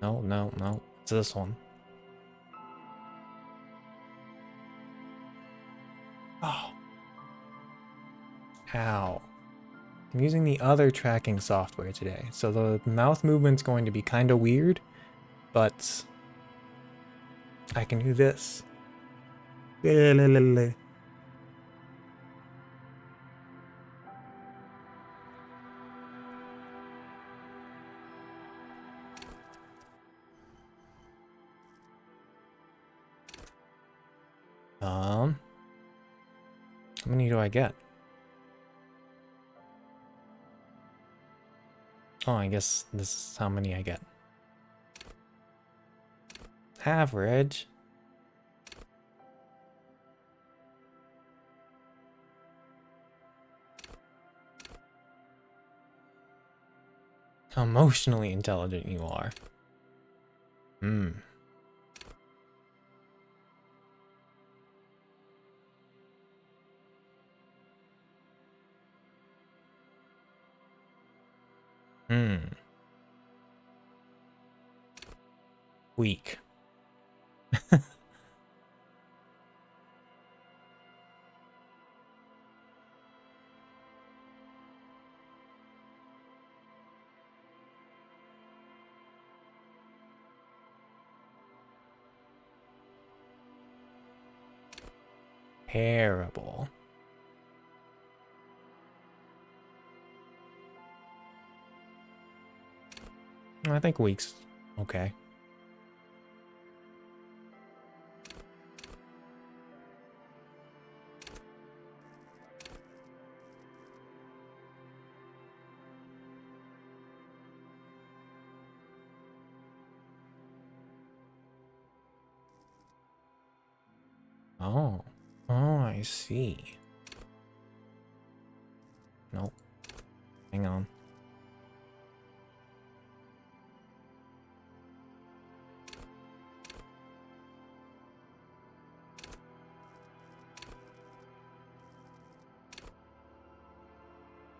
No, no, no. It's this one. Oh. Ow. I'm using the other tracking software today, so the mouth movement's going to be kind of weird, but I can do this. How many do I get? Oh, I guess this is how many I get. Average. How emotionally intelligent you are. Hmm. Hmm. Weak. Terrible. I think weak's okay. Oh. Oh, I see. Nope. Hang on.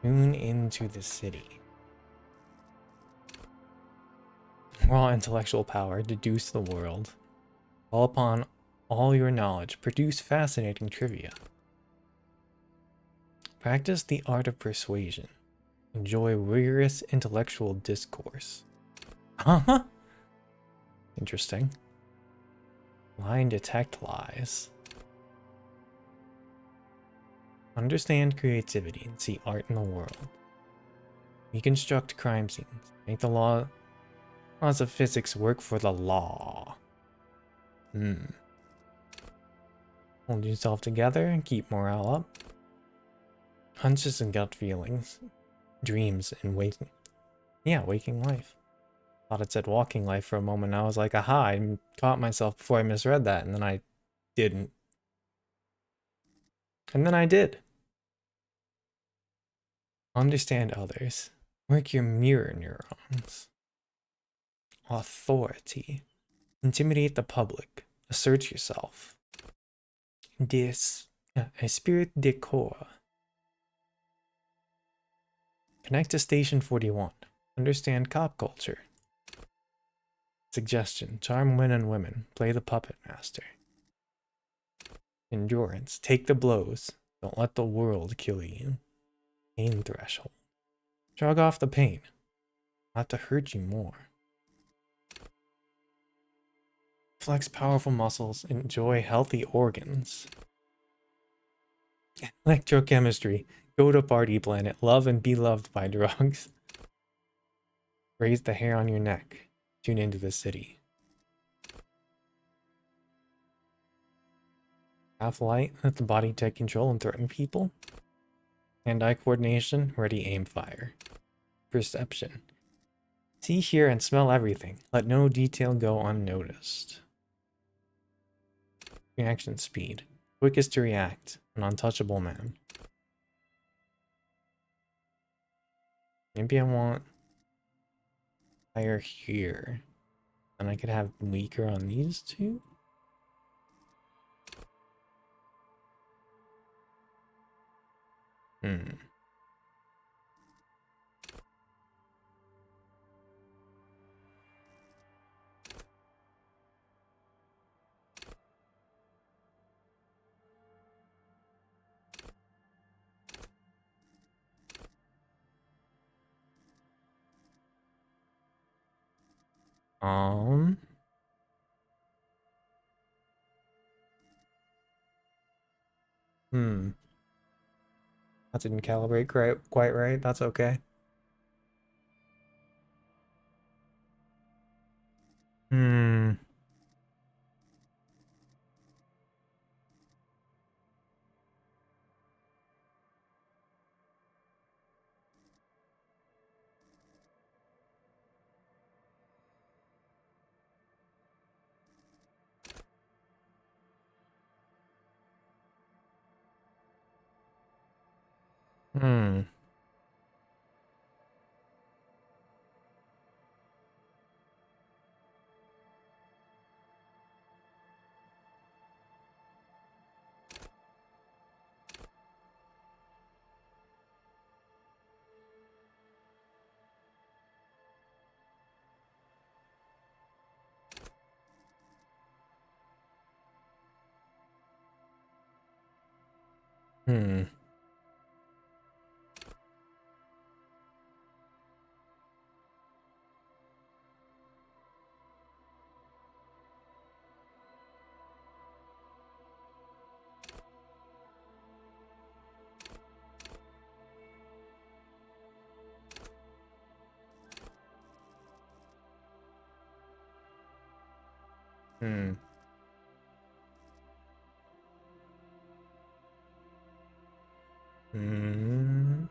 Tune into the city. Raw intellectual power, deduce the world. Call upon all your knowledge, produce fascinating trivia. Practice the art of persuasion. Enjoy rigorous intellectual discourse. Huh? Interesting. Lie and detect lies. Understand creativity and see art in the world. Reconstruct crime scenes. Make the laws of physics work for the law. Hold yourself together and keep morale up. Hunches and gut feelings. Dreams and waking. Yeah, waking life. Thought it said walking life for a moment. I was like, aha, I caught myself before I misread that, and then I didn't. And then I did. Understand others. Work your mirror neurons. Authority. Intimidate the public. Assert yourself. Esprit de corps. Connect to Station 41. Understand cop culture. Suggestion. Charm men and women. Play the puppet master. Endurance. Take the blows. Don't let the world kill you. Pain threshold. Shrug off the pain. Not to hurt you more. Flex powerful muscles. Enjoy healthy organs. Electrochemistry. Go to party planet. Love and be loved by drugs. Raise the hair on your neck. Tune into the city. Half light. Let the body take control and threaten people. Hand-eye coordination. Ready, aim, fire. Perception. See, hear, and smell everything. Let no detail go unnoticed. Reaction speed. Quickest to react. An untouchable man. Maybe I want higher here. And I could have weaker on these two? Um. Hmm. That didn't calibrate quite right. That's okay. Hmm. Hmm. Hmm. Hmm. Hmm.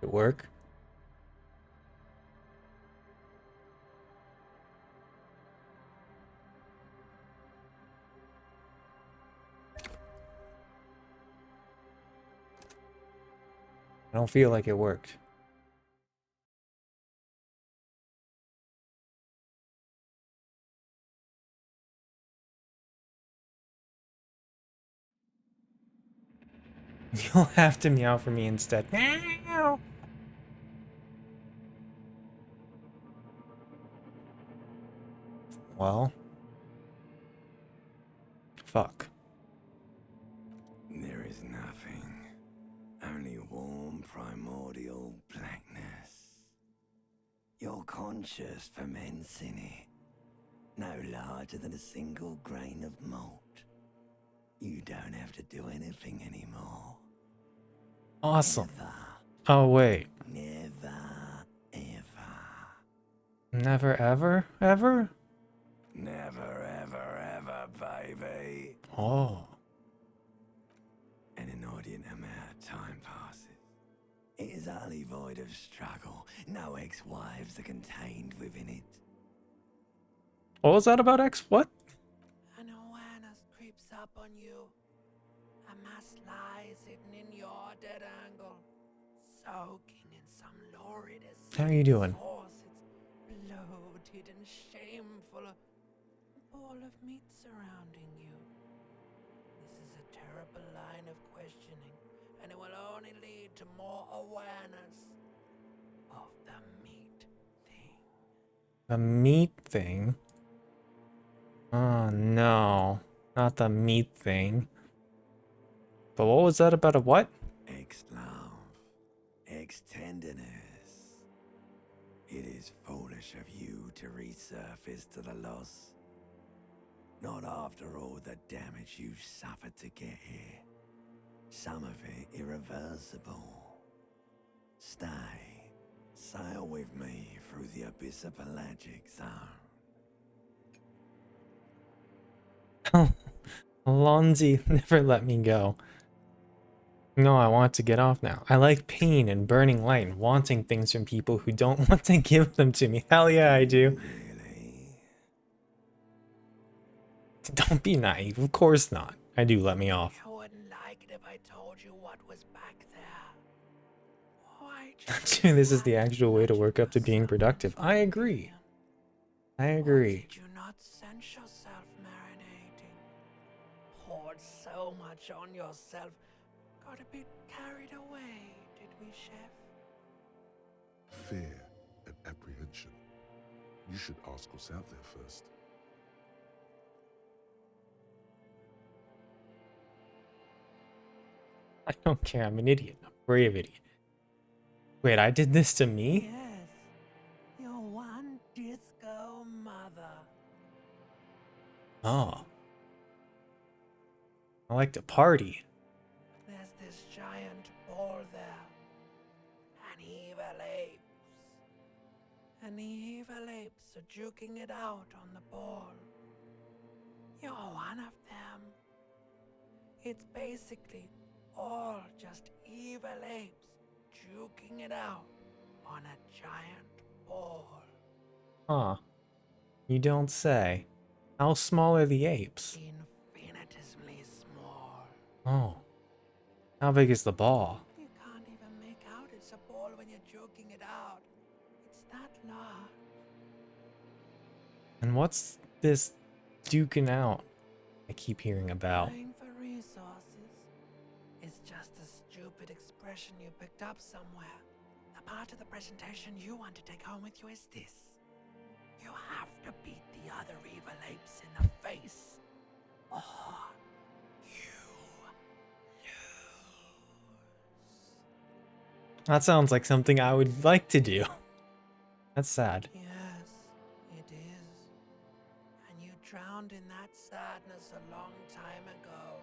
It work? I don't feel like it worked. You'll have to meow for me instead. Meow. Well, fuck. There is nothing. Only warm primordial blackness. Your conscious ferments in it. No larger than a single grain of malt. You don't have to do anything anymore. Awesome. Never. Oh, wait. Never, ever. Never ever? Ever? Never, ever, ever, baby. Oh. An inordinate amount of time passes. It is utterly void of struggle. No ex-wives are contained within it. What was that about X? What? An awareness creeps up on you. A mass lies hidden in your dead angle, soaking in some lurid How are you doing? source. It's bloated and shameful. A ball of meat surrounding you. This is a terrible line of questioning, and it will only lead to more awareness of the meat thing. The meat thing? Oh, no. Not the meat thing. But what was that about a what? Ex-love, ex-tenderness. It is foolish of you to resurface to the loss. Not after all the damage you've suffered to get here. Some of it irreversible. Stay. Sail with me through the abyss of pelagic zone. Alonzi never let me go. No, I want to get off now. I like pain and burning light and wanting things from people who don't want to give them to me. Hell yeah, I do. Really? Don't be naive. Of course not. I do, let me off. You wouldn't like it if I told you what was back there. Why'd you This is the have actual way to imagine work up to being yourself productive. in I agree. Elysium? I Or agree. did you not sense yourself marinating? Poured so much on yourself, got a bit carried away, did we, Chef? Fear and apprehension. You should ask what's out there first. I don't care. I'm an idiot. I'm a brave idiot. Wait, I did this to me? Yes, your one disco mother. Oh. I like to party. There's this giant ball there. And evil apes. And the evil apes are juking it out on the ball. You're one of them. It's basically all just evil apes juking it out on a giant ball. Huh. You don't say. How small are the apes? Infinitesimally small. Oh. How big is the ball? You can't even make out it's a ball when you're joking it out. It's that large. And what's this duking out I keep hearing about? Dying for resources. It's just a stupid expression you picked up somewhere. The part of the presentation you want to take home with you is this. You have to beat the other evil apes in the face. Or you lose. That sounds like something I would like to do. That's sad. Yes, it is. And you drowned in that sadness a long time ago.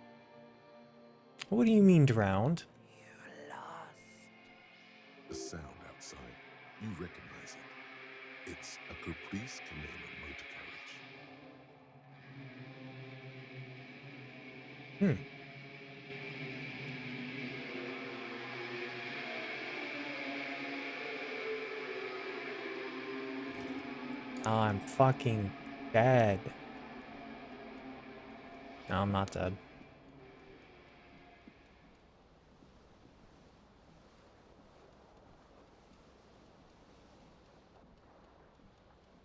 What do you mean drowned? You lost. The sound outside, you recognize it. It's a Caprice Canela motor carriage. Hmm. I'm fucking dead. No, I'm not dead.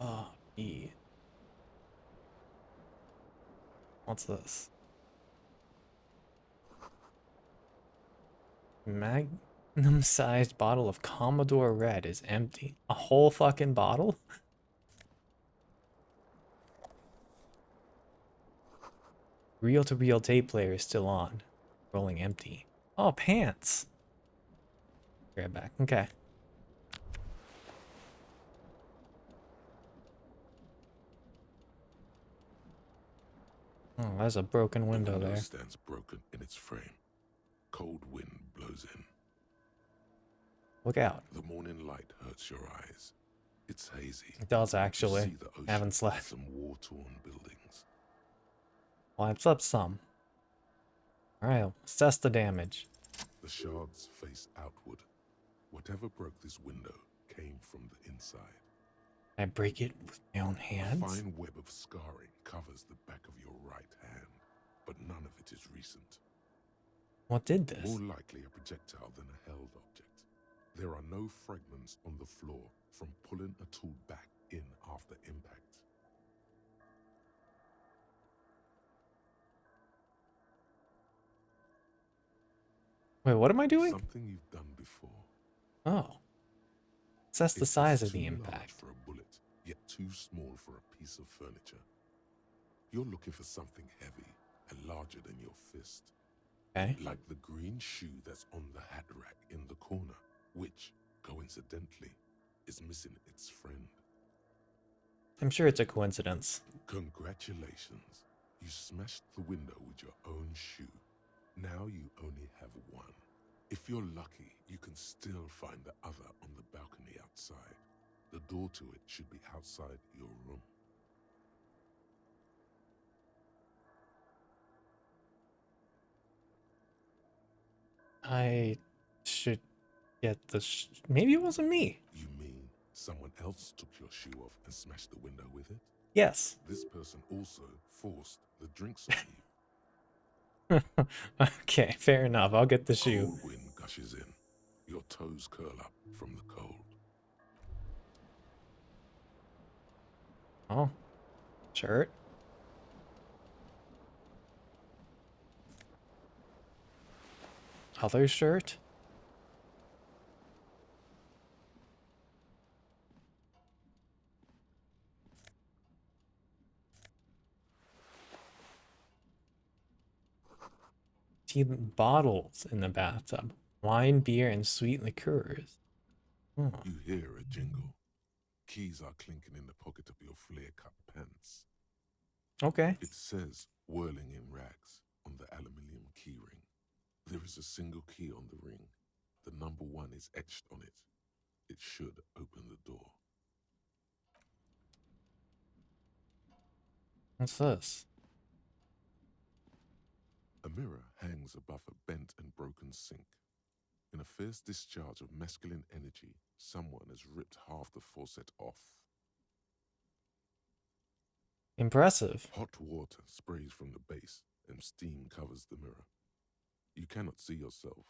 Oh, yeah. What's this? Magnum-sized bottle of Commodore Red is empty. A whole fucking bottle? Reel-to-reel tape player is still on. Rolling empty. Oh, pants! Grab back. Okay. Oh, there's a broken window The window there. stands broken in its frame. Cold wind blows in. Look out. The morning light hurts your eyes. It's hazy. It does You actually. see the ocean, Haven't slept. some war-torn buildings. Well, I've slept some. Alright, assess the damage. The shards face outward. Whatever broke this window came from the inside. I break it with my own A hands? fine web of scarring covers the back of your right hand, but none of it is recent. What did this? More likely a projectile than a held object. There are no fragments on the floor from pulling a tool back in after impact. Wait, what am I doing? Something you've done before. Oh. Assess the It is size of too the large impact. for a bullet, yet too small for a piece of furniture. You're looking for something heavy and larger than your fist. Okay. Like the green shoe that's on the hat rack in the corner, which, coincidentally, is missing its friend. I'm sure it's a coincidence. Congratulations. You smashed the window with your own shoe. Now you only have one. If you're lucky, you can still find the other on the balcony outside. The door to it should be outside your room. I should get the maybe it wasn't me. You mean someone else took your shoe off and smashed the window with it? Yes. This person also forced the drinks on you. Okay, fair enough. I'll get the shoe. Cold wind gushes in. Your toes curl up from the cold. Oh, shirt. Other shirt. See the bottles in the bathtub. Wine, beer, and sweet liqueurs. Hmm. You hear a jingle. Keys are clinking in the pocket of your flare-cut pants. Okay. It says whirling in rags on the aluminium keyring. There is a single key on the ring. The number 1 is etched on it. It should open the door. What's this? A mirror hangs above a bent and broken sink. In a fierce discharge of masculine energy, someone has ripped half the faucet off. Impressive. Hot water sprays from the base and steam covers the mirror. You cannot see yourself,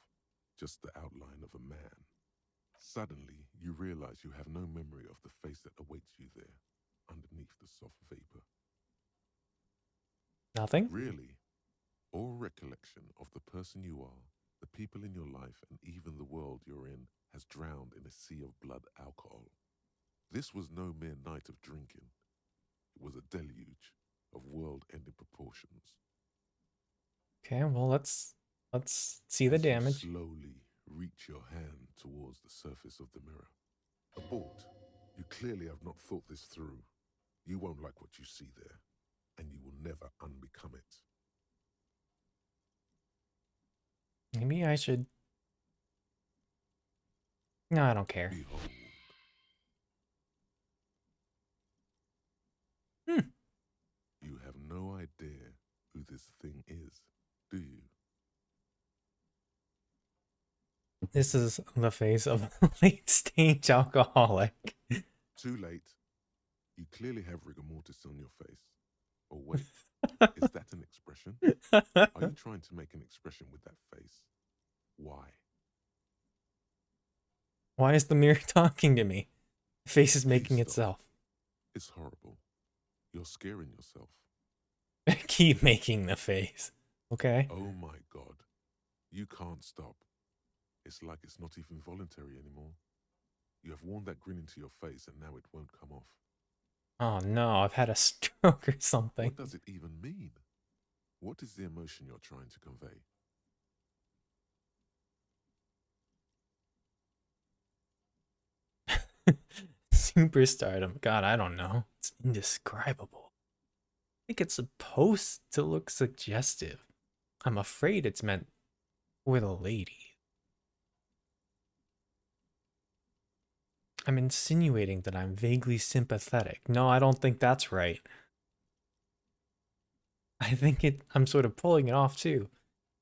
just the outline of a man. Suddenly, you realize you have no memory of the face that awaits you there, underneath the soft vapor. Nothing? Really, all recollection of the person you are, the people in your life, and even the world you're in has drowned in a sea of blood alcohol. This was no mere night of drinking. It was a deluge of world-ending proportions. Okay, well let's see the As you damage. slowly reach your hand towards the surface of the mirror. Abort. You clearly have not thought this through. You won't like what you see there, and you will never unbecome it. Maybe I should. No, I don't care. Behold. Hmm. You have no idea who this thing is, do you? This is the face of a late stage alcoholic. Too late. You clearly have rigor mortis on your face. Or wait, is that an expression? Are you trying to make an expression with that face? Why? Why is the mirror talking to me? The face is making Please stop. itself. It's horrible. You're scaring yourself. Keep making the face. Okay. Oh my God. You can't stop. It's like it's not even voluntary anymore. You have worn that grin into your face and now it won't come off. Oh no, I've had a stroke or something. What does it even mean? What is the emotion you're trying to convey? Superstardom. God, I don't know. It's indescribable. I think it's supposed to look suggestive. I'm afraid it's meant for the lady. I'm insinuating that I'm vaguely sympathetic. No, I don't think that's right. I think I'm sort of pulling it off too.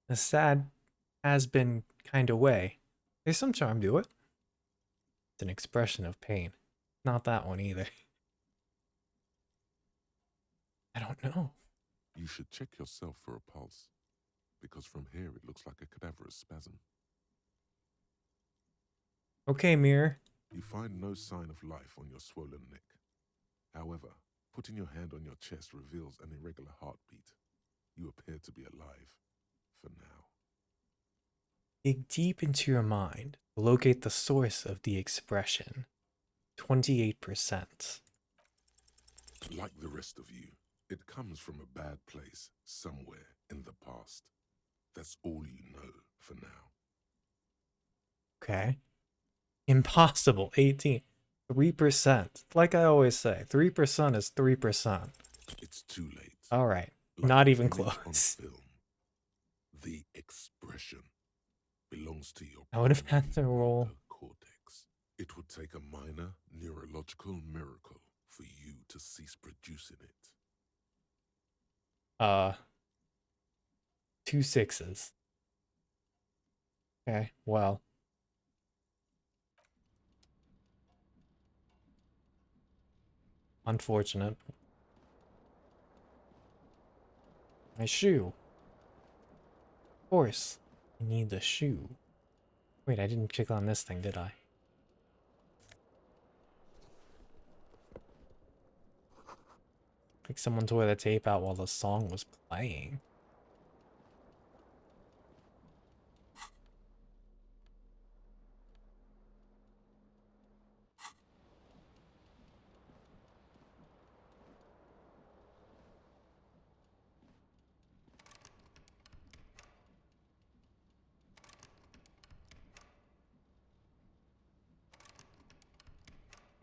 A sad has-been kind of way. There's some charm to it. It's an expression of pain. Not that one either. I don't know. You should check yourself for a pulse, because from here it looks like a cadaverous spasm. Okay, mirror. You find no sign of life on your swollen neck. However, putting your hand on your chest reveals an irregular heartbeat. You appear to be alive, for now. Dig deep into your mind to locate the source of the expression. 28%. Like the rest of you, it comes from a bad place somewhere in the past. That's all you know for now. Okay. Impossible. 18. 3%. Like I always say, 3% is 3%. It's too late. All right. Like Not an even image on close. film. The expression belongs to your I would have had to prefrontal roll. cortex. It would take a minor neurological miracle for you to cease producing it. 2 6s. Okay, well. Unfortunate. My shoe. Of course. I need the shoe. Wait, I didn't click on this thing, did I? Like someone tore the tape out while the song was playing.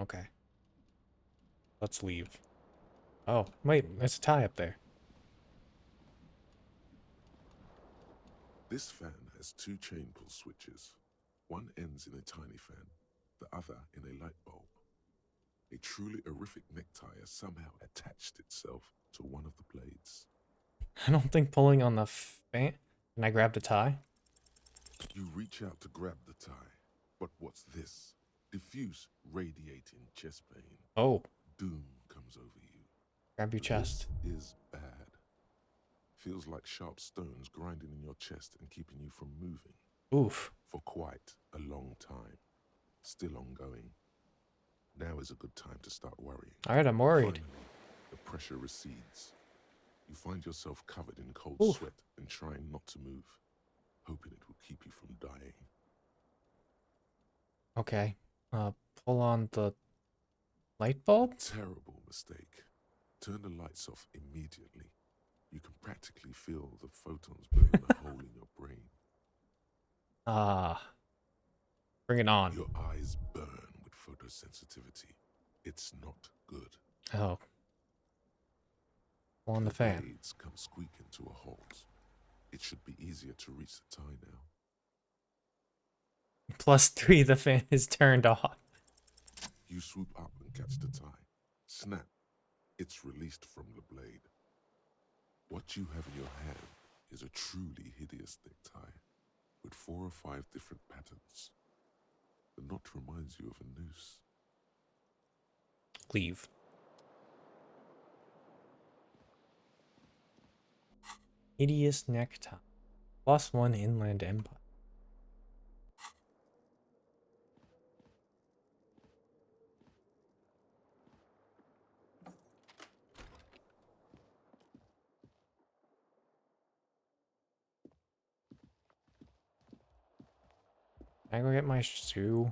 Okay. Let's leave. Oh, wait, there's a tie up there. This fan has two chain pull switches. One ends in a tiny fan, the other in a light bulb. A truly horrific necktie has somehow attached itself to one of the blades. I don't think pulling on the fan... Can I grab the tie? You reach out to grab the tie, but what's this? Diffuse, radiating chest pain. Oh, Doom comes over you. grab your chest. This is bad. Feels like sharp stones grinding in your chest and keeping you from moving. Oof. For quite a long time. Still ongoing. Now is a good time to start worrying. Alright, I'm worried. Finally, the pressure recedes. You find yourself covered in cold Oof. sweat and trying not to move, hoping it will keep you from dying. Okay. Pull on the light bulb? Terrible mistake. Turn the lights off immediately. You can practically feel the photons burning a hole in your brain. Ah. Bring it on. Your eyes burn with photosensitivity. It's not good. Oh. Pull on the The fan. blades come squeaking to a halt. It should be easier to reach the tie now. +3, the fan is turned off. You swoop up and catch the tie. Snap. It's released from the blade. What you have in your hand is a truly hideous necktie with 4 or 5 different patterns. The knot reminds you of a noose. Leave. Hideous necktie. +1 inland empire. Can I go get my shoe?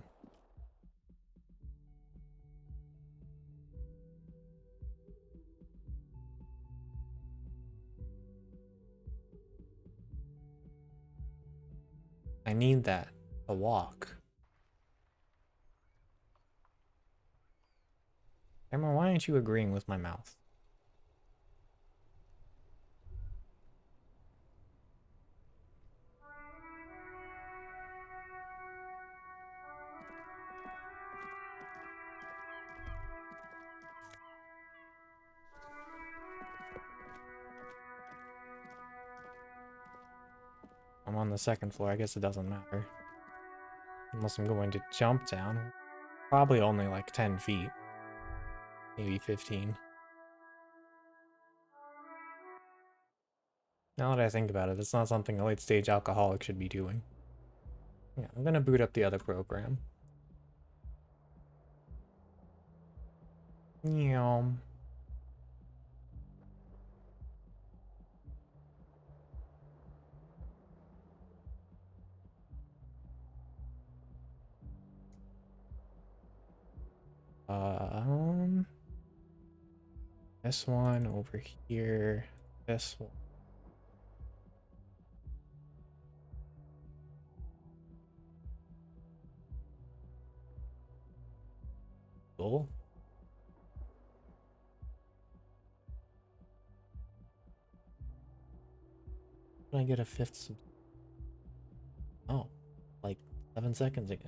I need that to walk. Emma, why aren't you agreeing with my mouth? I'm on the second floor. I guess it doesn't matter. Unless I'm going to jump down. Probably only like 10 feet. Maybe 15. Now that I think about it, it's not something a late-stage alcoholic should be doing. Yeah, I'm gonna boot up the other program. Yum. Um, this one over here. This one. Cool. Did I get a fifth? Oh, like 7 seconds ago.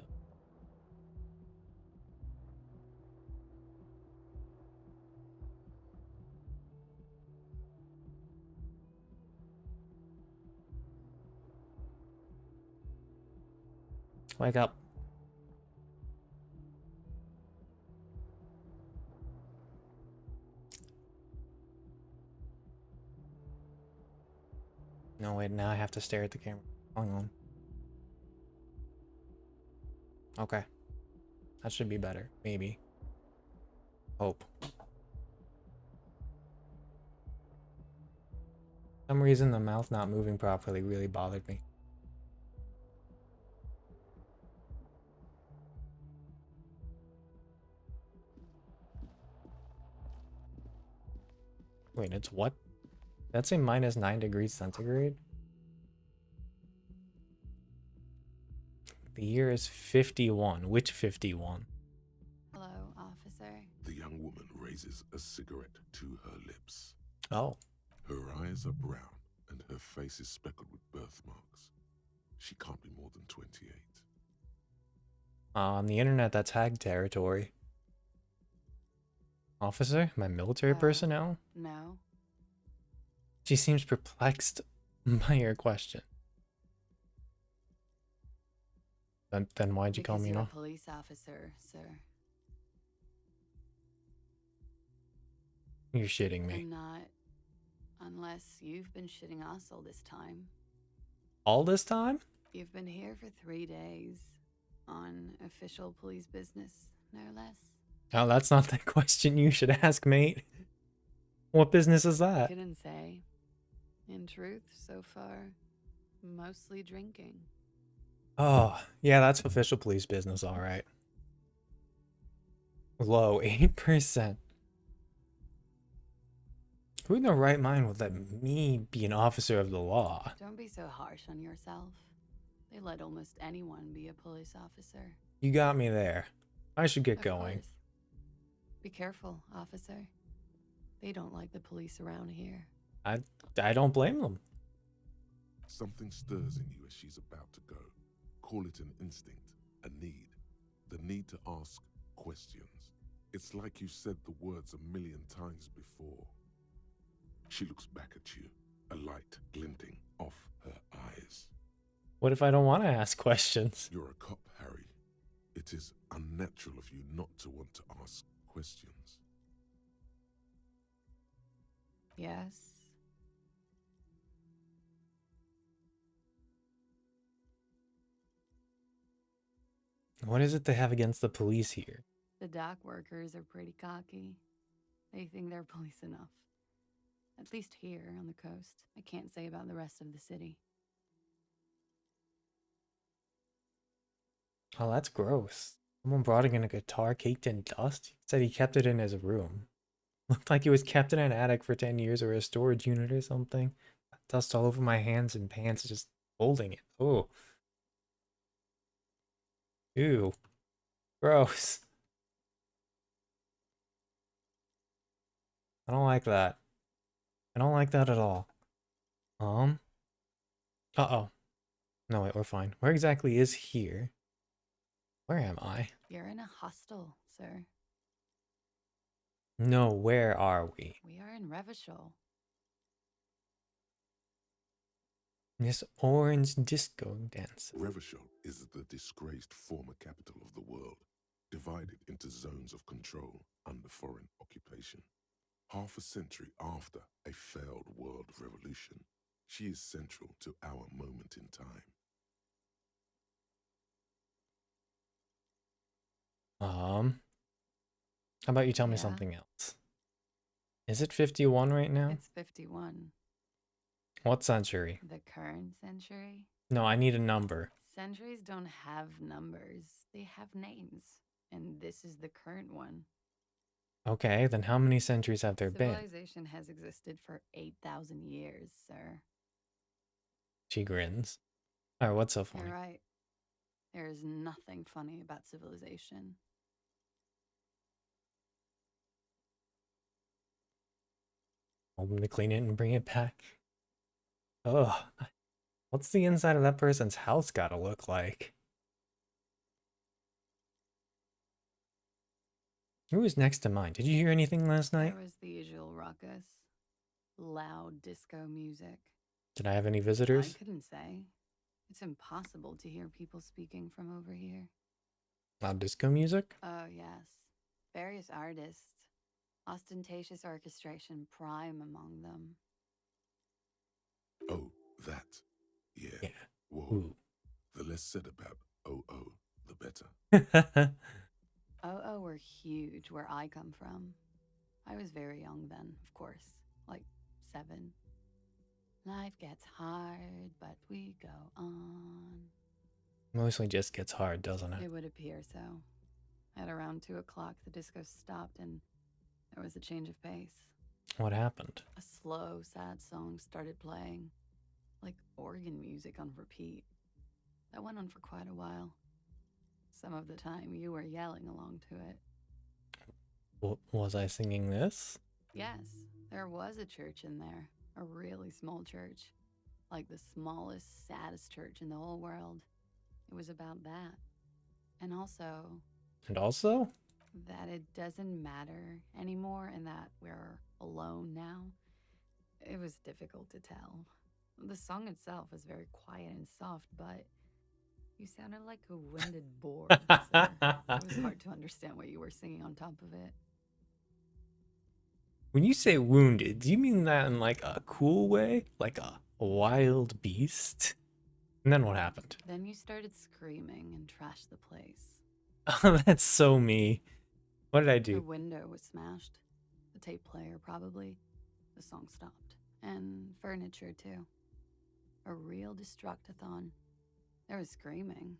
wake up. No, wait, now I have to stare at the camera. Hang on. Okay. That should be better. Maybe. Hope. For some reason, the mouth not moving properly really bothered me. Wait, it's what? That's a minus 9 degrees centigrade? The year is 51. Which 51? Hello, officer. The young woman raises a cigarette to her lips. Oh. Her eyes are brown and her face is speckled with birthmarks. She can't be more than 28. On the internet, that's hag territory. Officer? My military personnel? No. She seems perplexed by your question. Then why'd you call me you're an a police officer, sir. You're shitting me. And not unless you've been shitting us all this time. All this time? You've been here for 3 days on official police business, no less. Oh, that's not the question you should ask, mate. What business is that? Couldn't say. In truth, so far, mostly drinking. Oh, yeah, that's official police business, all right. Low, 8%. Who in their right mind would let me be an officer of the law? Don't be so harsh on yourself. They let almost anyone be a police officer. You got me there. I should get Of going. course. Be careful, officer. They don't like the police around here. I don't blame them. Something stirs in you as she's about to go. Call it an instinct, a need. The need to ask questions. It's like you said the words a million times before. She looks back at you, a light glinting off her eyes. What if I don't want to ask questions? You're a cop, Harry. It is unnatural of you not to want to ask questions. Yes. What is it they have against the police here? The dock workers are pretty cocky. They think they're police enough. At least here on the coast. I can't say about the rest of the city. Oh, that's gross. Someone brought in a guitar caked in dust. He said he kept it in his room. Looked like it was kept in an attic for 10 years or a storage unit or something. Dust all over my hands and pants just holding it. Oh. Ew. Gross. I don't like that. I don't like that at all. Uh-oh. No, wait, we're fine. Where exactly is here? Where am I? You're in a hostel, sir. No, where are we? We are in Revachol. This orange disco dance. Revachol is the disgraced former capital of the world, divided into zones of control under foreign occupation. Half a century after a failed world revolution, she is central to our moment in time. How about you tell me Yeah. something else? Is it 51 right now? It's 51. What century? The current century? No, I need a number. Centuries don't have numbers. They have names. And this is the current one. Okay, then how many centuries have there been? Civilization has existed for 8,000 years, sir. She grins. Alright, what's so funny? You're right. There is nothing funny about civilization. Told them to clean it and bring it back. Ugh. What's the inside of that person's house gotta look like? Who was next to mine? Did you hear anything last night? There was the usual ruckus. Loud disco music. Did I have any I visitors? couldn't say. It's impossible to hear people speaking from over here. Loud disco music? Oh, yes. Various artists. Ostentatious orchestration prime among them. Oh, that. Yeah. Yeah. Whoa. Ooh. The less said about OO, the better. Oh, were huge where I come from. I was very young then, of course. Like 7. Life gets hard, but we go on. Mostly just gets hard, doesn't it? It would appear so. At around 2 o'clock, the disco stopped and there was a change of pace. What happened? A slow, sad song started playing, like organ music on repeat. That went on for quite a while. Some of the time, you were yelling along to it. Was I singing this? Yes, there was a church in there. A really small church. Like the smallest, saddest church in the whole world. It was about that. And also, And also? that it doesn't matter anymore and that we're alone now. It was difficult to tell. The song itself was very quiet and soft, but you sounded like a winded boar. So it was hard to understand what you were singing on top of it. When you say wounded, do you mean that in like a cool way? Like a wild beast? And then what happened? Then you started screaming and trashed the place. Oh, that's so me. What did I The do? window was smashed. The tape player, probably. The song stopped. And furniture, too. A real destructathon. There was screaming.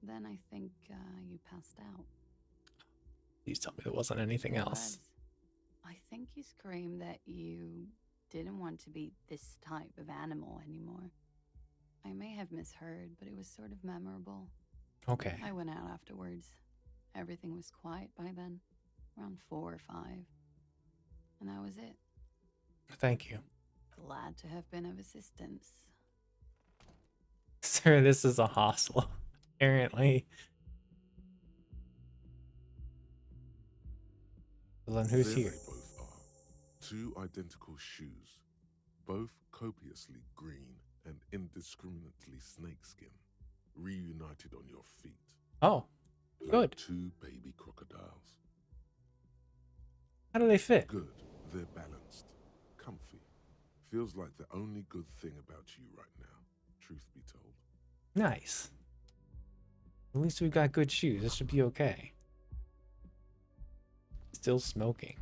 Then I think you passed out. Please tell me there wasn't anything There else. was. I think you screamed that you didn't want to be this type of animal anymore. I may have misheard, but it was sort of memorable. Okay. I went out afterwards. Everything was quiet by then, around 4 or 5. And that was it. Thank you. Glad to have been of assistance. Sir, this is a hostel. Apparently. Well, then who's There here? they both are. 2 identical shoes, both copiously green and indiscriminately snakeskin, reunited on your feet. Oh, Like good. 2 baby crocodiles. How do they fit? Good. They're balanced. Comfy. Feels like the only good thing about you right now, truth be told. Nice. At least we've got good shoes. This should be okay. Still smoking.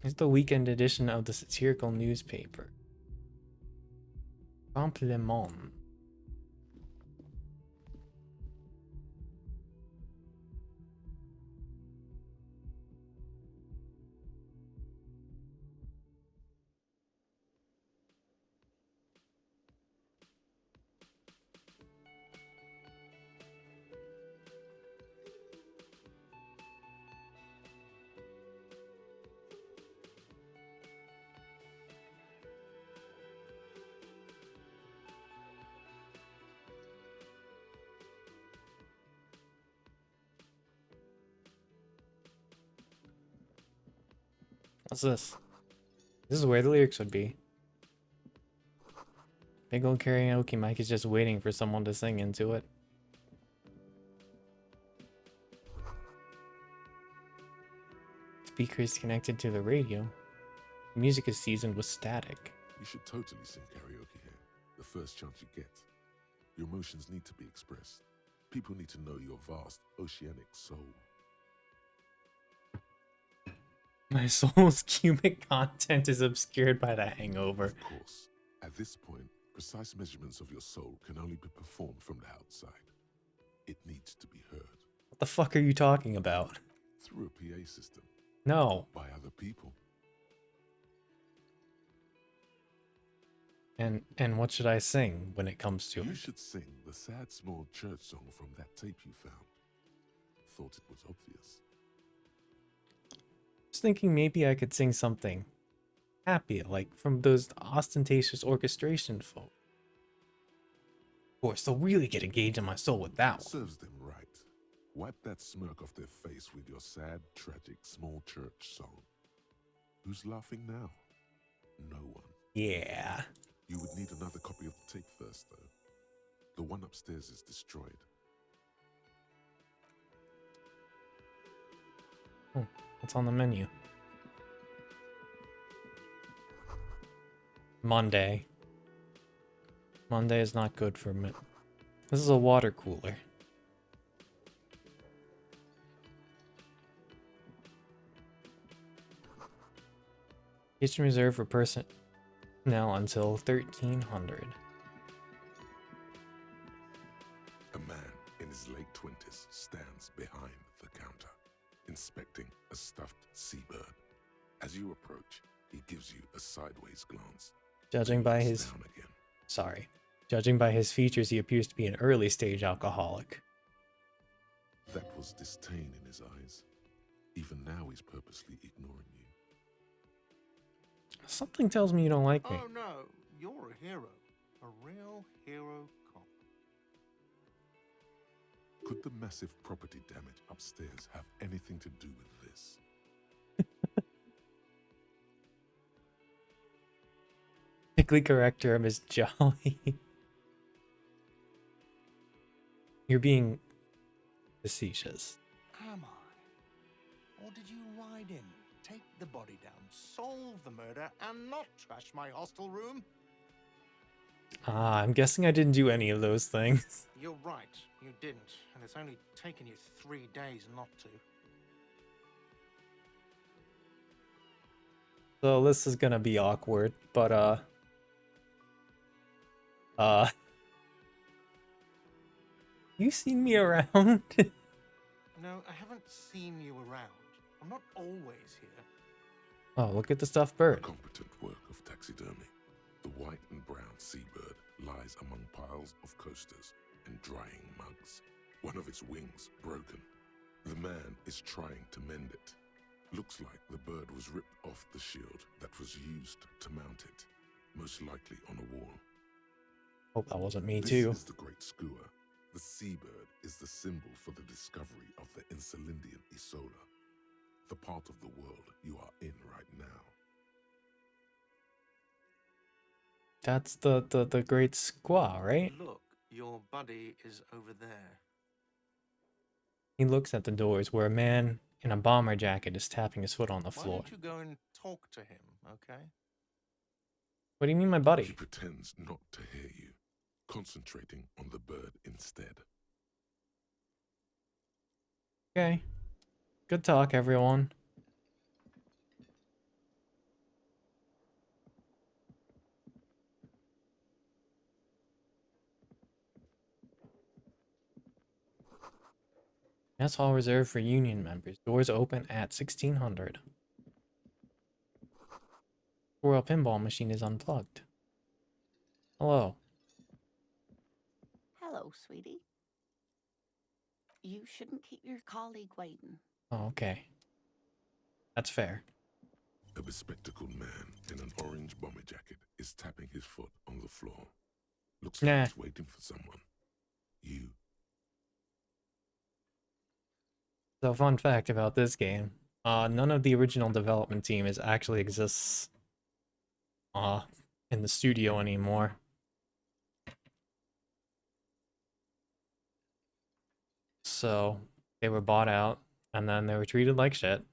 It's the weekend edition of the satirical newspaper. Compliment. What's this? This is where the lyrics would be. Big old karaoke mic is just waiting for someone to sing into it. Speakers connected to the radio. The music is seasoned with static. You should totally sing karaoke here, the first chance you get. Your emotions need to be expressed. People need to know your vast, oceanic soul. My soul's cubic content is obscured by the hangover. Of course, at this point, precise measurements of your soul can only be performed from the outside. It needs to be heard. What the fuck are you talking about? Through a PA system. No. By other people. And what should I sing when it comes to You it? should sing the sad small church song from that tape you found. Thought it was obvious. I was thinking maybe I could sing something happy, like from those ostentatious orchestration folk. Of course, they'll really get engaged in my soul with that one. Serves them right. Wipe that smirk off their face with your sad, tragic, small church song. Who's laughing now? No one. Yeah. You would need another copy of the tape first, though. The one upstairs is destroyed. Oh, what's on the menu? Monday. Monday is not good for me. This is a water cooler. Kitchen reserved for personnel until 1300. A man in his late 20s stands behind the counter, inspecting a stuffed seabird. As you approach, he gives you a sideways glance. Judging then by looks his... down again. Sorry. Judging by his features, he appears to be an early stage alcoholic. That was disdain in his eyes. Even now, he's purposely ignoring you. Something tells me you don't like me. Oh no, you're a hero. A real hero cop. Could the massive property damage upstairs have anything to do with this? Technically correct term is jolly. You're being facetious. Am I? Or did you ride in, take the body down, solve the murder, and not trash my hostel room? Ah, I'm guessing I didn't do any of those things. You're right, you didn't, and it's only taken you 3 days not to. So this is gonna be awkward, but you seen me around? No, I haven't seen you around. I'm not always here. Oh, look at the stuffed A bird. competent work of taxidermy. The white and brown seabird lies among piles of coasters and drying mugs. One of its wings broken. The man is trying to mend it. Looks like the bird was ripped off the shield that was used to mount it, most likely on a wall. Hope that wasn't me This too. is the great skua. The seabird is the symbol for the discovery of the Insulindian Isola, the part of the world you are in right now. That's the great squaw, right? Look, your buddy is over there. He looks at the doors where a man in a bomber jacket is tapping his foot on the Why floor. don't you go and talk to him, okay? What do you mean, my He buddy? pretends not to hear you, concentrating on the bird instead. Okay. Good talk, everyone. That's hall reserved for union members. Doors open at 1600. Royal pinball machine is unplugged. Hello. Hello, sweetie. You shouldn't keep your colleague waiting. Oh, okay. That's fair. A bespectacled man in an orange bomber jacket is tapping his foot on the floor. Looks like Nah. he's waiting for someone. You. So, fun fact about this game. None of the original development team actually exists in the studio anymore. So, they were bought out, and then they were treated like shit.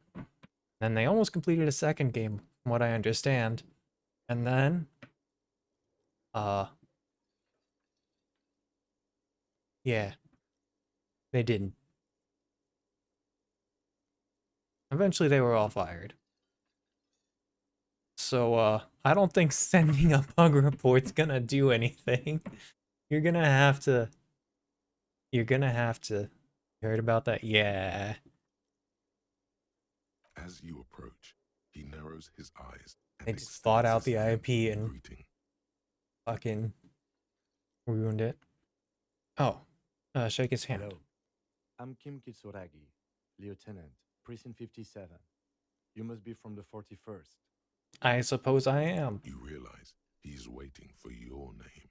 Then they almost completed a second game, from what I understand. And then, yeah, they didn't. Eventually, they were all fired. So, I don't think sending a bug report's gonna do anything. You're gonna have to. You heard about that? Yeah. As you approach, he narrows his eyes and They just bought out extends his the hand IP in and greeting. fucking ruined it. Oh, shake his hand. Hello. I'm Kim Kitsuragi, Lieutenant, Precinct 57. You must be from the 41st. I suppose I am. You realize he's waiting for your name.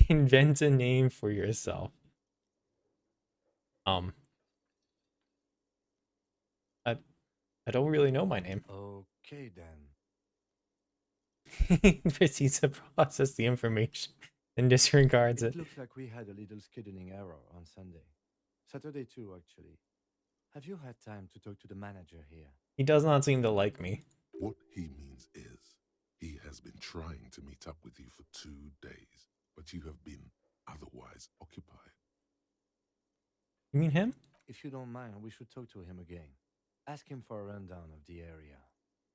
Invent a name for yourself. I don't really know my name. Okay then. He proceeds to process the information and disregards It it. looks like we had a little scheduling error on Sunday. Saturday too, actually. Have you had time to talk to the manager here? He does not seem to like me. What he means is, he has been trying to meet up with you for 2 days, but you have been otherwise occupied. You mean him? If you don't mind, we should talk to him again. Ask him for a rundown of the area.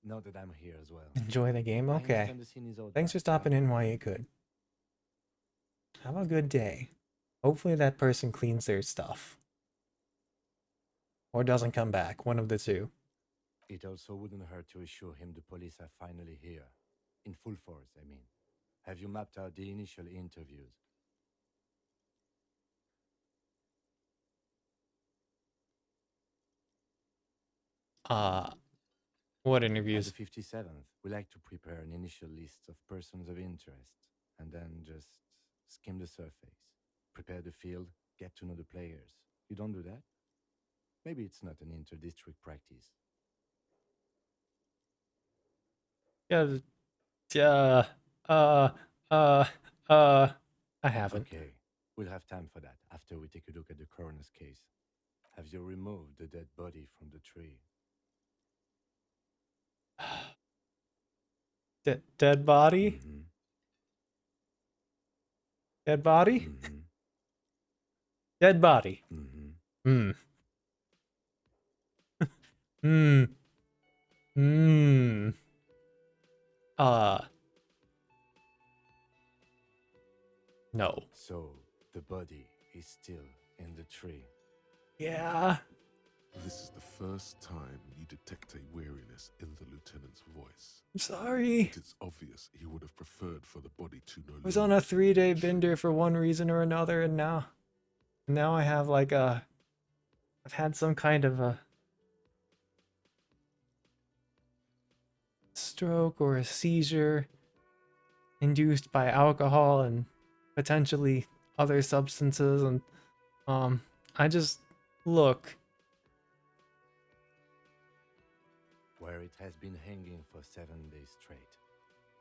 Now that I'm here as well. Enjoy the game? I Okay. understand the scene is out Thanks for back, stopping huh? in while you could. Have a good day. Hopefully that person cleans their stuff. Or doesn't come back. One of the two. It also wouldn't hurt to assure him the police are finally here. In full force, I mean. Have you mapped out the initial interviews? What At interviews? the 57th, we like to prepare an initial list of persons of interest and then just skim the surface. Prepare the field, get to know the players. You don't do that? Maybe it's not an inter-district practice. Yeah, uh, uh, uh, uh, I haven't. Okay, we'll have time for that after we take a look at the coroner's case. Have you removed the dead body from the tree? Dead body? Mm-hmm. Dead body? Mm-hmm. Dead body. Mm-hmm. Hmm. Hmm. Hmm. Uh. No. So, the body is still in the tree. Yeah. This is the first time you detect a weariness in the lieutenant's voice. I'm sorry. It is obvious he would have preferred for the body to no I was on a longer be 3-day in the tree. bender for one reason or another, and now I have like I've had some kind of a stroke or a seizure induced by alcohol and potentially other substances, and I just look. Where it has been hanging for 7 days straight.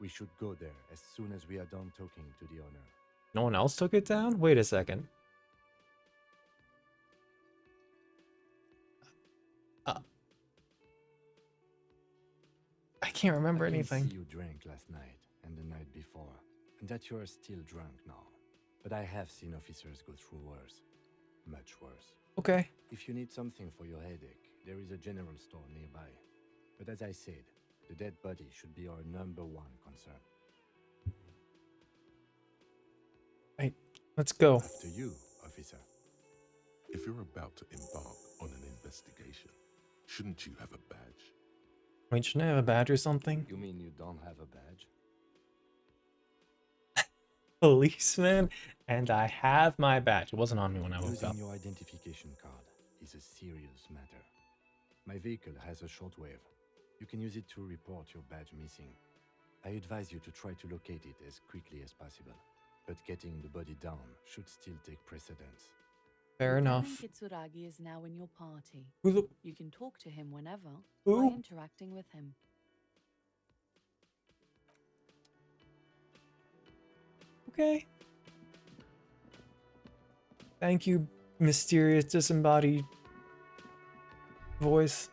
We should go there as soon as we are done talking to the owner. No one else took it down? Wait a second. I can't remember I can anything. see you drank last night and the night before, and that you are still drunk now. But I have seen officers go through worse. Much worse. Okay. If you need something for your headache, there is a general store nearby. But as I said, the dead body should be our #1 concern. Right. Let's go. After you, officer. If you're about to embark on an investigation, shouldn't you have a badge? Wait, shouldn't I have a badge or something? You mean you don't have a badge? Policeman, and I have my badge. It wasn't on me when I woke Losing up. your identification card is a serious matter. My vehicle has a shortwave. You can use it to report your badge missing. I advise you to try to locate it as quickly as possible, but getting the body down should still take precedence. Fair enough. Kitsuragi is now in your party. Who the- You can talk to him whenever Who? by interacting with him. Okay. Thank you, mysterious disembodied voice.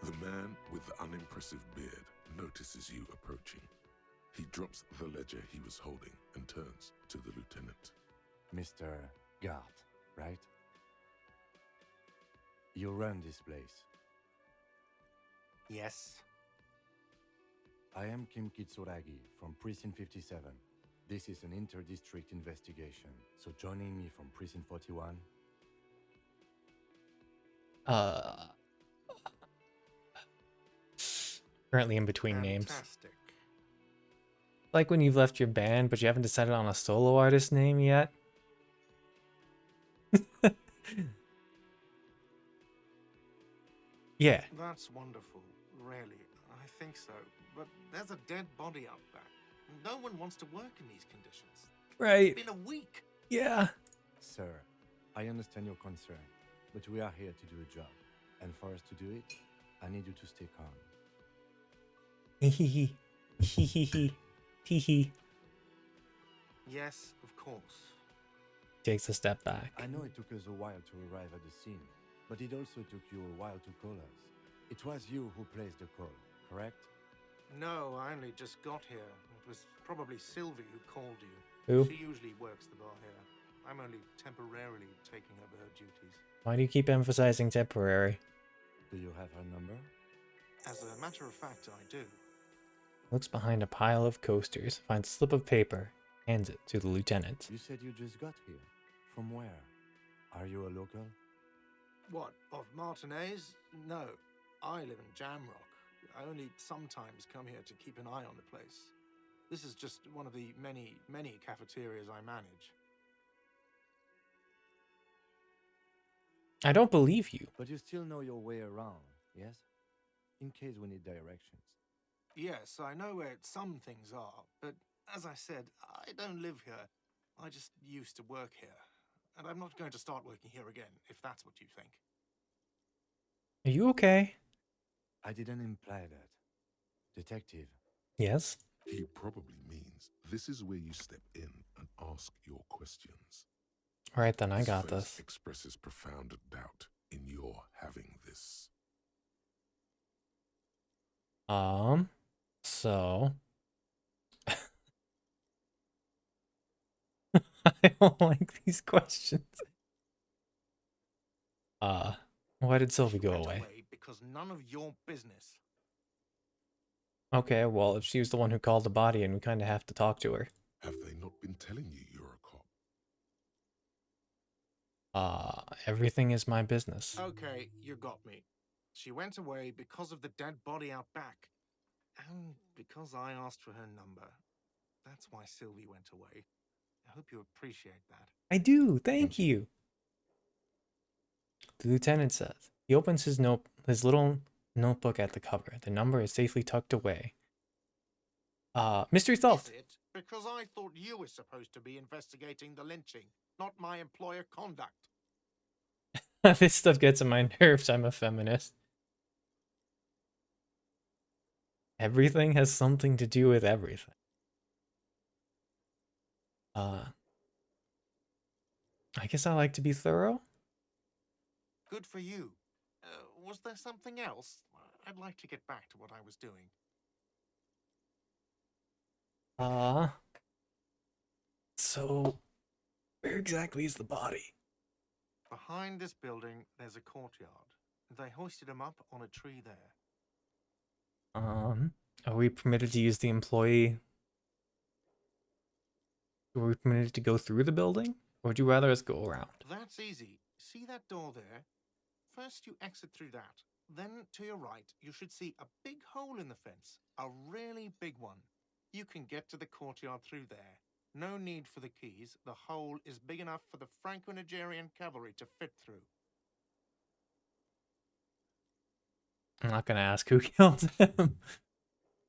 The man with the unimpressive beard notices you approaching. He drops the ledger he was holding and turns to the lieutenant. Mr. Gart, right? You run this place. Yes. I am Kim Kitsuragi from Precinct 57. This is an inter-district investigation, so joining me from Precinct 41. Currently in between names. Fantastic. Like when you've left your band, but you haven't decided on a solo artist name yet. Yeah. That's wonderful, really. I think so. But there's a dead body out back. No one wants to work in these conditions. Right. It's been a week. Yeah. Sir, I understand your concern, but we are here to do a job. And for us to do it, I need you to stay calm. Hehehe. Hehehe. Hehe. Yes, of course. Takes a step back. I know it took us a while to arrive at the scene, but it also took you a while to call us. It was you who placed the call, correct? No, I only just got here. It was probably Sylvie who called you. Who? She usually works the bar here. I'm only temporarily taking over her duties. Why do you keep emphasizing temporary? Do you have her number? As a matter of fact, I do. Looks behind a pile of coasters, finds a slip of paper, hands it to the lieutenant. You said you just got here. From where? Are you a local? What, of Martinez? No. I live in Jamrock. I only sometimes come here to keep an eye on the place. This is just one of the many, many cafeterias I manage. I don't believe you. But you still know your way around, yes? In case we need directions. Yes, I know where some things are, but as I said, I don't live here. I just used to work here. And I'm not going to start working here again, if that's what you think. Are you okay? I didn't imply that. Detective, Yes. He probably means this is where you step in and ask your questions. Alright then, I His got face this. expresses profound doubt in your having this. So... I don't like these questions. Why did Sylvie She go went away? because none of your business. Okay, well, if she was the one who called the body in, we kind of have to talk to her. Have they not been telling you you're a cop? Everything is my business. Okay, you got me. She went away because of the dead body out back. And because I asked for her number. That's why Sylvie went away. I hope you appreciate that. I do, thank Thank you. you. The lieutenant says. He opens his little notebook at the cover. The number is safely tucked away. Mystery Is solved. it? Because I thought you were supposed to be investigating the lynching, not my employer conduct. This stuff gets on my nerves. I'm a feminist. Everything has something to do with everything. I guess I like to be thorough. Good for you. Was there something else? I'd like to get back to what I was doing. So where exactly is the body? Behind this building, there's a courtyard. They hoisted him up on a tree there. Are we permitted to use the employee? Are we permitted to go through the building? Or would you rather us go around? That's easy. See that door there? First, you exit through that. Then, to your right, you should see a big hole in the fence. A really big one. You can get to the courtyard through there. No need for the keys. The hole is big enough for the Franco-Nigerian cavalry to fit through. I'm not gonna ask who killed him.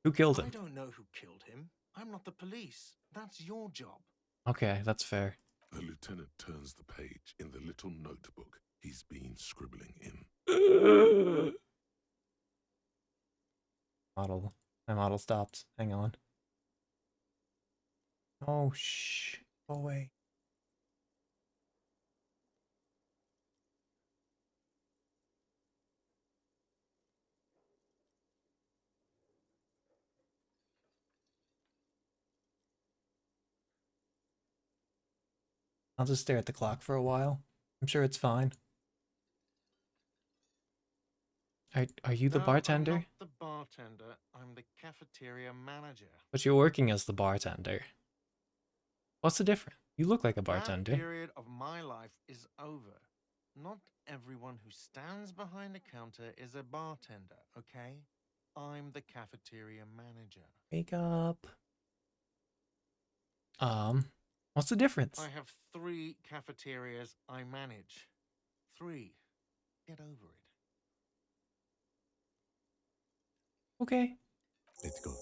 Who killed I him? don't know who killed him. I'm not the police. That's your job. Okay, that's fair. The lieutenant turns the page in the little notebook he's been scribbling in. My model stopped. Hang on. Oh, shh. Go away. I'll just stare at the clock for a while. I'm sure it's fine. Are you the No, bartender? I'm not the bartender. I'm the cafeteria manager. But you're working as the bartender. What's the difference? You look like a bartender. That period of my life is over. Not everyone who stands behind a counter is a bartender, okay? I'm the cafeteria manager. Wake up. What's the difference? I have 3 cafeterias I manage. 3. Get over it. Okay. let's go.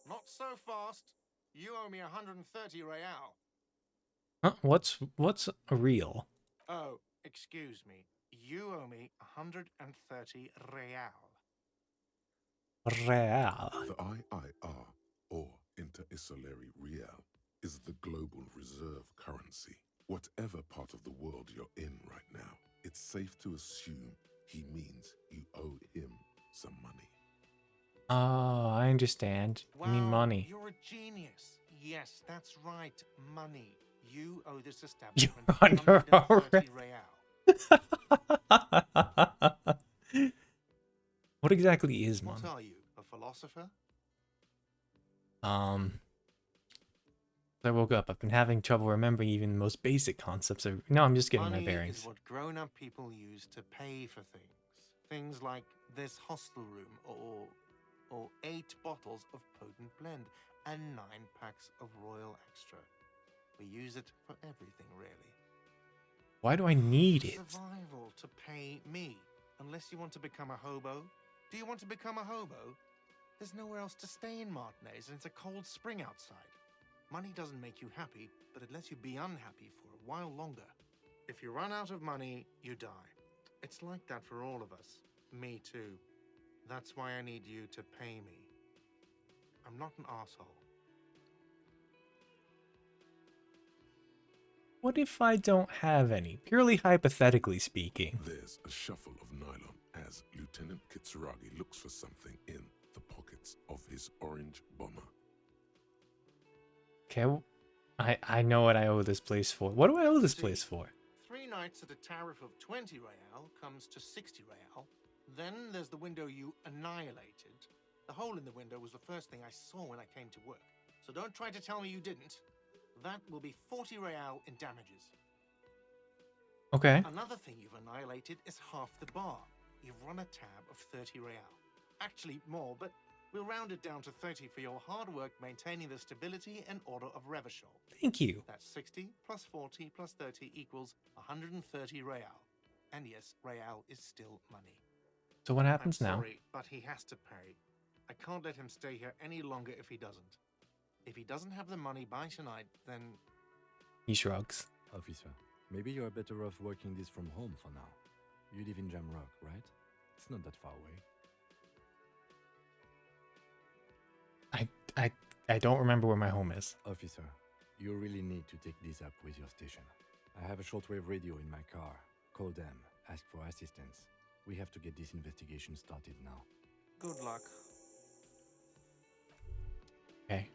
Not so fast. You owe me 130 real. Huh? What's a real? Oh, excuse me. You owe me 130 real. Real. The IIR, or Inter-Isolary Real, is the global reserve currency. Whatever part of the world you're in right now, it's safe to assume he means you owe him some money. Oh, I understand. You mean Wow, money. you're a genius. Yes, that's right, money. You owe this You're establishment under 130 real. What exactly is What money? are you, a philosopher? Since I woke up, I've been having trouble remembering even the most basic concepts of. No, I'm just getting my Money bearings. is what grown-up people use to pay for things. Things like this hostel room, or 8 bottles of potent blend, and 9 packs of Royal Extra. We use it for everything, really. Why do I need For it? survival, to pay me. Unless you want to become a hobo. Do you want to become a hobo? There's nowhere else to stay in Martinez, and it's a cold spring outside. Money doesn't make you happy, but it lets you be unhappy for a while longer. If you run out of money, you die. It's like that for all of us. Me too. That's why I need you to pay me. I'm not an asshole. What if I don't have any? Purely hypothetically speaking. There's a shuffle of nylon as Lieutenant Kitsuragi looks for something in the pockets of his orange bomber. Okay, I know what I owe this place for. What do I owe this See, place for? 3 nights at a tariff of 20 real comes to 60 real. Then there's the window you annihilated. The hole in the window was the first thing I saw when I came to work. So don't try to tell me you didn't. That will be 40 real in damages. Okay. Another thing you've annihilated is half the bar. You've run a tab of 30 real. Actually more, but we'll round it down to 30 for your hard work maintaining the stability and order of Revachol. Thank you. That's 60 plus 40 plus 30 equals 130 real. And yes, real is still money. So what I'm happens now? sorry, but he has to pay. I can't let him stay here any longer if he doesn't. If he doesn't have the money by tonight, then... He shrugs. Officer, maybe you're better off working this from home for now. You live in Jamrock, right? It's not that far away. I don't remember where my home is. Officer, you really need to take this up with your station. I have a shortwave radio in my car. Call them, ask for assistance. We have to get this investigation started now. Good luck. Okay.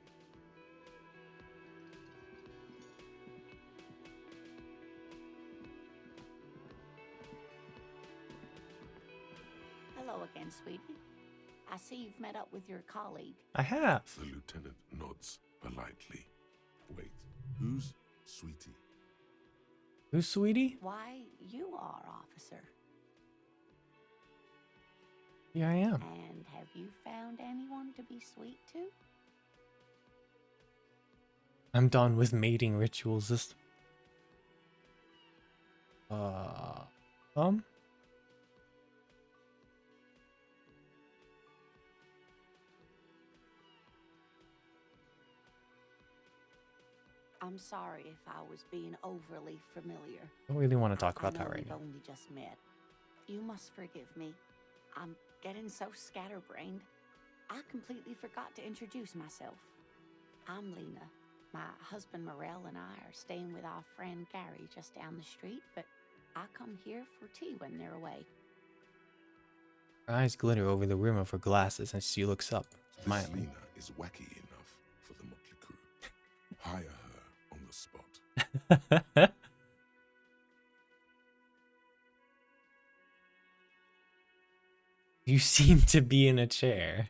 Hello again, sweetie. I see you've met up with your colleague. I have. The lieutenant nods politely. Wait, who's Sweetie? Who's Sweetie? Why, you are, officer. Yeah, I am. And have you found anyone to be sweet to? I'm done with mating rituals. This. I'm sorry if I was being overly familiar. Don't really want to talk I about know that right we've now. only just met. You must forgive me. I'm getting so scatterbrained. I completely forgot to introduce myself. I'm Lena. My husband Morel and I are staying with our friend Gary just down the street, but I come here for tea when they're away. Her eyes glitter over the rim of her glasses as she looks up, This smiling. Lena is wacky enough for the motley crew. Hire her on the spot. You seem to be in a chair.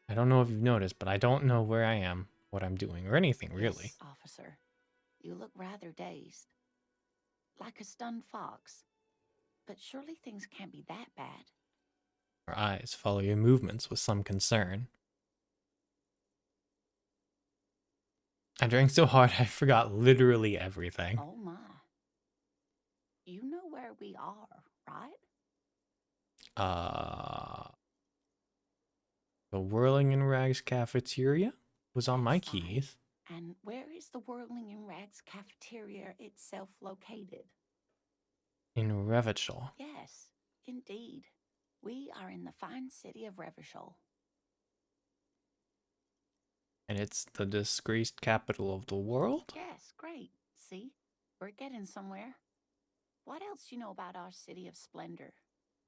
I don't know if you've noticed, but I don't know where I am, what I'm doing, or anything, really. Yes, officer. You look rather dazed. Like a stunned fox. But surely things can't be that bad. Her eyes follow your movements with some concern. I drank so hard I forgot literally everything. Oh my. You know where we are, right? The Whirling in Rags cafeteria was on my That's fine. keys. And where is the Whirling in Rags cafeteria itself located? In Revachol. Yes, indeed. We are in the fine city of Revachol. And it's the disgraced capital of the world? Yes, great. See? We're getting somewhere. What else do you know about our city of splendor?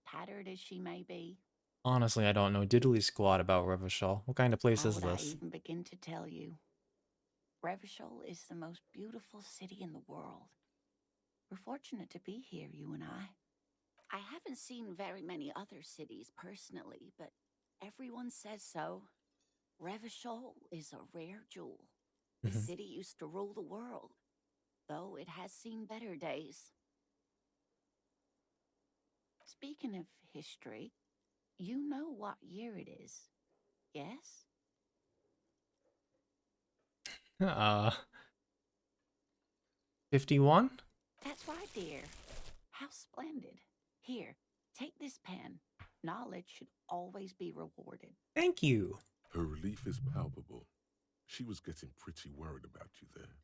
Tattered as she may be. Honestly, I don't know diddly squat about Revachol. What kind of place How is would I this? even begin to tell you? Revachol is the most beautiful city in the world. We're fortunate to be here, you and I. I haven't seen very many other cities personally, but everyone says so. Revachol is a rare jewel. The Mhm. city used to rule the world, though it has seen better days. Speaking of history, you know what year it is, yes? 51? That's right, dear. How splendid. Here, take this pen. Knowledge should always be rewarded. Thank you. Her relief is palpable. She was getting pretty worried about you there,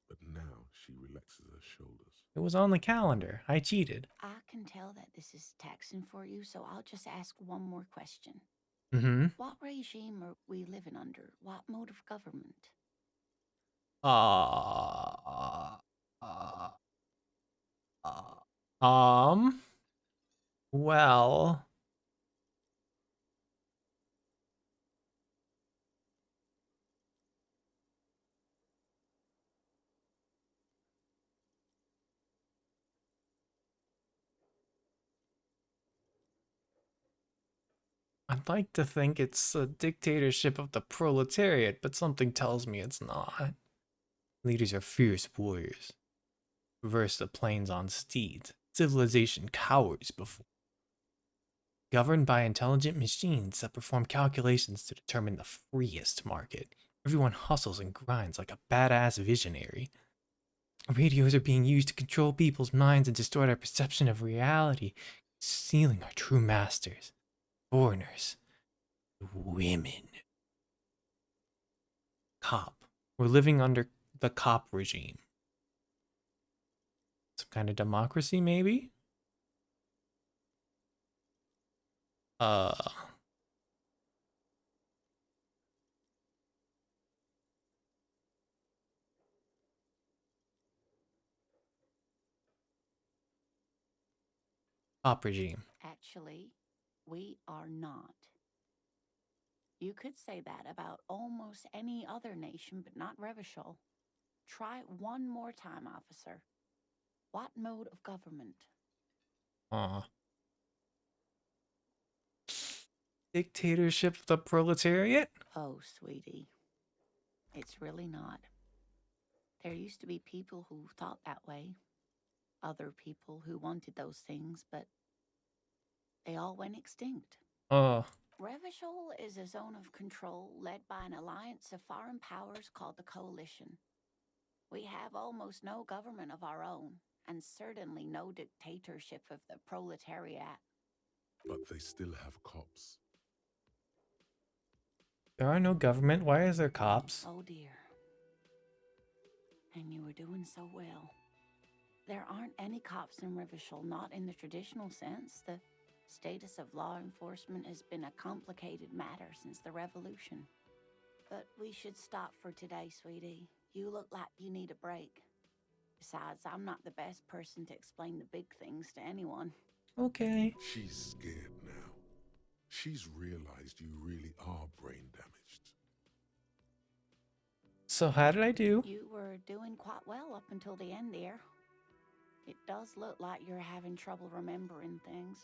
but now she relaxes her shoulders. It was on the calendar. I cheated. I can tell that this is taxing for you, so I'll just ask one more question. Mm-hmm. What regime are we living under? What mode of government? Uh, uh, um, well, I'd like to think it's a dictatorship of the proletariat, but something tells me it's not. Leaders are fierce warriors. Reverse the plains on steeds. Civilization cowers before. Governed by intelligent machines that perform calculations to determine the freest market. Everyone hustles and grinds like a badass visionary. Radios are being used to control people's minds and distort our perception of reality, stealing our true masters. Foreigners. Women. Cop. We're living under the cop regime. Some kind of democracy, maybe? Uh, Cop regime. Actually, we are not. You could say that about almost any other nation, but not Revachol. Try one more time, officer. What mode of government? Dictatorship of the proletariat? Oh, sweetie. It's really not. There used to be people who thought that way. Other people who wanted those things, but they all went extinct. Revachol is a zone of control led by an alliance of foreign powers called the Coalition. We have almost no government of our own, and certainly no dictatorship of the proletariat. But they still have cops. There are no government. Why is there cops? Oh dear. And you were doing so well. There aren't any cops in Revachol, not in the traditional sense. The status of law enforcement has been a complicated matter since the revolution. But we should stop for today, sweetie. You look like you need a break. Besides, I'm not the best person to explain the big things to anyone. Okay. She's scared now. She's realized you really are brain damaged. So how did I do? You were doing quite well up until the end, dear. It does look like you're having trouble remembering things.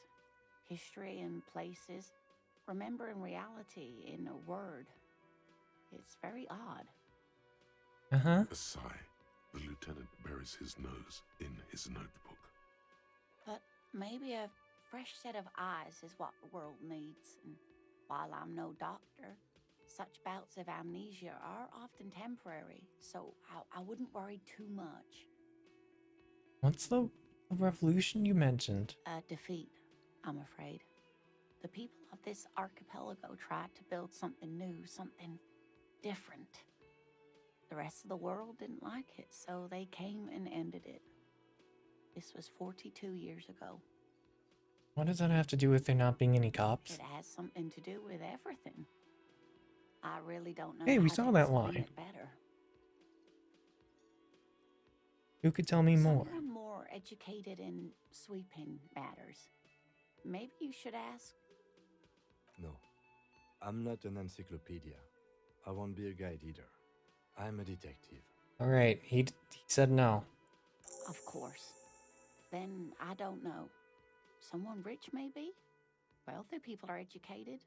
History and places. Remembering reality in a word. It's very odd. Uh-huh. A sigh. The lieutenant buries his nose in his notebook. But maybe a fresh set of eyes is what the world needs. And while I'm no doctor, such bouts of amnesia are often temporary, so I wouldn't worry too much. What's the revolution you mentioned? A defeat, I'm afraid. The people of this archipelago tried to build something new, something different. The rest of the world didn't like it, so they came and ended it. This was 42 years ago. What does that have to do with there not being any cops? It has something to do with everything. I really don't know Hey, we how saw to that explain line. it better. Who could tell me more? Someone more educated in sweeping matters. Maybe you should ask. No, I'm not an encyclopedia. I won't be a guide either. I'm a detective. Alright, he said no. Of course. Then I don't know. Someone rich, maybe? Wealthy people are educated.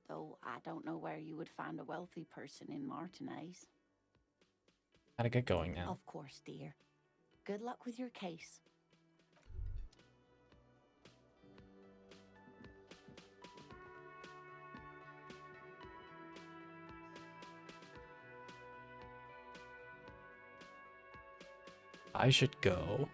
Though I don't know where you would find a wealthy person in Martinez. Gotta get going now. Of course, dear. Good luck with your case. I should go.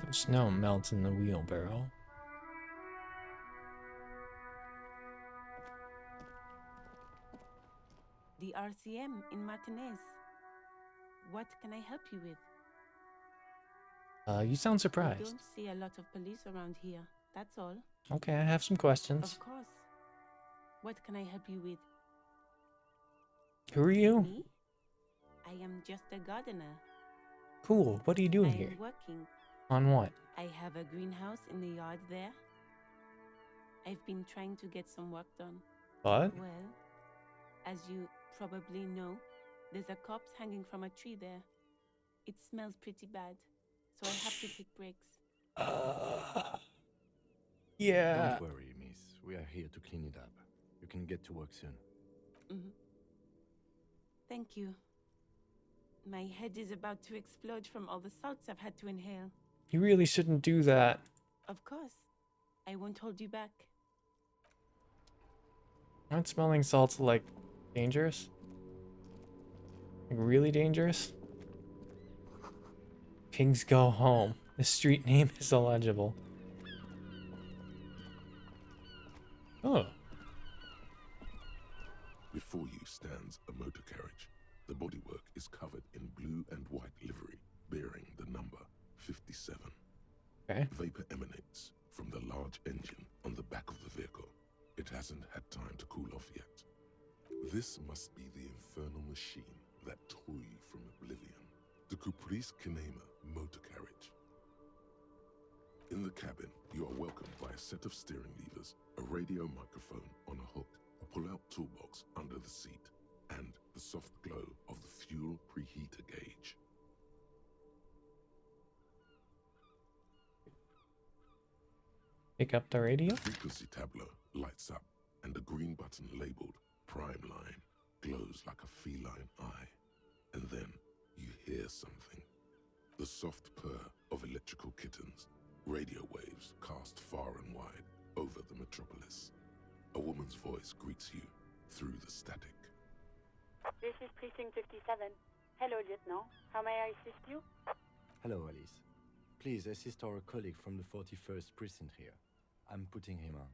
The snow melts in the wheelbarrow. The RCM in Martinez. What can I help you with? You sound We surprised. don't see a lot of police around here, that's all. Okay, I have some questions. Of course. What can I help you with? Who are you? Me? I am just a gardener. Cool, what are you I doing am here? working. On what? I have a greenhouse in the yard there. I've been trying to get some work done. What? Well, as you probably know, there's a corpse hanging from a tree there. It smells pretty bad, so I have to take breaks. Yeah. Don't worry, miss. We are here to clean it up. You can get to work soon. Thank you. My head is about to explode from all the salts I've had to inhale. You really shouldn't do that. Of course. I won't hold you back. Aren't smelling salts like dangerous? Like really dangerous? Pigs go home. The street name is illegible. Oh. Before you stands a motor carriage. The bodywork is covered in blue and white livery, bearing the number 57. Okay. Vapor emanates from the large engine on the back of the vehicle. It hasn't had time to cool off yet. This must be the infernal machine that tore you from oblivion. The Caprice Kinema motor carriage. In the cabin, you are welcomed by a set of steering levers, a radio microphone on a hook, a pull-out toolbox under the seat, and the soft glow of the fuel preheater gauge. Pick up the radio? The frequency tableau lights up, and the green button labeled Prime Line glows like a feline eye. And then you hear something. The soft purr of electrical kittens, radio waves cast far and wide over the metropolis. A woman's voice greets you through the static. This is Precinct 57. Hello, Lieutenant. How may I assist you? Hello, Alice. Please assist our colleague from the 41st precinct here. I'm putting him on.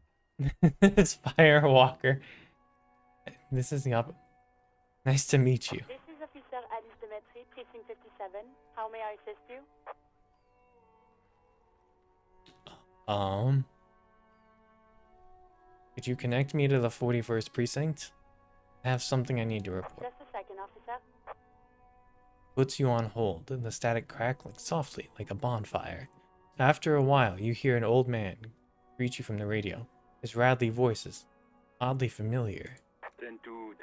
It's Firewalker. This is the Nice to meet you. This is Officer Alice Demetri, Precinct 57. How may I assist you? Could you connect me to the 41st precinct? I have something I need to report. Just a second, officer. Puts you on hold, and the static crackling softly like a bonfire. After a while, you hear an old man greet you from the radio. His rattly voice is oddly familiar. 10-2, 10-5.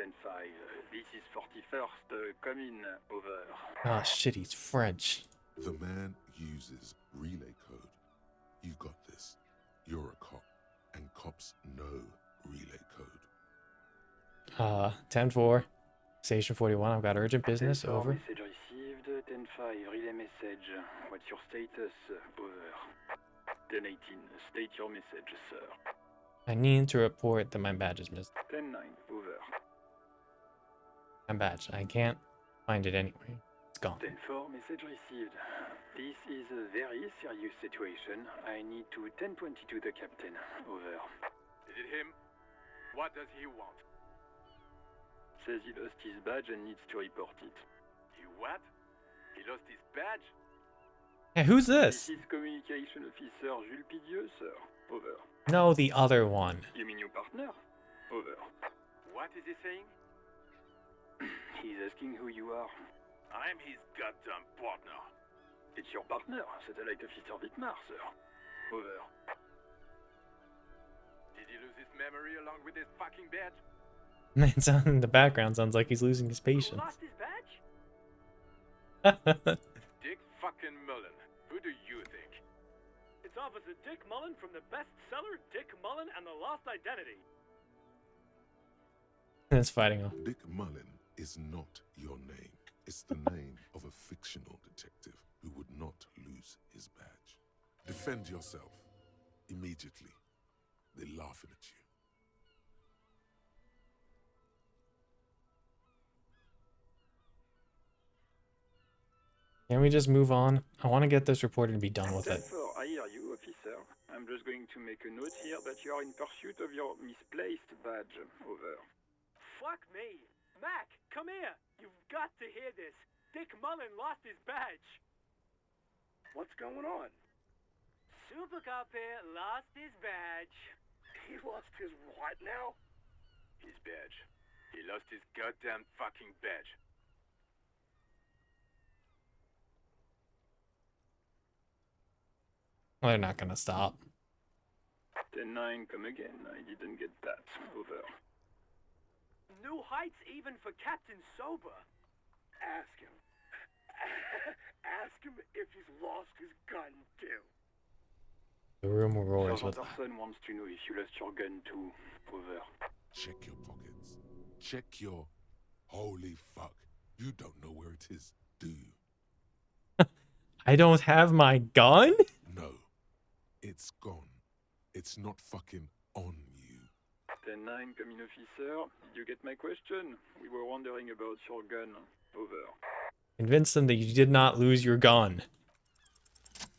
This is 41st. Come in. Over. Ah, shit, he's French. The man uses relay code. You got this. You're a cop, and cops know relay code. 10-4. Station 41, I've got urgent business, 10-4, over. Message received. 10-5, relay message. What's your status? Over. 10-18, state your message, sir. I need to report that my badge is missing. 10-9, over. My badge, I can't find it anyway. It's gone. 10-4, message received. This is a very serious situation. I need to 1022 the captain. Over. Is it him? What does he want? Says he lost his badge and needs to report it. He what? He lost his badge? Hey, who's This this? is Communication Officer Jules Pidieux, sir. Over. No, the other one. You mean your partner? Over. What is he saying? He's asking who you are. I'm his goddamn partner. It's your partner, Satellite Officer Vitmar, sir. Over. Did he lose his memory along with his fucking badge? In the background sounds like he's losing his patience. Lost his badge? Dick fucking Mullen. Who do you think? It's Officer Dick Mullen from the bestseller Dick Mullen and the Lost Identity. It's fighting off. Dick Mullen is not your name. It's the name of a fictional detective who would not lose his badge. Defend yourself. Immediately. They're laughing at you. Can we just move on? I want to get this reported and be done with it. 10-4, I hear you, officer. I'm just going to make a note here that you are in pursuit of your misplaced badge. Over. Fuck me. Mac, come here. You've got to hear this. Dick Mullen lost his badge. What's going on? Super Cop here lost his badge. He lost his what now? His badge. He lost his goddamn fucking badge. Well, they're not gonna stop. 10-9, come again. I didn't get that. Over. New heights even for Captain Sober. Ask him. Ask him if he's lost his gun too. The room roars with. Sergeant Orson wants to know if you lost your gun too. Over. Check your pockets. Check your... Holy fuck. You don't know where it is, do you? I don't have my gun? No. It's gone. It's not fucking on you. 10-9, coming officer. Did you get my question? We were wondering about your gun. Over. Convince them that you did not lose your gun.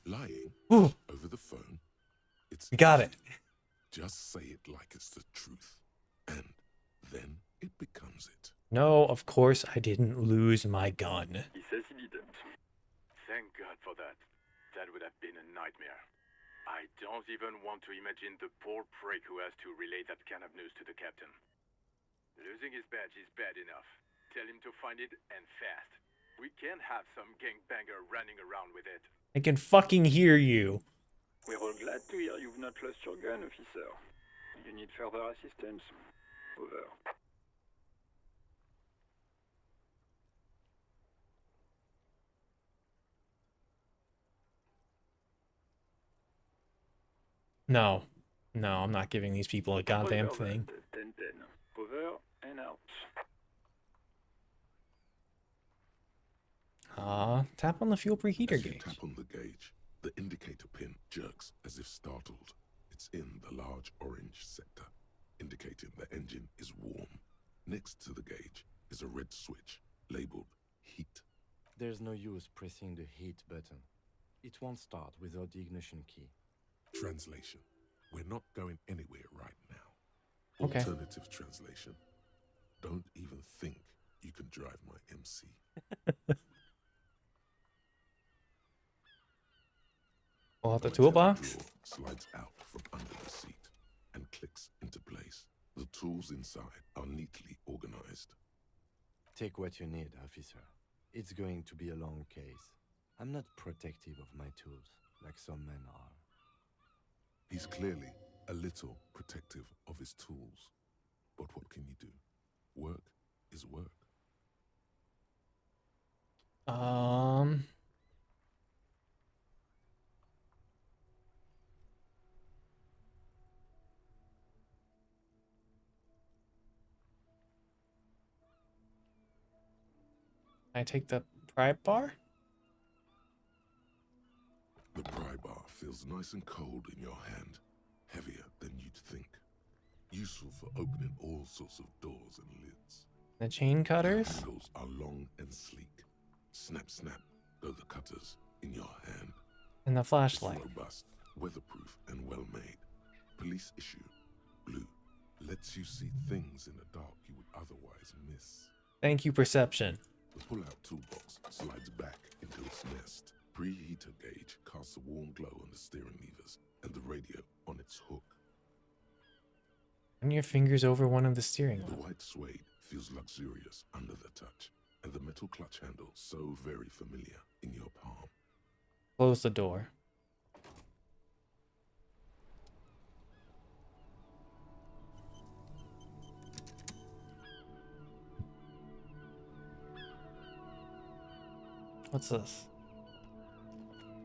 Lying Ooh, over the phone. It's you got it. Just say it like it's the truth. And then it becomes it. No, of course I didn't lose my gun. He says he didn't. Thank God for that. That would have been a nightmare. I don't even want to imagine the poor prick who has to relay that kind of news to the captain. Losing his badge is bad enough. Tell him to find it, and fast. We can't have some gangbanger running around with it. I can fucking hear you. We're all glad to hear you've not lost your gun, officer. You need further assistance? Over. No. No, I'm not giving these people a goddamn thing. 10-10. Over and out. Tap on the fuel preheater As you gauge. tap on the gauge, the indicator pin jerks as if startled. It's in the large orange sector, indicating the engine is warm. Next to the gauge is a red switch labeled heat. There's no use pressing the heat button. It won't start without the ignition key. Translation. We're not going anywhere right now. Okay. Alternative translation. Don't even think you can drive my MC. Pull out the A metallic toolbox. drawer slides out from under the seat and clicks into place. The tools inside are neatly organized. Take what you need, officer. It's going to be a long case. I'm not protective of my tools, like some men are. He's clearly a little protective of his tools. But what can you do? Work is work. Can I take the pry bar? The pry bar feels nice and cold in your hand, heavier than you'd think. Useful for opening all sorts of doors and lids. The chain The cutters? handles are long and sleek, Snap, snap, go the cutters in your hand. And the It's flashlight. robust, weatherproof, and well-made. Police issue, blue, lets you see things in the dark you would otherwise miss. Thank you, perception. The pull-out toolbox slides back into its nest. Preheater gauge casts a warm glow on the steering levers and the radio on its hook. Run your fingers over one of the steering The wheel. white suede feels luxurious under the touch, and the metal clutch handle so very familiar in your palm. Close the door. What's this?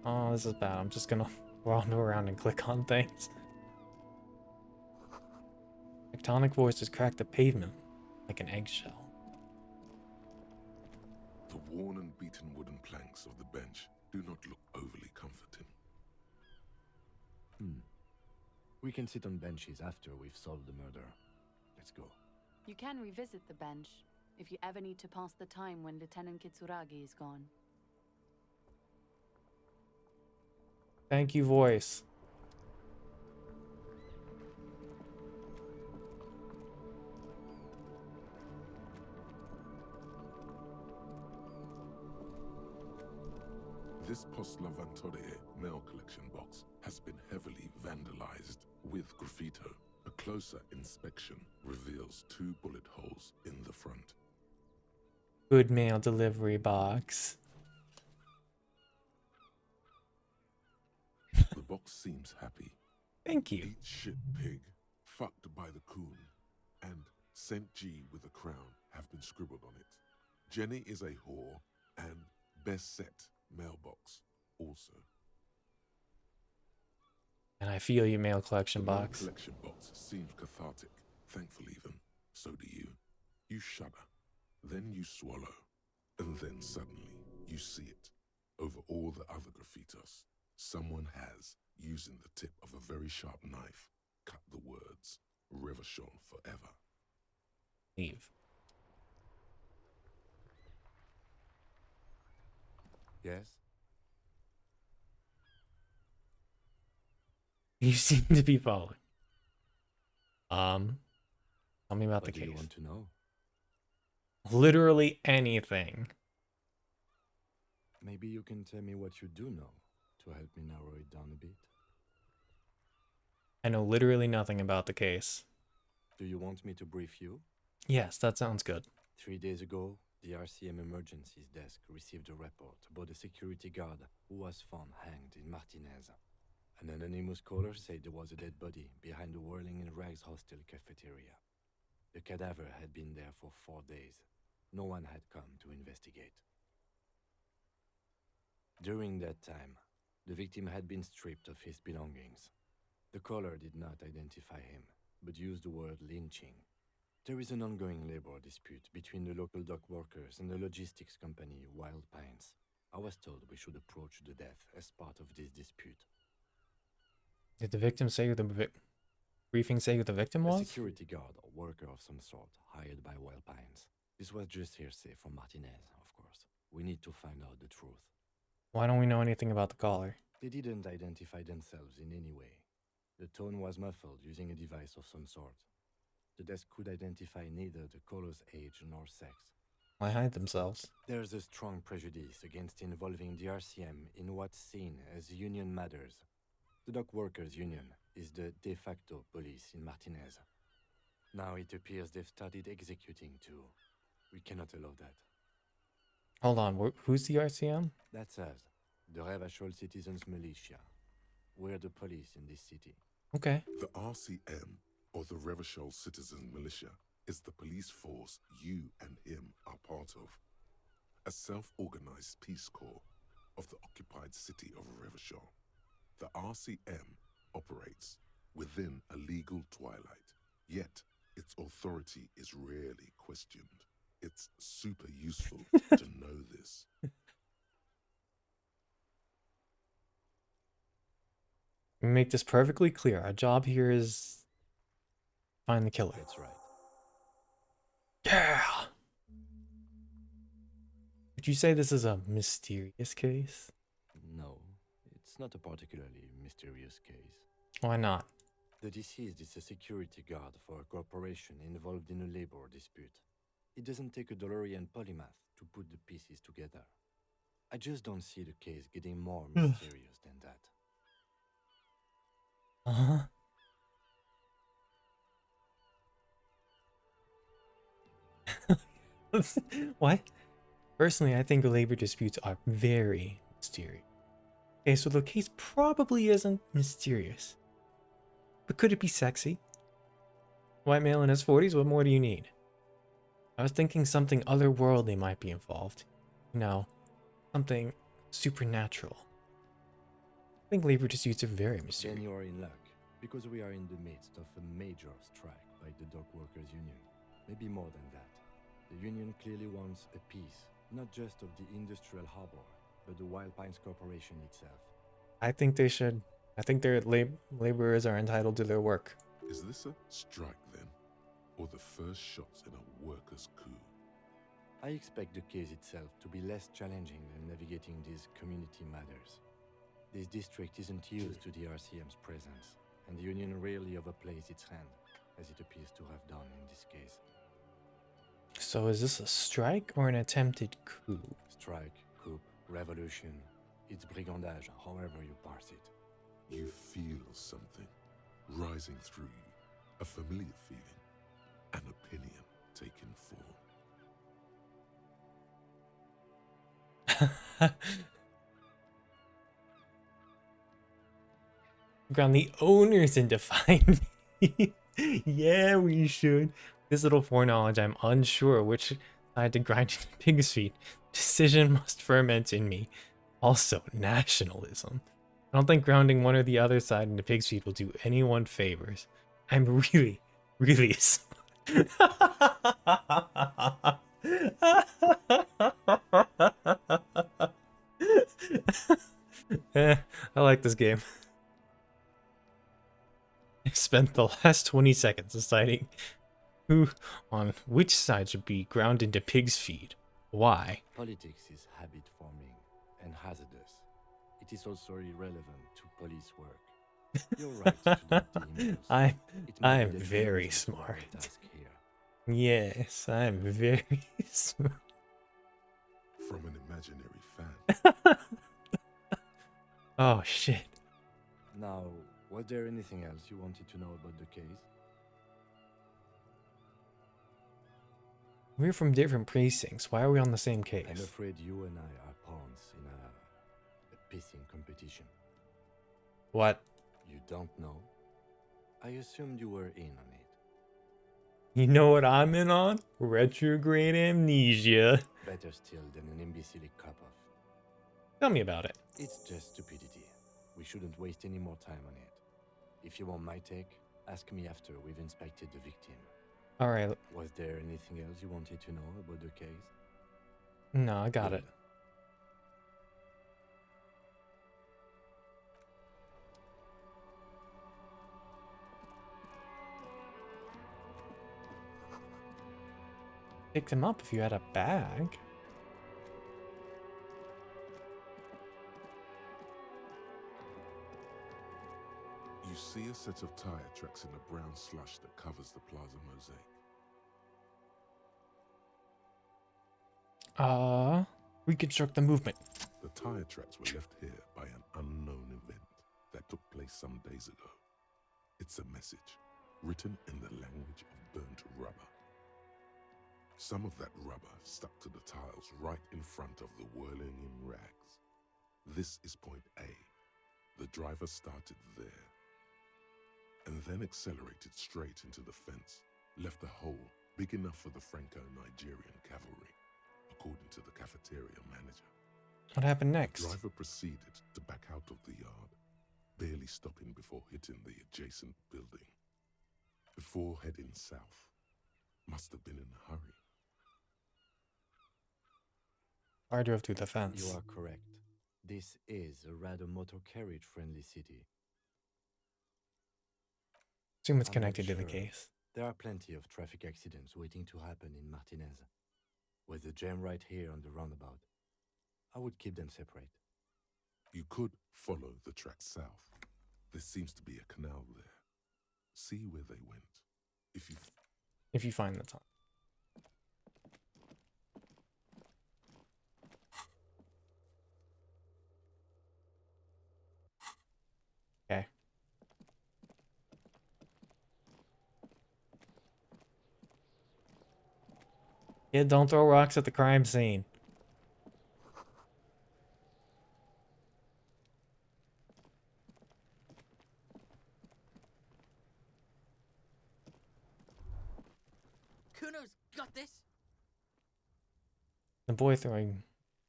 Oh, this is bad. I'm just gonna wander around and click on things. Tectonic forces crack the pavement like an eggshell. The worn and beaten wooden planks of the bench do not look overly comforting. We can sit on benches after we've solved the murder. Let's go. You can revisit the bench if you ever need to pass the time when Lieutenant Kitsuragi is gone. Thank you, voice. This Post Lavantore mail collection box has been heavily vandalized with graffito. A closer inspection reveals 2 bullet holes in the front. Good mail delivery box. The box seems happy. Thank you. Eat shit pig, fucked by the coon, and St. G with a crown have been scribbled on it. Jenny is a whore, and best set mailbox also. And I feel you, mail collection The mail box. collection box seems cathartic, thankful even. So do you. You shudder, then you swallow, and then suddenly you see it. Over all the other graffitos, someone has, using the tip of a very sharp knife, cut the words, Revachol forever. Leave. Yes? You seem to be following. Tell me about the What do case. you want to know? Literally anything. Maybe you can tell me what you do know to help me narrow it down a bit. I know literally nothing about the case. Do you want me to brief you? Yes, that sounds good. 3 days ago, the RCM Emergencies Desk received a report about a security guard who was found hanged in Martinez. An anonymous caller said there was a dead body behind the Whirling in Rags hostel cafeteria. The cadaver had been there for 4 days. No one had come to investigate. During that time, the victim had been stripped of his belongings. The caller did not identify him, but used the word lynching. There is an ongoing labor dispute between the local dock workers and the logistics company Wild Pines. I was told we should approach the death as part of this dispute. Did the victim say who the briefing say who the victim A was? security guard or worker of some sort hired by Wild Pines. This was just hearsay from Martinez, of course. We need to find out the truth. Why don't we know anything about the caller? They didn't identify themselves in any way. The tone was muffled using a device of some sort. The desk could identify neither the caller's age nor sex. Why hide themselves? There's a strong prejudice against involving the RCM in what's seen as union matters. The Dock Workers Union is the de facto police in Martinez. Now it appears they've started executing too. We cannot allow that. Hold on, who's the RCM? That's us, the Revachol Citizens Militia. We're the police in this city. Okay. The RCM, or the Revachol Citizen Militia, is the police force you and him are part of. A self-organized peace corps of the occupied city of Revachol. The RCM operates within a legal twilight, yet its authority is rarely questioned. It's super useful to know this. We make this perfectly clear. Our job here is find the killer. That's right. Yeah. Would you say this is a mysterious case? No, it's not a particularly mysterious case. Why not? The deceased is a security guard for a corporation involved in a labor dispute. It doesn't take a DeLorean polymath to put the pieces together. I just don't see the case getting more mysterious than that. Uh-huh. What? Personally, I think labor disputes are very mysterious. Okay, so the case probably isn't mysterious. But could it be sexy? White male in his 40s, what more do you need? I was thinking something otherworldly might be involved. You know, something supernatural. I think labor disputes are very mysterious. Then you are in luck, because we are in the midst of a major strike by the Dock Workers Union. Maybe more than that. The union clearly wants a piece, not just of the industrial harbor, but the Wild Pines Corporation itself. I think they should. I think their laborers are entitled to their work. Is this a strike then? Or the first shots in a workers' coup? I expect the case itself to be less challenging than navigating these community matters. This district isn't used to the RCM's presence, and the union rarely overplays its hand, as it appears to have done in this case. So is this a strike or an attempted coup? Strike, coup, revolution. It's brigandage, however you parse it. You feel something rising through you, a familiar feeling, an opinion taking form. Ground the owners and define me. Yeah, we should. This little foreknowledge, I'm unsure which side to grind into pig's feet. Decision must ferment in me. Also, nationalism. I don't think grounding one or the other side into pig's feet will do anyone favors. I'm really, really I like this game. I spent the last 20 seconds deciding who on which side should be ground into pig's feet. Why? Politics is habit forming and hazardous. It is also irrelevant to police work. You're right to note the impulse. I'm very smart. Yes, I'm very smart. From an imaginary fan. Oh shit. Now, was there anything else you wanted to know about the case? We're from different precincts. Why are we on the same case? I'm afraid you and I are pawns in a pissing competition. What? You don't know? I assumed you were in on it. You know what I'm in on? Retrograde amnesia. Better still than an imbecilic cop-off. Tell me about it. It's just stupidity. We shouldn't waste any more time on it. If you want my take, ask me after we've inspected the victim. Alright. Was there anything else you wanted to know about the case? No, I got it. Picked him up if you had a bag. You see a set of tire tracks in the brown slush that covers the plaza mosaic. Reconstruct the movement. The tire tracks were left here by an unknown event that took place some days ago. It's a message, written in the language of burnt rubber. Some of that rubber stuck to the tiles right in front of the whirling in rags. This is point A. The driver started there, and then accelerated straight into the fence, left a hole big enough for the Franco-Nigerian cavalry, according to the cafeteria manager. What happened next? The driver proceeded to back out of the yard, barely stopping before hitting the adjacent building. Before heading south, must have been in a hurry. I drove through the fence. You are correct. This is a rather motor carriage friendly city. Assume it's connected to the case. There are plenty of traffic accidents waiting to happen in Martinez. Was the jam right here on the roundabout? I would keep them separate. You could follow the track south. There seems to be a canal there. See where they went. If you find the time. Okay. Yeah, don't throw rocks at the crime scene. Kuno's got this. The boy throwing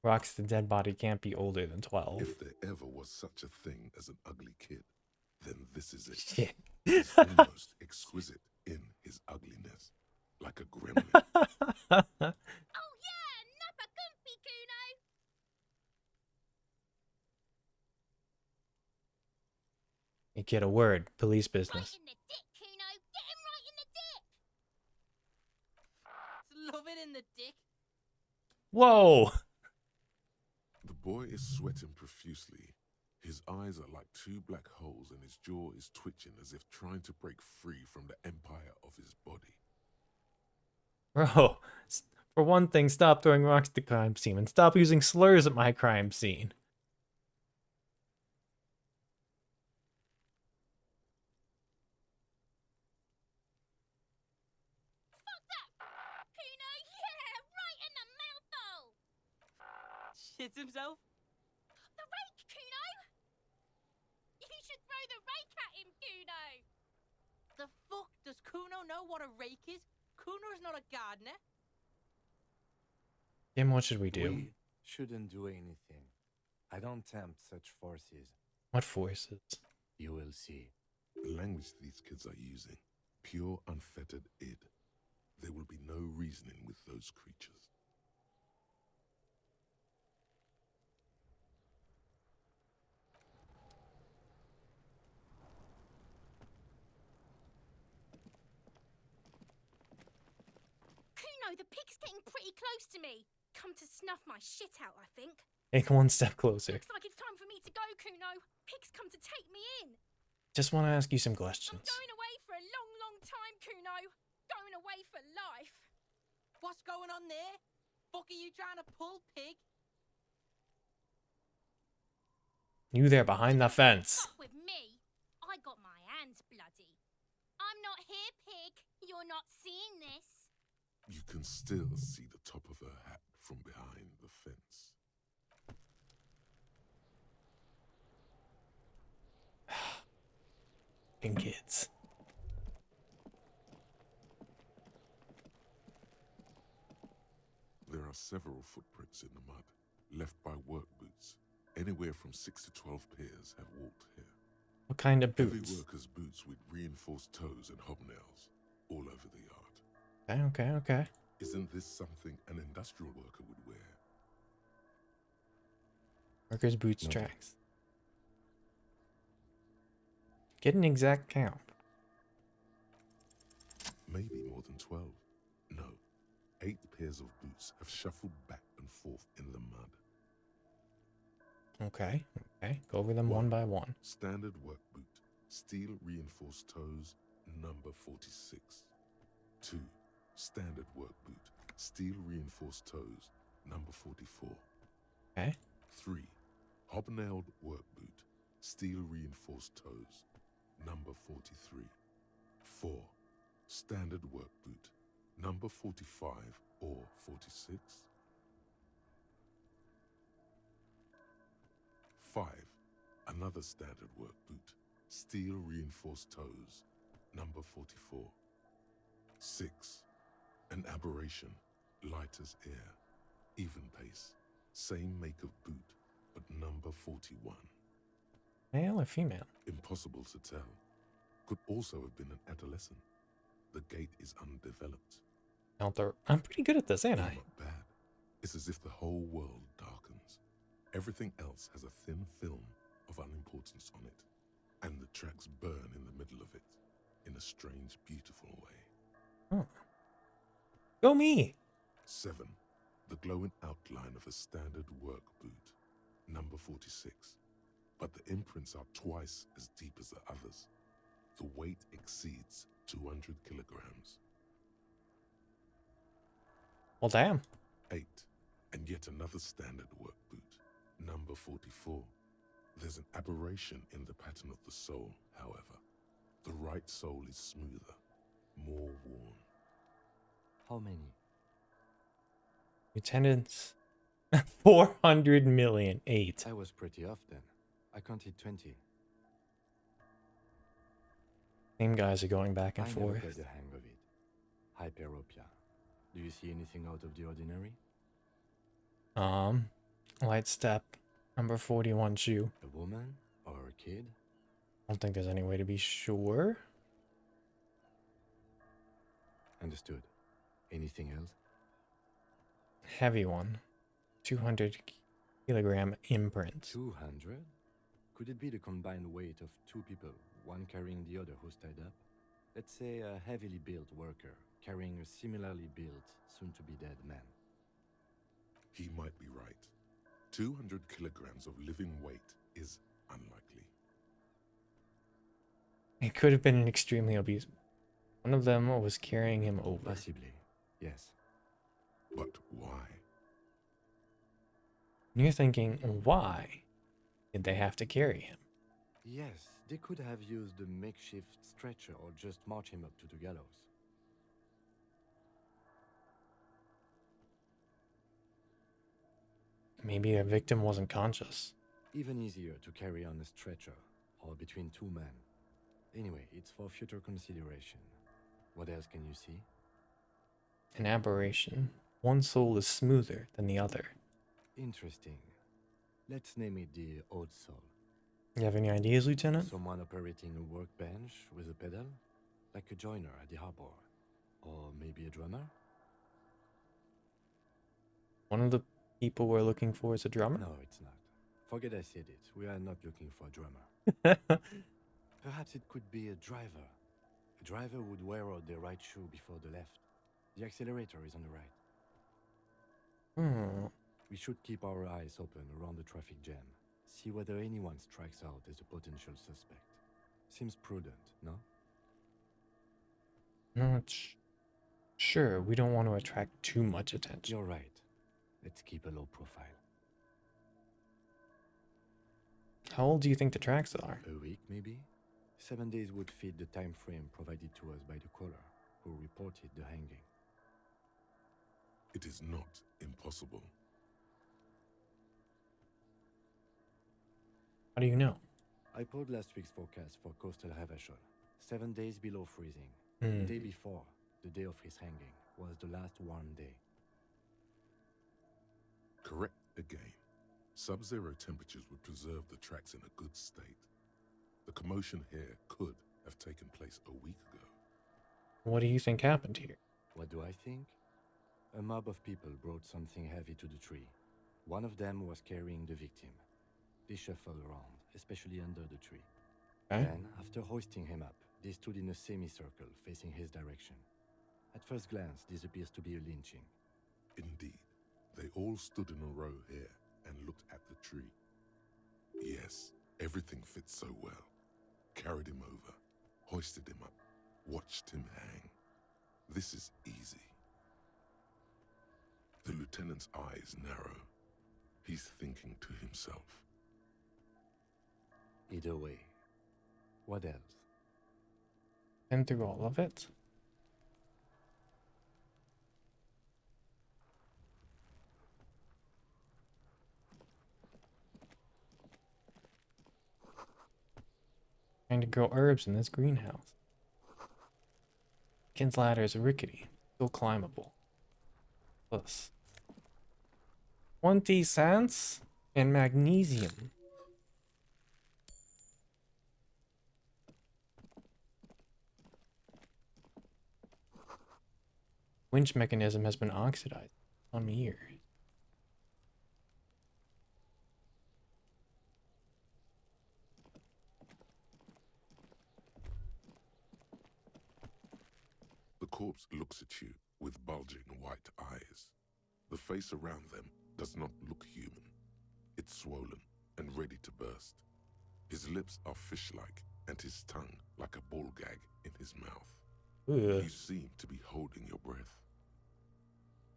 rocks at the dead body can't be older than 12. If there ever was such a thing as an ugly kid, then this is it. Shit. He's almost exquisite in his ugliness, like a gremlin. Oh yeah, nappa gumpy, Kuno. You get a word. Police business. Right in the dick, Kuno. Get him right in the dick. Love it in the dick. Whoa! The boy is sweating profusely. His eyes are like two black holes and his jaw is twitching as if trying to break free from the empire of his body. Bro, for one thing, stop throwing rocks at the crime scene and stop using slurs at my crime scene. Fuck that! Kuno, yeah, right in the mouthhole. Shits himself. The rake, Kuno. You should throw the rake at him, Kuno. The fuck does Kuno know what a rake is? Kuno's not a gardener. Tim, what should we do? We shouldn't do anything. I don't tempt such forces. What forces? You will see. The language these kids are using, pure unfettered id. There will be no reasoning with those creatures. Kuno, the pig's getting pretty close to me. Come to snuff my shit out, I think. Take one step closer. Looks like it's time for me to go, Kuno. Pig's come to take me in. Just want to ask you some I'm questions. going away for a long, long time, Kuno. Going away for life. What's going on there? Fuck are you trying to pull, pig? You there behind the fence. Fuck with me. I got my hands bloody. I'm not here, pig. You're not seeing this. You can still see the top of her hat from behind the fence. And kids. There are several footprints in the mud, left by work boots. Anywhere from 6 to 12 pairs have walked here. What kind of Heavy boots? workers' boots with reinforced toes and hobnails, all over the yard. Okay. Isn't this something an industrial worker would wear? Workers' boots Noted. tracks. Get an exact count. Maybe more than 12. No, 8 pairs of boots have shuffled back and forth in the mud. Okay. Go over them one by one. Standard work boot, steel reinforced toes, number 46. 2. Standard work boot, steel reinforced toes, number 44. Okay. 3. Hobnailed work boot, steel reinforced toes, number 43. 4. Standard work boot, number 45 or 46. 5. Another standard work boot, steel reinforced toes, number 44. 6. An aberration, light as air, even pace, same make of boot, but number 41. Male or female? Impossible to tell. Could also have been an adolescent. The gait is undeveloped. I'm pretty good at this, ain't No, I? not bad. It's as if the whole world darkens. Everything else has a thin film of unimportance on it, and the tracks burn in the middle of it, in a strange, beautiful way. Oh. Go me! 7. The glowing outline of a standard work boot, number 46. But the imprints are twice as deep as the others. The weight exceeds 200 kilograms. Well, damn. 8. And yet another standard work boot, number 44. There's an aberration in the pattern of the sole, however. The right sole is smoother, more worn. How many? Lieutenants. 400 million. 8. I was pretty off then. I counted 20. Same guys are going back and I never forth. got the hang of it. Hyperopia. Do you see anything out of the ordinary? Light step. Number 41 shoe. A woman? Or a kid? I don't think there's any way to be sure. Understood. Anything else? Heavy one. 200 kilogram imprint. 200? Could it be the combined weight of two people, one carrying the other who's tied up? Let's say a heavily built worker carrying a similarly built, soon-to-be-dead man. He might be right. 200 kilograms of living weight is unlikely. It could have been an extremely obese. One of them was carrying him over. Possibly, yes. But why? And you're thinking, why did they have to carry him? Yes, they could have used a makeshift stretcher or just march him up to the gallows. Maybe the victim wasn't conscious. Even easier to carry on a stretcher, or between two men. Anyway, it's for future consideration. What else can you see? An aberration. One sole is smoother than the other. Interesting. Let's name it the odd sole. You have any ideas, Lieutenant? Someone operating a workbench with a pedal? Like a joiner at the harbor. Or maybe a drummer? One of the people we're looking for is a drummer? No, it's not. Forget I said it. We are not looking for a drummer. Perhaps it could be a driver. A driver would wear out the right shoe before the left. The accelerator is on the right. We should keep our eyes open around the traffic jam. See whether anyone strikes out as a potential suspect. Seems prudent, no? Not sure. We don't want to attract too much attention. You're right. Let's keep a low profile. How old do you think the tracks are? A week, maybe? 7 days would fit the time frame provided to us by the caller, who reported the hanging. It is not impossible. How do you know? I pulled last week's forecast for coastal Havashol. 7 days below freezing. The day before, the day of his hanging, was the last warm day. Correct again. Sub-zero temperatures would preserve the tracks in a good state. The commotion here could have taken place a week ago. What do you think happened here? What do I think? A mob of people brought something heavy to the tree. One of them was carrying the victim. They shuffled around, especially under the tree. Okay. Then, after hoisting him up, they stood in a semicircle facing his direction. At first glance, this appears to be a lynching. Indeed. They all stood in a row here and looked at the tree. Yes, everything fits so well. Carried him over, hoisted him up, watched him hang. This is easy. The lieutenant's eyes narrow. He's thinking to himself. Either way. What else? And through all of it? Trying to grow herbs in this greenhouse. Ken's ladder is rickety, still climbable. Plus 20 cents and magnesium. Winch mechanism has been oxidized. Some years. The corpse looks at you with bulging white eyes. The face around them does not look human. It's swollen and ready to burst. His lips are fish-like, and his tongue like a ball gag in his mouth. Ugh. You seem to be holding your breath.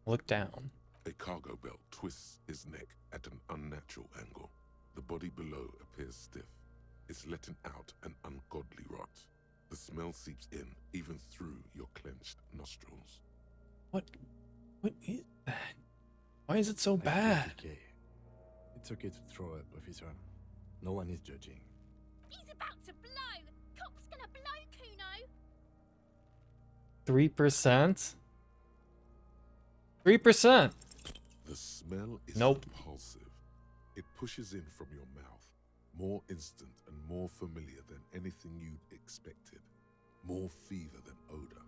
Look down. A cargo belt twists his neck at an unnatural angle. The body below appears stiff. It's letting out an ungodly rot. The smell seeps in, even through your clenched nostrils. What is that? Why is it so bad? Okay. It's okay to throw up, officer. No one is judging. He's about to blow. Cop's gonna blow, Kuno. 3%? 3%. The smell is Nope. repulsive. It pushes in from your mouth, more instant and more familiar than anything you'd expected. More fever than odor.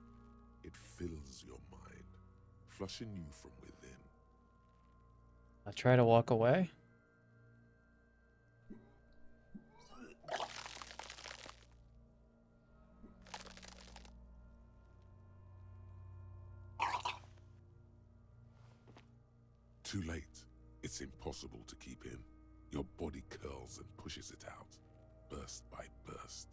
It fills your mind, flushing you from within. I try to walk away. Too late. It's impossible to keep in. Your body curls and pushes it out, burst by burst.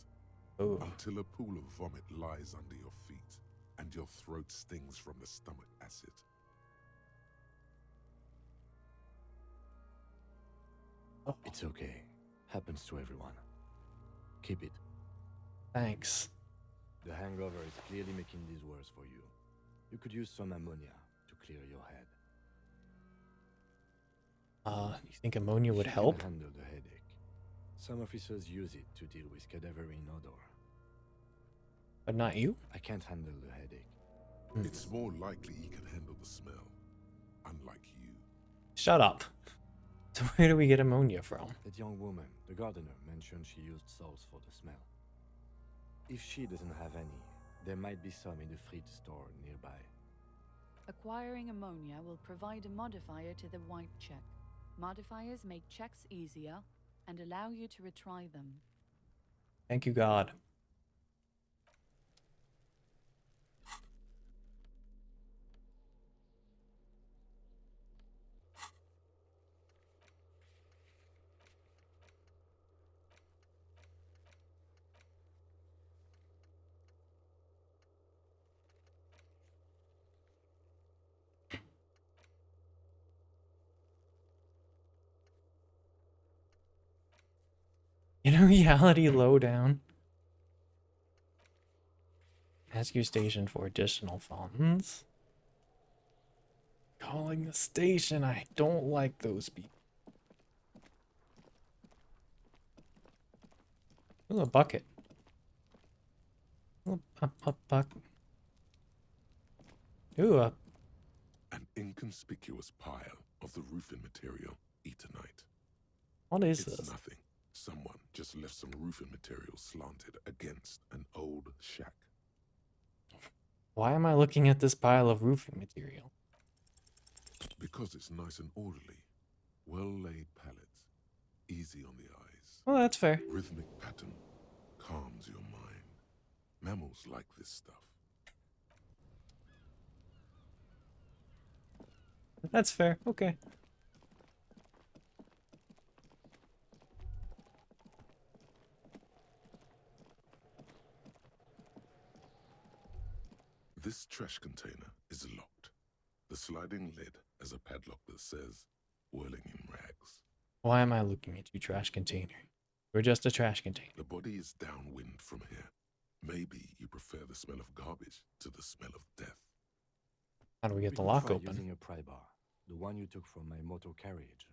Oh. Until a pool of vomit lies under your feet, and your throat stings from the stomach acid. Oh. It's okay. Happens to everyone. Keep it. Thanks. The hangover is clearly making this worse for you. You could use some ammonia to clear your head. You think ammonia would She help? can handle the headache. Some officers use it to deal with cadaverine odor. But not you? I can't handle the headache. It's more likely he can handle the smell, unlike you. Shut up. So where do we get ammonia from? That young woman, the gardener, mentioned she used salts for the smell. If she doesn't have any, there might be some in the fridge store nearby. Acquiring ammonia will provide a modifier to the white check. Modifiers make checks easier and allow you to retry them. Thank you, God. In a reality lowdown. Ask your station for additional funds. Calling the station. I don't like those people. Ooh, a bucket. Ooh, a bucket. Ooh, An inconspicuous pile of the roofing material, Eternite. what is It's this? nothing. Someone just left some roofing material slanted against an old shack. Why am I looking at this pile of roofing material? Because it's nice and orderly. Well-laid pallets. Easy on the eyes. Well, that's fair. Rhythmic pattern. Calms your mind. Mammals like this stuff. That's fair. Okay. This trash container is locked. The sliding lid has a padlock that says, whirling in rags. Why am I looking at you, trash container? We're just a trash container. The body is downwind from here. Maybe you prefer the smell of garbage to the smell of death. How do we get We the could lock try open? using a pry bar, the one you took from my motor carriage,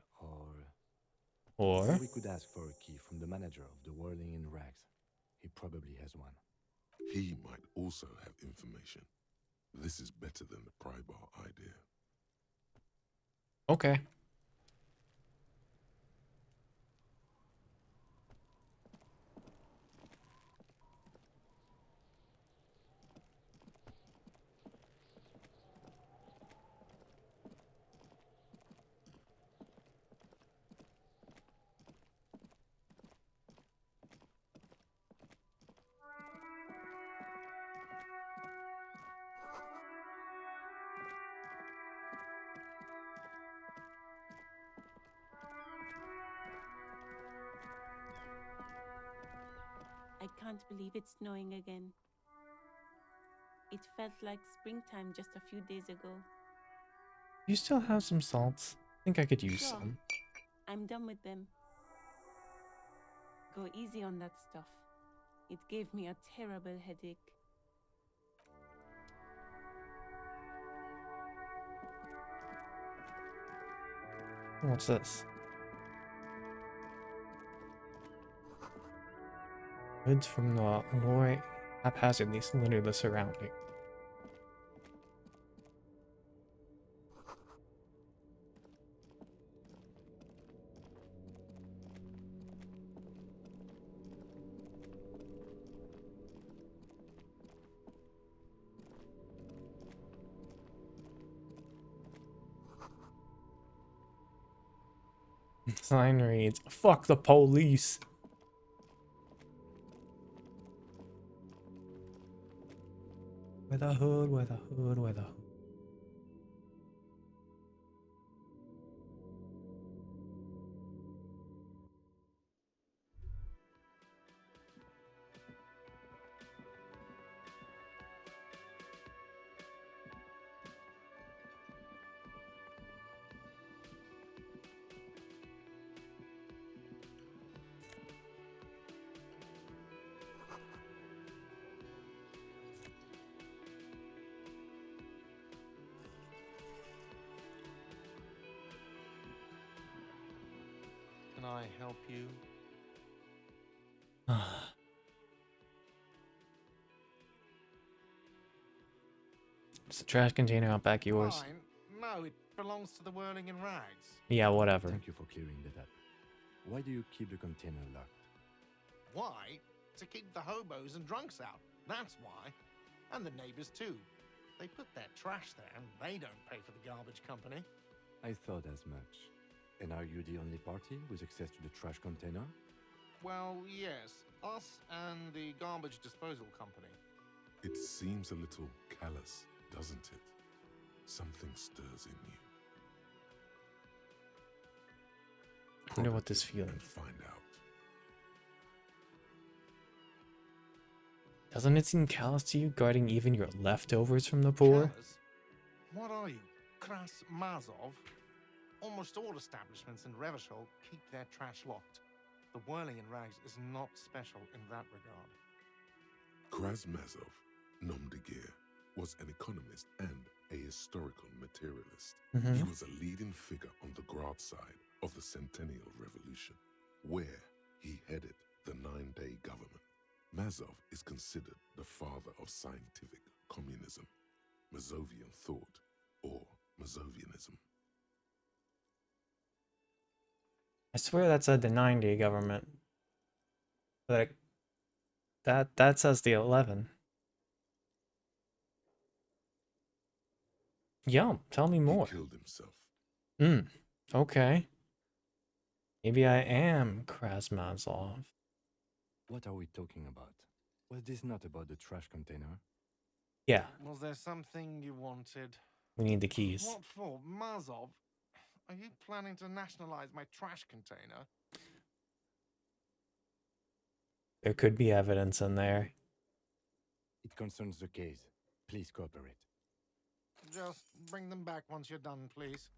Or we could ask for a key from the manager of the Whirling in Rags. He probably has one. He might also have information. This is better than the pry bar idea. okay. I can't believe it's snowing again. It felt like springtime just a few days ago. You still have some salts? I think I could use Sure. some. I'm done with them. Go easy on that stuff. It gave me a terrible headache. What's this? Goods from the Loy haphazardly litter the surrounding. Sign reads, "Fuck the police." With a hood, with a hood, with a hood. Can I help you? Is the trash container out back yours? Mine? No, it belongs to the Whirling in Rags. Yeah, whatever. Thank you for clearing that up. Why do you keep the container locked? Why? To keep the hobos and drunks out. That's why. And the neighbors too. They put their trash there and they don't pay for the garbage company. I thought as much. And are you the only party with access to the trash container? Well, yes. Us and the garbage disposal company. It seems a little callous, doesn't it? Something stirs in you. I wonder what this feeling. And find out. Doesn't it seem callous to you, guarding even your leftovers from the poor? Callous? What are you, Kras Mazov? Almost all establishments in Revachol keep their trash locked. The Whirling in Rags is not special in that regard. Krasmazov, nom de guerre, was an economist and a historical materialist. He was a leading figure on the Grad side of the Centennial Revolution, where he headed the 9-day government. Mazov is considered the father of scientific communism, Mazovian thought, or Mazovianism. I swear that said the 9-day government. Like that says the 11. Yum, tell me more. He killed himself. Okay. Maybe I am Krasmazov. What are we talking about? Was this not about the trash container? Yeah. Was there something you wanted? We need the keys. What for? Mazov? Are you planning to nationalize my trash container? There could be evidence in there. It concerns the case. Please cooperate. Just bring them back once you're done, please.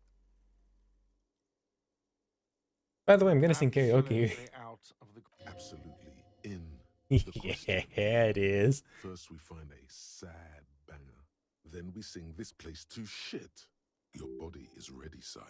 By the way, I'm gonna sing karaoke. Absolutely out of the... Absolutely in. Yeah, it is. First we find a sad banger. Then we sing this place to shit. Your body is ready, sire.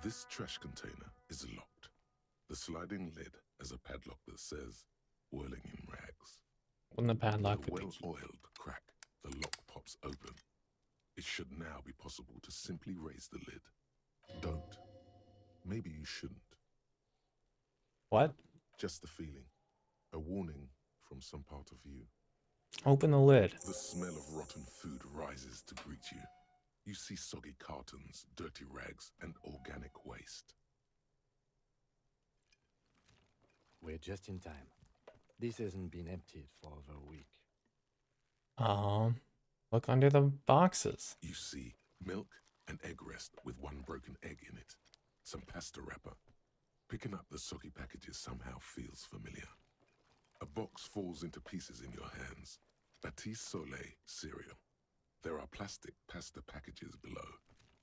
This trash container is locked. The sliding lid has a padlock that says, Whirling in Rags. When the padlock With a with the key. well-oiled crack, the lock pops open. It should now be possible to simply raise the lid. Don't. Maybe you shouldn't. What? Just the feeling. A warning from some part of you. Open the lid. The smell of rotten food rises to greet you. You see soggy cartons, dirty rags, and organic waste. We're just in time. This hasn't been emptied for over a week. Look under the boxes. You see milk and egg rest with one broken egg in it. Some pasta wrapper. Picking up the soggy packages somehow feels familiar. A box falls into pieces in your hands. Batiste Soleil cereal. There are plastic pasta packages below.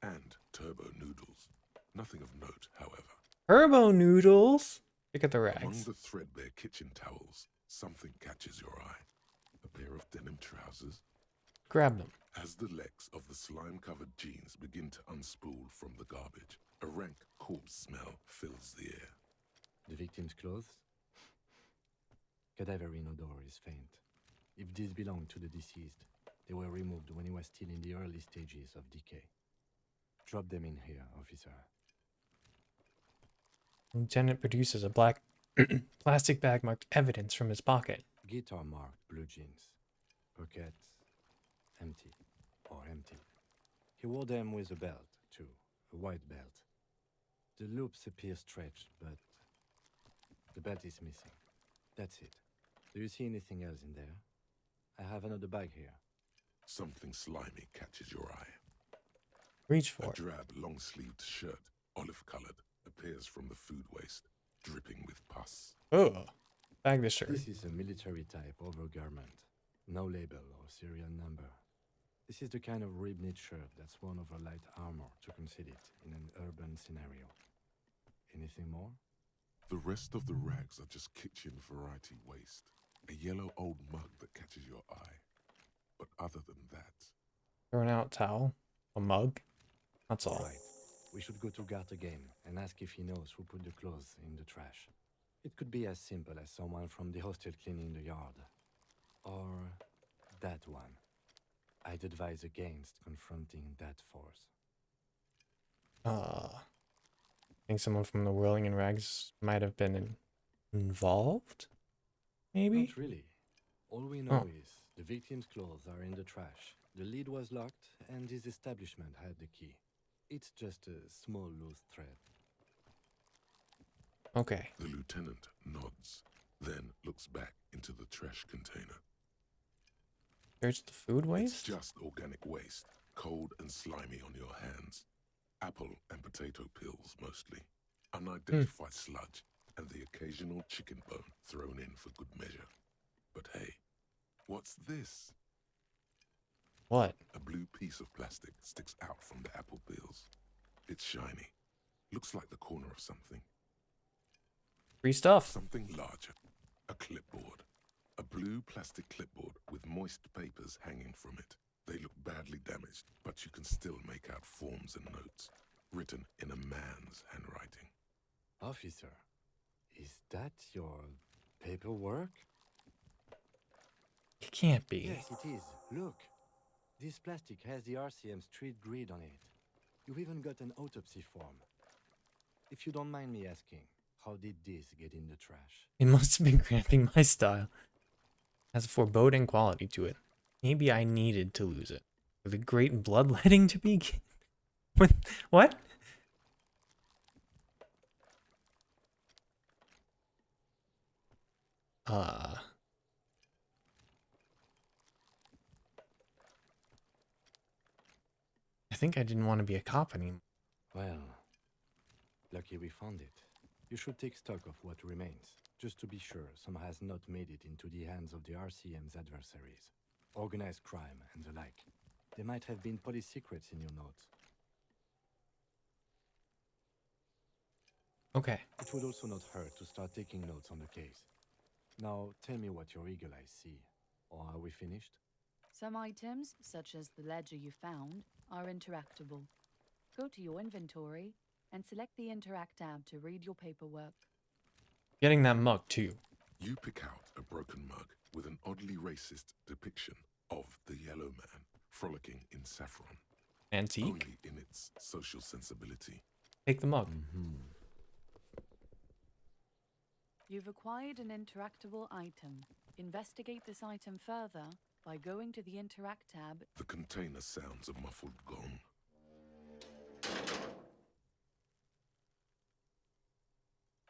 And turbo noodles. Nothing of note, however. Turbo noodles? Look at the Among rags. the threadbare kitchen towels, something catches your eye. A pair of denim trousers. Grab them. As the legs of the slime-covered jeans begin to unspool from the garbage, a rank corpse smell fills the air. The victim's clothes? Cadaverine odor is faint. If these belong to the deceased, they were removed when he was still in the early stages of decay. Drop them in here, officer. Lieutenant produces a black plastic bag marked evidence from his pocket. Guitar marked blue jeans. Pockets empty or empty. He wore them with a belt, too, a white belt. The loops appear stretched, but the belt is missing. That's it. Do you see anything else in there? I have another bag here. Something slimy catches your eye. Reach for A it. drab, long-sleeved shirt, olive-colored, appears from the food waste, dripping with pus. Oh, bag the shirt. This is a military-type overgarment. No label or serial number. This is the kind of rib-knit shirt that's worn over light armor to conceal it in an urban scenario. Anything more? The rest of the rags are just kitchen variety waste. A yellow old mug that catches your eye. But other than that... Thrown out towel. A mug. That's all. Right. We should go to Gart again and ask if he knows who put the clothes in the trash. It could be as simple as someone from the hostel cleaning the yard. Or that one. I'd advise against confronting that force. I think someone from the Whirling and Rags might have been involved? Maybe? Not really. All we know is the victim's clothes are in the trash. The lid was locked and his establishment had the key. It's just a small loose thread. Okay. The lieutenant nods, then looks back into the trash container. There's the food It's waste? just organic waste, cold and slimy on your hands. Apple and potato peels, mostly. Unidentified sludge, and the occasional chicken bone thrown in for good measure. But hey, what's this? What? A blue piece of plastic sticks out from the apple peels. It's shiny. Looks like the corner of something. Free stuff. Something larger. A clipboard. A blue plastic clipboard with moist papers hanging from it. They look badly damaged, but you can still make out forms and notes, written in a man's handwriting. Officer, is that your paperwork? It can't be. Yes, it is. Look. This plastic has the RCM street grid on it. You've even got an autopsy form. If you don't mind me asking, how did this get in the trash? It must have been cramping my style. Has a foreboding quality to it. Maybe I needed to lose it. For the great bloodletting to begin. What? I think I didn't want to be a cop anymore. Well, lucky we found it. You should take stock of what remains, just to be sure some has not made it into the hands of the RCM's adversaries. Organized crime and the like. There might have been police secrets in your notes. Okay. It would also not hurt to start taking notes on the case. Now, tell me what your eagle eyes see. Or are we finished? Some items, such as the ledger you found, are interactable. Go to your inventory and select the Interact tab to read your paperwork. Getting that mug too. You pick out a broken mug with an oddly racist depiction of the Yellow Man frolicking in saffron. Antique? Only in its social sensibility. Take the mug. You've acquired an interactable item. Investigate this item further by going to the Interact tab. The container sounds a muffled gong.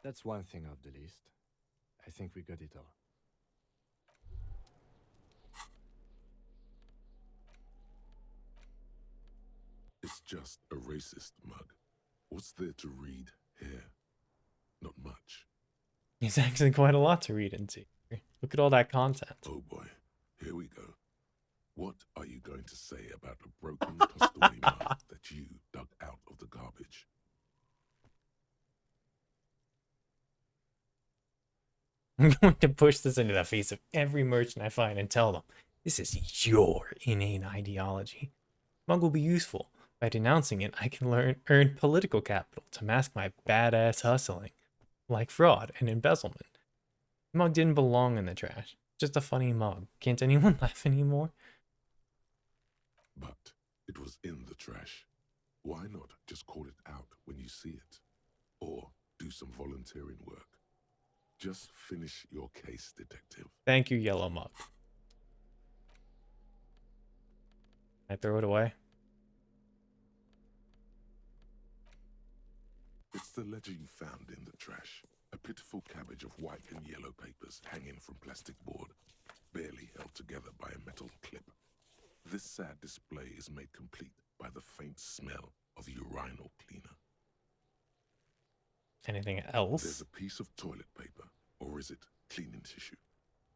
That's one thing off the list. I think we got it all. It's just a racist mug. What's there to read here? Not much. It's actually quite a lot to read into. Look at all that content. Oh boy, here we go. What are you going to say about a broken, tossed away mug that you dug out of the garbage? I'm going to push this into the face of every merchant I find and tell them, this is your inane ideology. Mug will be useful. By denouncing it, I can earn political capital to mask my badass hustling, like fraud and embezzlement. The mug didn't belong in the trash. Just a funny mug. Can't anyone laugh anymore? But it was in the trash. Why not just call it out when you see it? Or do some volunteering work? Just finish your case, detective. Thank you, yellow mug. I throw it away. It's the ledger you found in the trash. A pitiful cabbage of white and yellow papers hanging from plastic board, barely held together by a metal clip. This sad display is made complete by the faint smell of urinal cleaner. Anything else? There's a piece of toilet paper, or is it cleaning tissue?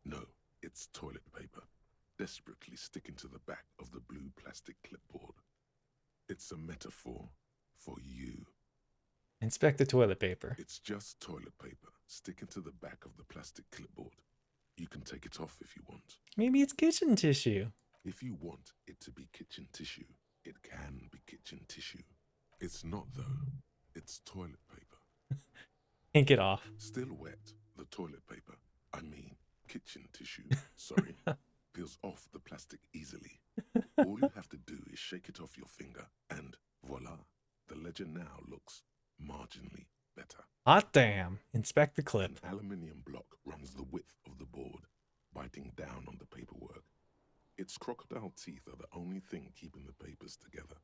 No, it's toilet paper, desperately sticking to the back of the blue plastic clipboard. It's a metaphor for you. Inspect the toilet paper. It's just toilet paper sticking to the back of the plastic clipboard. You can take it off if you want. Maybe it's kitchen tissue. If you want it to be kitchen tissue, it can be kitchen tissue. It's not, though. It's toilet paper. Can't get off. Still wet, the toilet paper, I mean kitchen tissue, sorry, peels off the plastic easily. All you have to do is shake it off your finger and voila, the ledger now looks marginally better. Hot damn. Inspect the clip. An aluminium block runs the width of the board, biting down on the paperwork. Its crocodile teeth are the only thing keeping the papers together.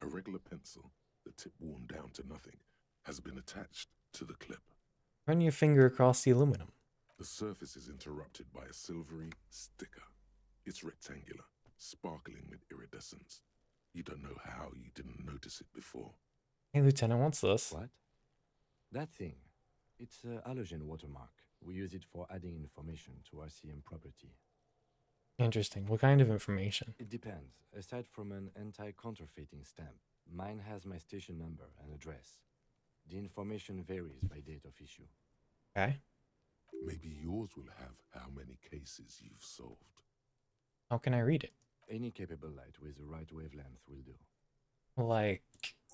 A regular pencil, the tip worn down to nothing, has been attached to the clip. Run your finger across the aluminum. The surface is interrupted by a silvery sticker. It's rectangular, sparkling with iridescence. You don't know how you didn't notice it before. Hey, Lieutenant, what's this? What? That thing. It's a halogen watermark. We use it for adding information to RCM property. Interesting. What kind of information? It depends. Aside from an anti-counterfeiting stamp, mine has my station number and address. The information varies by date of issue. Okay. Maybe yours will have how many cases you've solved. How can I read it? Any capable light with the right wavelength will do. Like...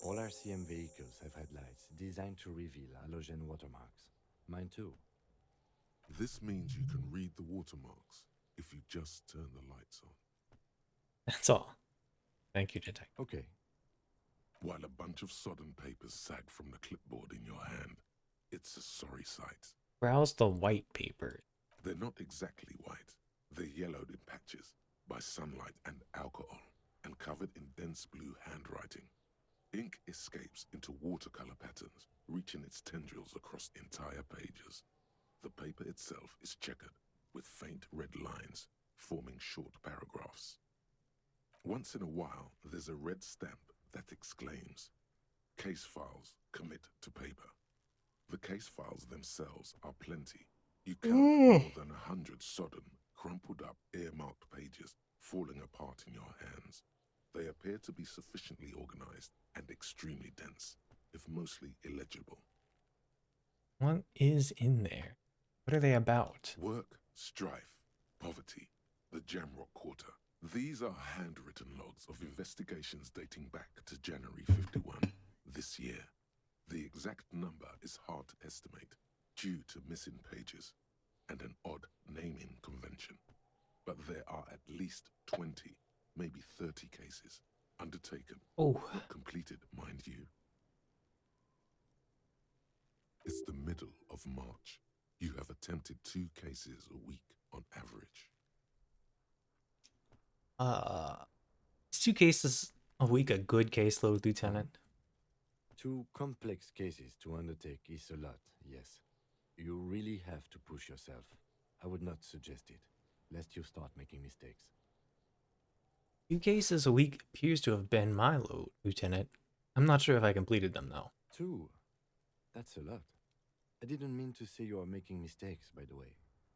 All RCM vehicles have had lights designed to reveal halogen watermarks. Mine too. This means you can read the watermarks if you just turn the lights on. That's all. Thank you, Detective. Okay. While a bunch of sodden papers sag from the clipboard in your hand, it's a sorry sight. Browse the white paper. They're not exactly white. They're yellowed in patches by sunlight and alcohol, and covered in dense blue handwriting. Ink escapes into watercolor patterns, reaching its tendrils across entire pages. The paper itself is checkered, with faint red lines, forming short paragraphs. Once in a while, there's a red stamp that exclaims, "Case files commit to paper." The case files themselves are plenty. You count more than 100 sodden, crumpled up, earmarked pages falling apart in your hands. They appear to be sufficiently organized and extremely dense, if mostly illegible. What is in there? What are they about? Work, strife, poverty, the Jamrock Quarter. These are handwritten logs of investigations dating back to January 51, this year. The exact number is hard to estimate due to missing pages and an odd naming convention. But there are at least 20 maybe 30 cases. Undertaken. Oh. Not completed, mind you. It's the middle of March. You have attempted 2 cases a week on average. Is 2 cases a week a good caseload, Lieutenant? 2 complex cases to undertake is a lot, yes. You really have to push yourself. I would not suggest it, lest you start making mistakes. 2 cases a week appears to have been my load, Lieutenant. I'm not sure if I completed them, though. 2? That's a lot. I didn't mean to say you are making mistakes, by the way.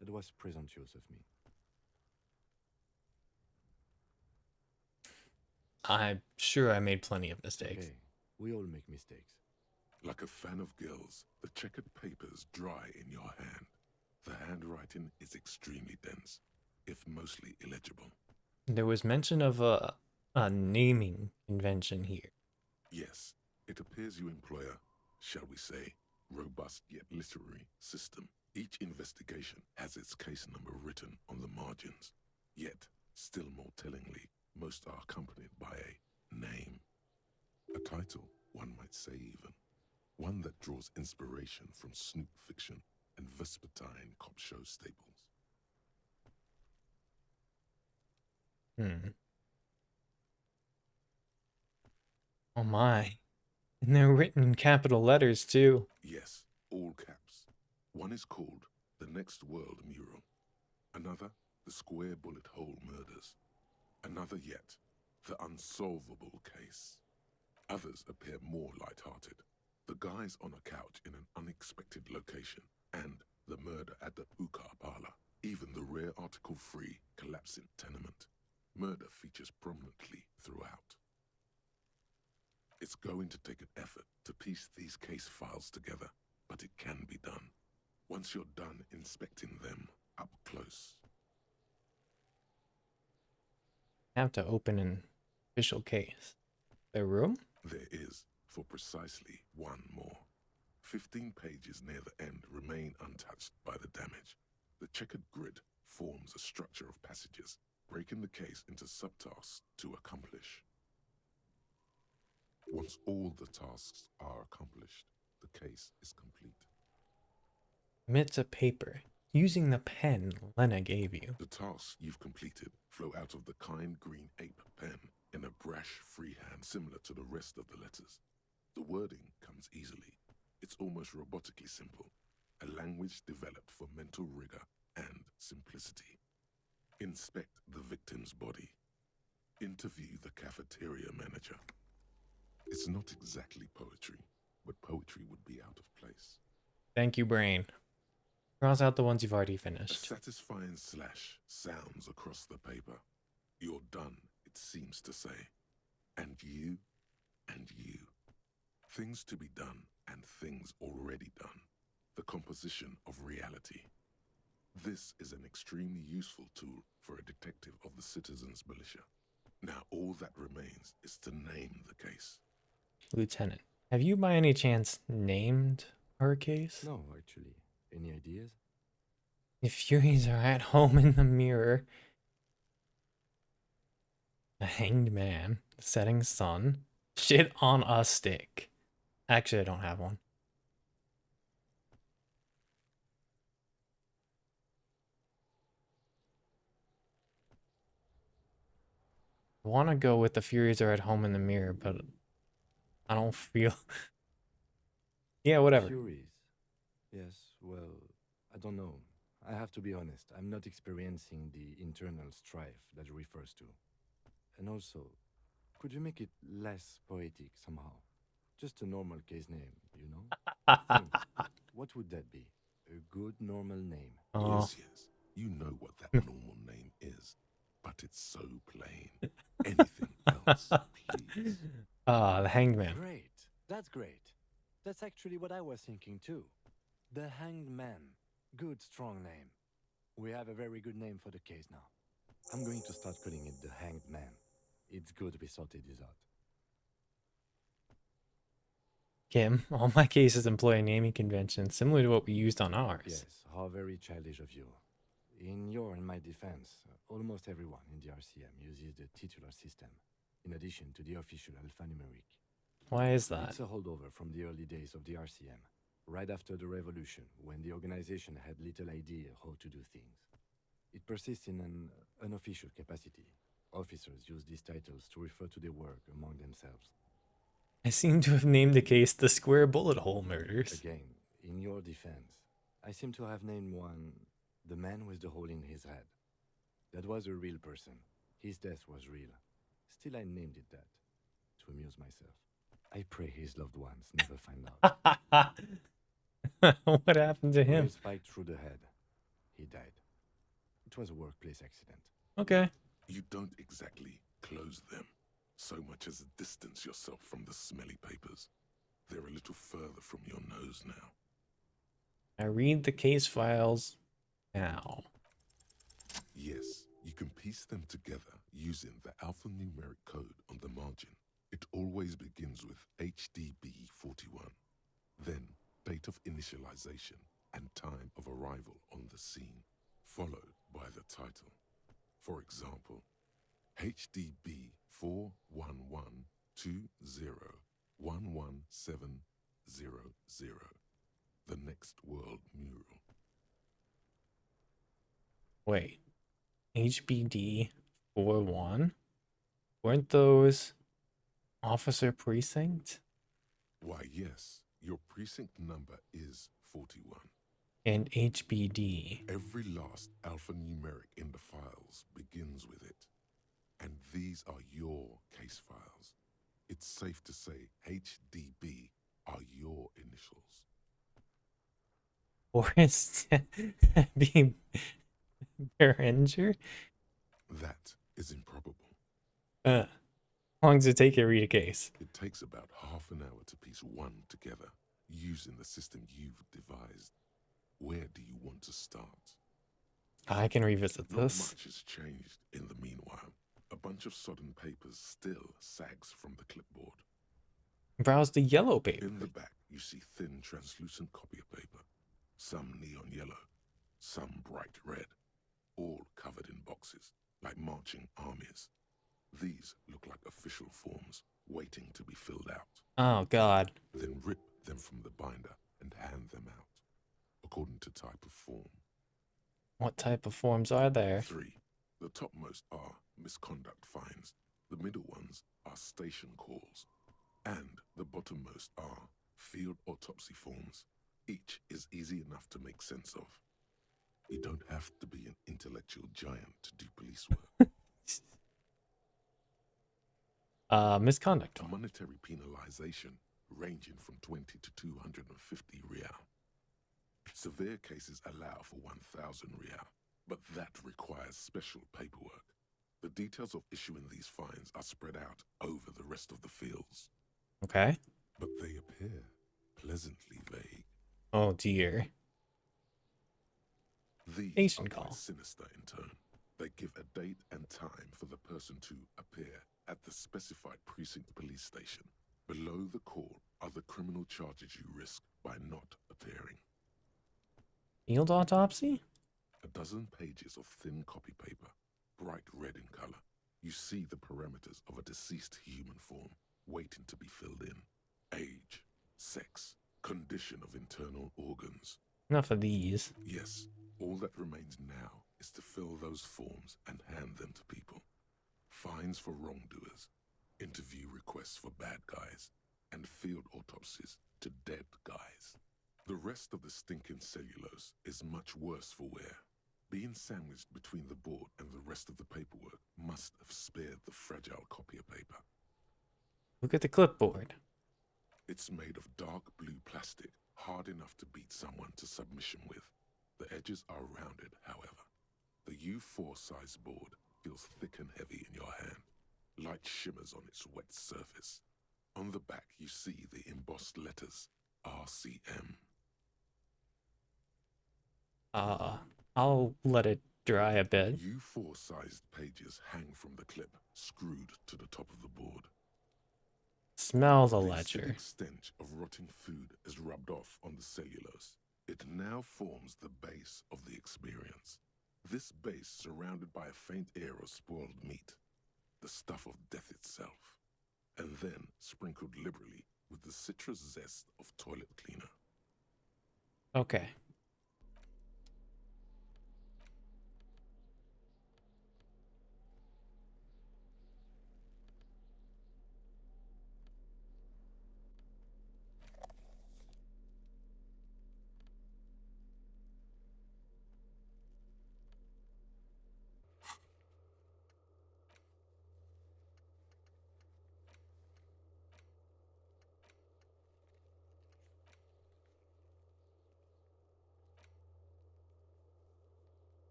That was presumptuous of me. I'm sure I made plenty of mistakes. Okay, we all make mistakes. Like a fan of gills, the checkered papers dry in your hand. The handwriting is extremely dense, if mostly illegible. There was mention of a naming convention here. Yes, it appears you employ a, shall we say, robust yet literary system. Each investigation has its case number written on the margins. Yet, still more tellingly, most are accompanied by a name. A title, one might say even. One that draws inspiration from snoop fiction and vespertine cop show staples. Oh my. And they're written in capital letters, too. Yes, all caps. One is called The Next World Mural. Another, The Square Bullet Hole Murders. Another yet, The Unsolvable Case. Others appear more light-hearted. The guys on a couch in an unexpected location, and the murder at the hookah parlor. Even the rare article-free collapsing tenement. Murder features prominently throughout. It's going to take an effort to piece these case files together, but it can be done. Once you're done inspecting them up close. Have to open an official case. Their room? There is, for precisely one more. 15 pages near the end remain untouched by the damage. The checkered grid forms a structure of passages, breaking the case into subtasks to accomplish. Once all the tasks are accomplished, the case is complete. Bits of paper, using the pen Lena gave you. The tasks you've completed flow out of the kind green ape pen in a brash freehand similar to the rest of the letters. The wording comes easily. It's almost robotically simple, a language developed for mental rigor and simplicity. Inspect the victim's body. Interview the cafeteria manager. It's not exactly poetry, but poetry would be out of place. Thank you, brain. Cross out the ones you've already A finished. satisfying slash sounds across the paper. You're done, it seems to say. And you, and you. Things to be done and things already done. The composition of reality. This is an extremely useful tool for a detective of the citizens' militia. Now all that remains is to name the case. Lieutenant, have you by any chance named our case? No, actually. Any ideas? The Furies are at home in the mirror. A hanged man, the setting sun, shit on a stick. Actually, I don't have one. I want to go with the Furies are at home in the mirror, but I don't feel... Yeah, whatever. Furies. Yes, well, I don't know. I have to be honest, I'm not experiencing the internal strife that it refers to. And also, could you make it less poetic somehow? Just a normal case name, you know? Think, what would that be? A good normal name. Yes, yes. You know what that normal name is, but it's so plain. Anything else, please? The Hanged Man. Great. That's great. That's actually what I was thinking too. The Hanged Man. Good, strong name. We have a very good name for the case now. I'm going to start calling it the Hanged Man. It's good we sorted this out. Kim, all my cases employ a naming convention similar to what we used on ours. Yes, how very childish of you. In your and my defense, almost everyone in the RCM uses the titular system, in addition to the official alphanumeric. Why is that? It's a holdover from the early days of the RCM, right after the revolution, when the organization had little idea how to do things. It persists in an unofficial capacity. Officers use these titles to refer to their work among themselves. I seem to have named the case the Square Bullet Hole Murders. Again, in your defense, I seem to have named one the man with the hole in his head. That was a real person. His death was real. Still, I named it that, to amuse myself. I pray his loved ones never find out. What happened to him? Rail spiked through the head. He died. It was a workplace accident. Okay. You don't exactly close them, so much as distance yourself from the smelly papers. They're a little further from your nose now. I read the case files now. Yes, you can piece them together using the alphanumeric code on the margin. It always begins with HDB41, then date of initialization and time of arrival on the scene, followed by the title. For example, HDB 41120111700, the next world mural. Wait. HBD 41? Weren't those officer precinct? Why, yes, your precinct number is 41. And HBD. Every last alphanumeric in the files begins with it. And these are your case files. It's safe to say HDB are your initials. Forrest B. Berenger? That is improbable. How long does it take you to read a case? It takes about half an hour to piece one together, using the system you've devised. Where do you want to start? I can revisit Not this. much has changed in the meanwhile. A bunch of sodden papers still sags from the clipboard. Browse the yellow paper. In the back, you see thin, translucent copy of paper. Some neon yellow, some bright red, all covered in boxes, like marching armies. These look like official forms, waiting to be filled out. Oh, God. Then rip them from the binder and hand them out, according to type of form. What type of forms are there? 3. The topmost are misconduct fines. The middle ones are station calls. And the bottommost are field autopsy forms. Each is easy enough to make sense of. You don't have to be an intellectual giant to do police work. Misconduct. A monetary penalization ranging from 20 to 250 real. Severe cases allow for 1,000 real, but that requires special paperwork. The details of issuing these fines are spread out over the rest of the fields. Okay. But they appear pleasantly vague. Oh, dear. These Station are call. quite sinister in tone. They give a date and time for the person to appear at the specified precinct police station. Below the call are the criminal charges you risk by not appearing. Field autopsy? A dozen pages of thin copy paper, bright red in color. You see the parameters of a deceased human form waiting to be filled in. Age, sex, condition of internal organs. Enough of these. Yes, all that remains now is to fill those forms and hand them to people. Fines for wrongdoers, interview requests for bad guys, and field autopsies to dead guys. The rest of the stinking cellulose is much worse for wear. Being sandwiched between the board and the rest of the paperwork must have spared the fragile copy of paper. Look at the clipboard. It's made of dark blue plastic, hard enough to beat someone to submission with. The edges are rounded, however. The U4 size board feels thick and heavy in your hand. Light shimmers on its wet surface. On the back, you see the embossed letters, RCM. I'll let it dry a bit. U4 sized pages hang from the clip, screwed to the top of the board. Smell the The ledger. acidic stench of rotting food is rubbed off on the cellulose. It now forms the base of the experience. This base surrounded by a faint air of spoiled meat, the stuff of death itself, and then sprinkled liberally with the citrus zest of toilet cleaner. Okay.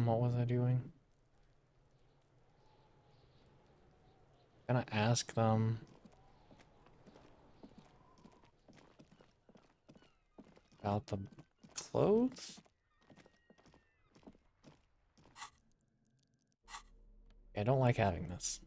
What was I doing? Gonna ask them about the clothes? I don't like having this.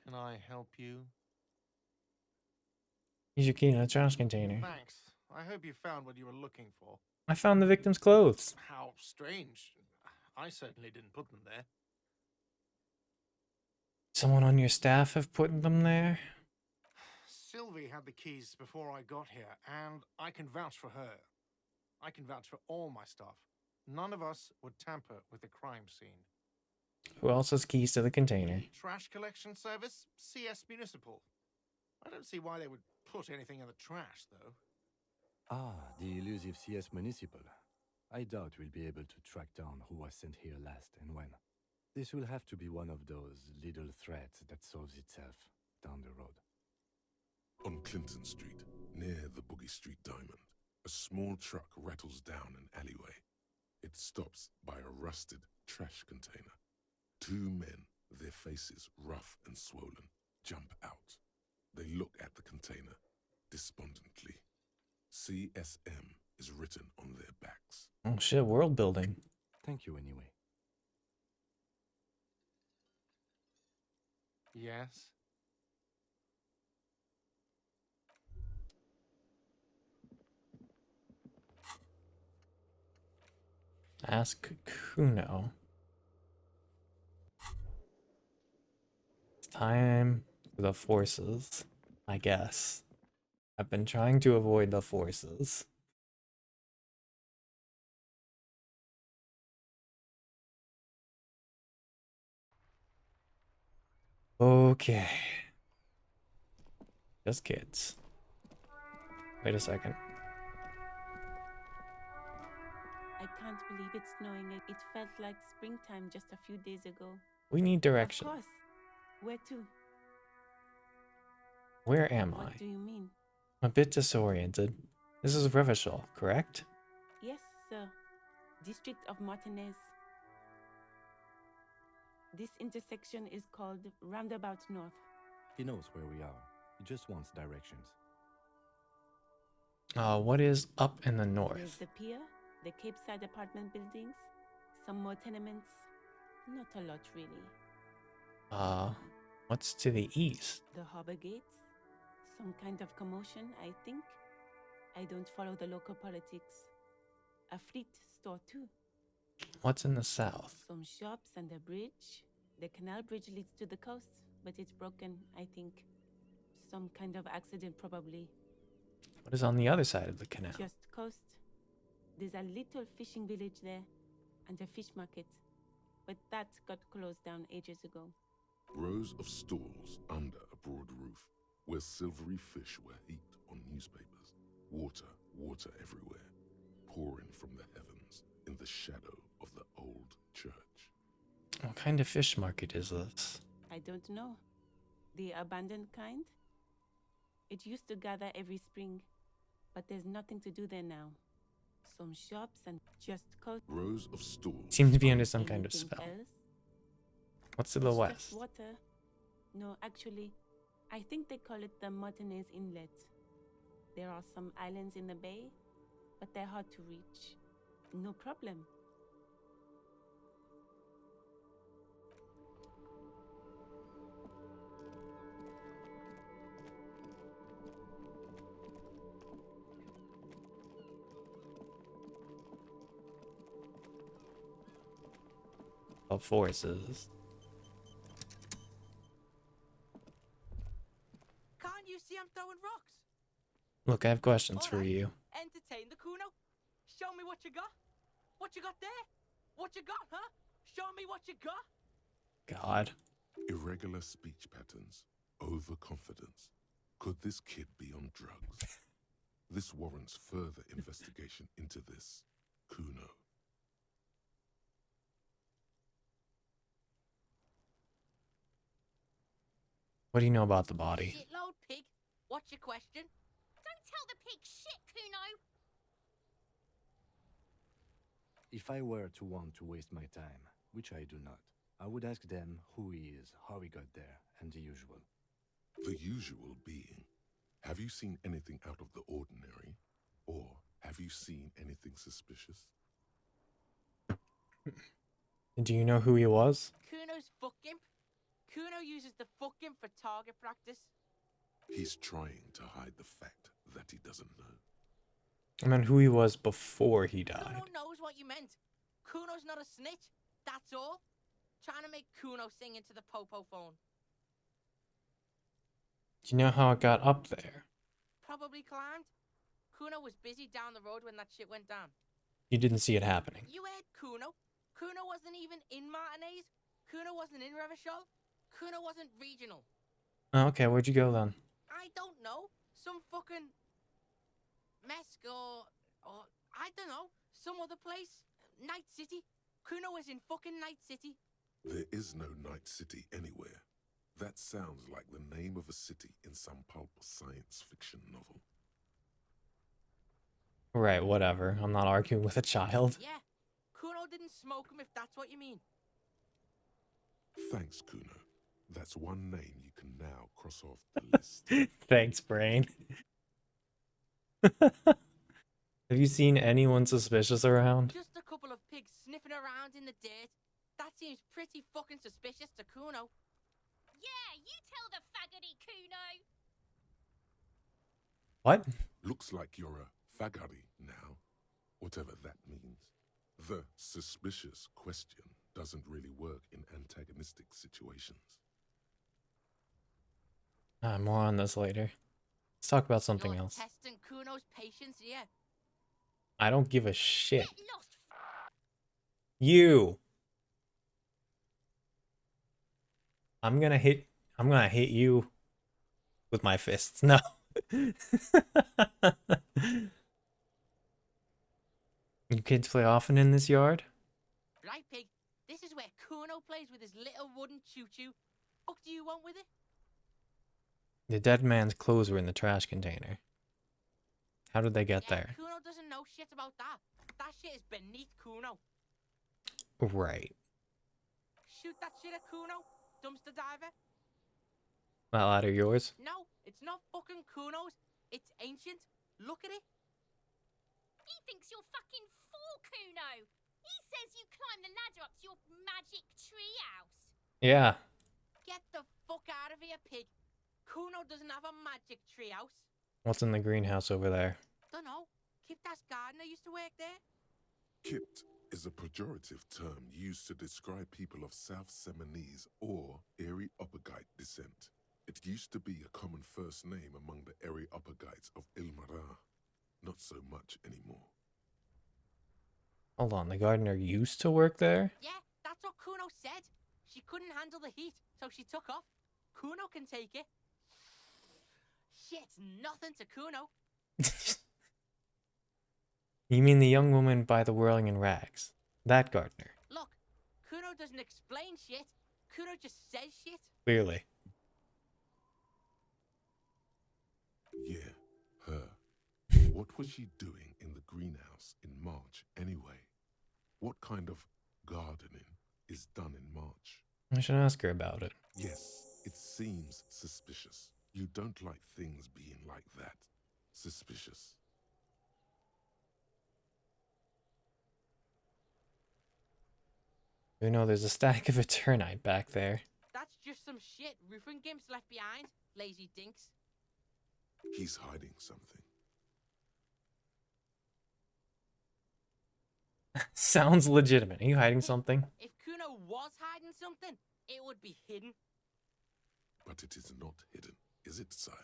Can I help you? Use your key in a trash container. Thanks. I hope you found what you were looking for. I found the victim's clothes. How strange. I certainly didn't put them there. Someone on your staff have put them there? Sylvie had the keys before I got here, and I can vouch for her. I can vouch for all my staff. None of us would tamper with the crime scene. Who else has keys to the container? The trash collection service? CS Municipal. I don't see why they would put anything in the trash, though. Ah, the elusive CS Municipal. I doubt we'll be able to track down who was sent here last and when. This will have to be one of those little threats that solves itself down the road. On Clinton Street, near the Boogie Street Diamond, a small truck rattles down an alleyway. It stops by a rusted trash container. Two men, their faces rough and swollen, jump out. They look at the container despondently. CSM is written on their backs. Oh shit, world building. Thank you anyway. Yes? Ask Kuno. It's time for the forces, I guess. I've been trying to avoid the forces. Okay. Just kids. Wait a second. I can't believe it's snowing. It felt like springtime just a few days ago. We need direction. Of course. Where to? Where am I? What do you mean? I'm a bit disoriented. This is Revachol, correct? Yes, sir. District of Martinez. This intersection is called Roundabout North. He knows where we are. He just wants directions. What is up in the There's north? the pier, the Cape Side apartment buildings, some more tenements. Not a lot, really. What's to the east? The harbor gates. Some kind of commotion, I think. I don't follow the local politics. A fleet store, too. What's in the south? Some shops and a bridge. The canal bridge leads to the coast, but it's broken, I think. Some kind of accident, probably. What is on the other side of the canal? Just coast. There's a little fishing village there, and a fish market. But that got closed down ages ago. Rows of stalls under a broad roof, where silvery fish were heaped on newspapers. Water, water everywhere, pouring from the heavens in the shadow of the old church. What kind of fish market is this? I don't know. The abandoned kind? It used to gather every spring, but there's nothing to do there now. Some shops and just Rows of stalls. Seems to be under some kind of Anything spell. else? What's to the It's west? just water. No, actually, I think they call it the Martinez Inlet. There are some islands in the bay, but they're hard to reach. No problem. Of forces. Can't you see I'm throwing rocks? Look, I have questions for Alright, you. entertain the Kuno. Show me what you got. What you got there? What you got, huh? Show me what you got. God. Irregular speech patterns. Overconfidence. Could this kid be on drugs? This warrants further investigation into this Kuno. What do you know about the body? Shitload pig. What's your question? Don't tell the pig shit, Kuno! If I were to want to waste my time, which I do not, I would ask them who he is, how he got there, and the usual. The usual being, have you seen anything out of the ordinary? Or have you seen anything suspicious? Do you know who he was? Kuno's fuck imp. Kuno uses the fuck imp for target practice. He's trying to hide the fact that he doesn't know. I meant who he was before he died. Kuno knows what you meant. Kuno's not a snitch. That's all. Trying to make Kuno sing into the popo phone. Do you know how it got up there? Probably climbed. Kuno was busy down the road when that shit went down. You didn't see it happening. You heard Kuno. Kuno wasn't even in Martinez. Kuno wasn't in Revachol. Kuno wasn't regional. Oh, okay, where'd you go then? I don't know. Some fucking Mesk or I don't know. Some other place. Night City. Kuno was in fucking Night City. There is no Night City anywhere. That sounds like the name of a city in some pulp science fiction novel. Right, whatever. I'm not arguing with a child. Yeah. Kuno didn't smoke him if that's what you mean. Thanks, Kuno. That's one name you can now cross off the list. Thanks, brain. Have you seen anyone suspicious around? Just a couple of pigs sniffing around in the dirt. That seems pretty fucking suspicious to Kuno. Yeah, you tell the faggoty, Kuno! What? Looks like you're a fagari now, whatever that means. The suspicious question doesn't really work in antagonistic situations. More on this later. Let's talk about something You're else. testing Kuno's patience here. I don't give a shit. Get lost! You! I'm gonna hit you with my fists. No. You kids play often in this yard? Right, pig. This is where Kuno plays with his little wooden choo-choo. What do you want with it? The dead man's clothes were in the trash container. How did they get there? Kuno doesn't know shit about that. That shit is beneath Kuno. Right. Shoot that shit at Kuno, dumpster diver. That ladder yours? No, it's not fucking Kuno's. It's ancient. Look at it. He thinks you're fucking fool, Kuno! He says you climb the ladder up to your magic tree house. Yeah. Get the fuck out of here, pig. Kuno doesn't have a magic tree house. What's in the greenhouse over there? Dunno. Kiptas gardener used to work there. Kipt is a pejorative term used to describe people of South Seminese or Erie-Uppergite descent. It used to be a common first name among the Erie-Uppergites of Ilmara. Not so much anymore. Hold on, the gardener used to work there? Yeah, that's what Kuno said. She couldn't handle the heat, so she took off. Kuno can take it. Shit's nothing to Kuno. You mean the young woman by the whirling in rags? That gardener? Look, Kuno Kuno doesn't explain shit. Kuno just says shit. Clearly. Yeah, her. What was she doing in the greenhouse in March anyway? What kind of gardening is done in March? I should ask her about it. Yes, it seems suspicious. You don't like things being like that. Suspicious. You know, there's a stack of Eternite back there. That's just some shit roofing gimps left behind. Lazy dinks. He's hiding something. Sounds legitimate. Are you hiding something? If Kuno was hiding something, it would be hidden. But it is not hidden, is it, sire?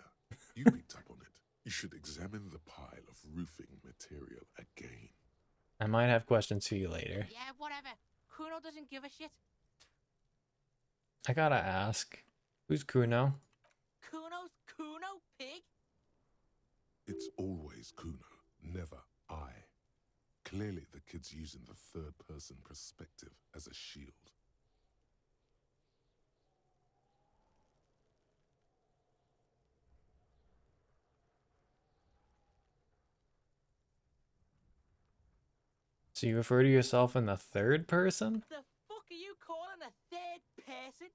You picked up on it. You should examine the pile of roofing material again. I might have questions for you later. Yeah, whatever. Kuno doesn't give a shit. I gotta ask. Who's Kuno? Kuno's Kuno, pig? It's always Kuno, never I. Clearly the kid's using the third-person perspective as a shield. So you refer to yourself in the third person? The fuck are you calling a third person?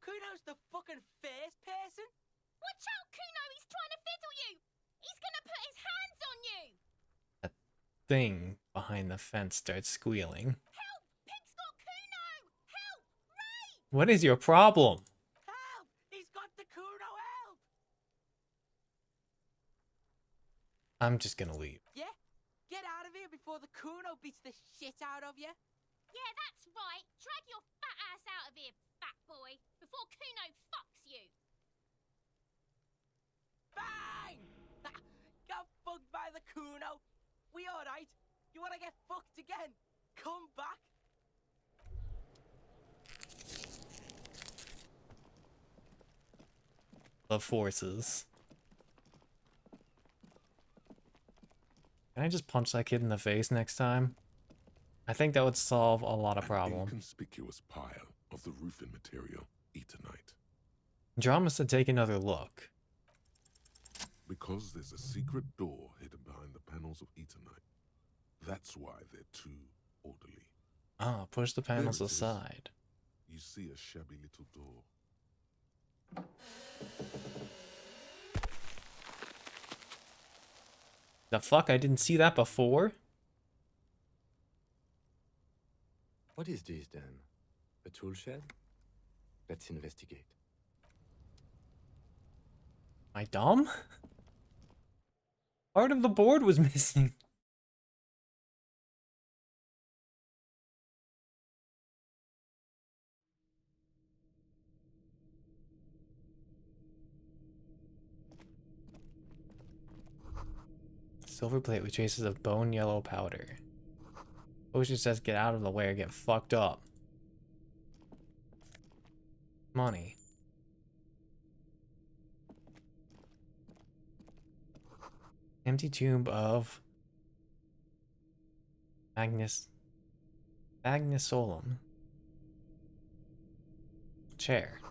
Kuno's the fucking first person? Watch out, Kuno! He's trying to fiddle you! He's gonna put his hands on you! That thing behind the fence starts squealing. Help! Pig's got Kuno! Help! Ray! What is your problem? Help! He's got the Kuno, help! I'm just gonna leave. Yeah? Get out of here before the Kuno beats the shit out of you. Yeah, that's right. Drag your fat ass out of here, fat boy, before Kuno fucks you. Bang! Got fucked by the Kuno. We alright? You wanna get fucked again? Come back. The forces. Can I just punch that kid in the face next time? I think that would solve a lot of problems. Inconspicuous pile of the roofing material, Eternite. John must have taken another look. Because there's a secret door hidden behind the panels of Eternite. That's why they're too orderly. Ah, push the panels There it is. aside. You see a shabby little door. The fuck? I didn't see that before? What is this then? A tool shed? Let's investigate. Am I dumb? Part of the board was missing. Silver plate with traces of bone yellow powder. Potion says get out of the way or get fucked up. Money. Empty tomb of Magnesolum. Chair.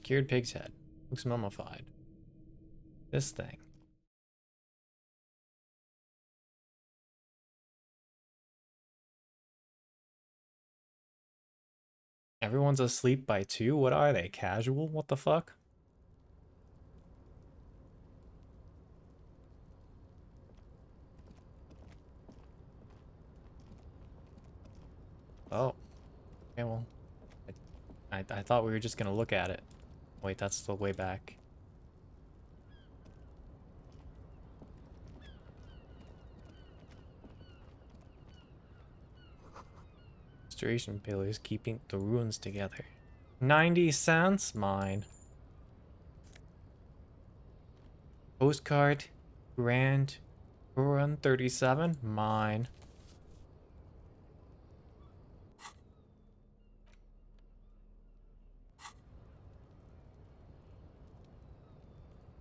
Cured pig's head. Looks mummified. This thing. Everyone's asleep by 2? What are they? Casual? What the fuck? Oh. Okay, well. I thought we were just gonna look at it. Wait, that's still way back. Restoration pillars keeping the ruins together. 90 cents? Mine. Postcard. Grand. Run 37? Mine.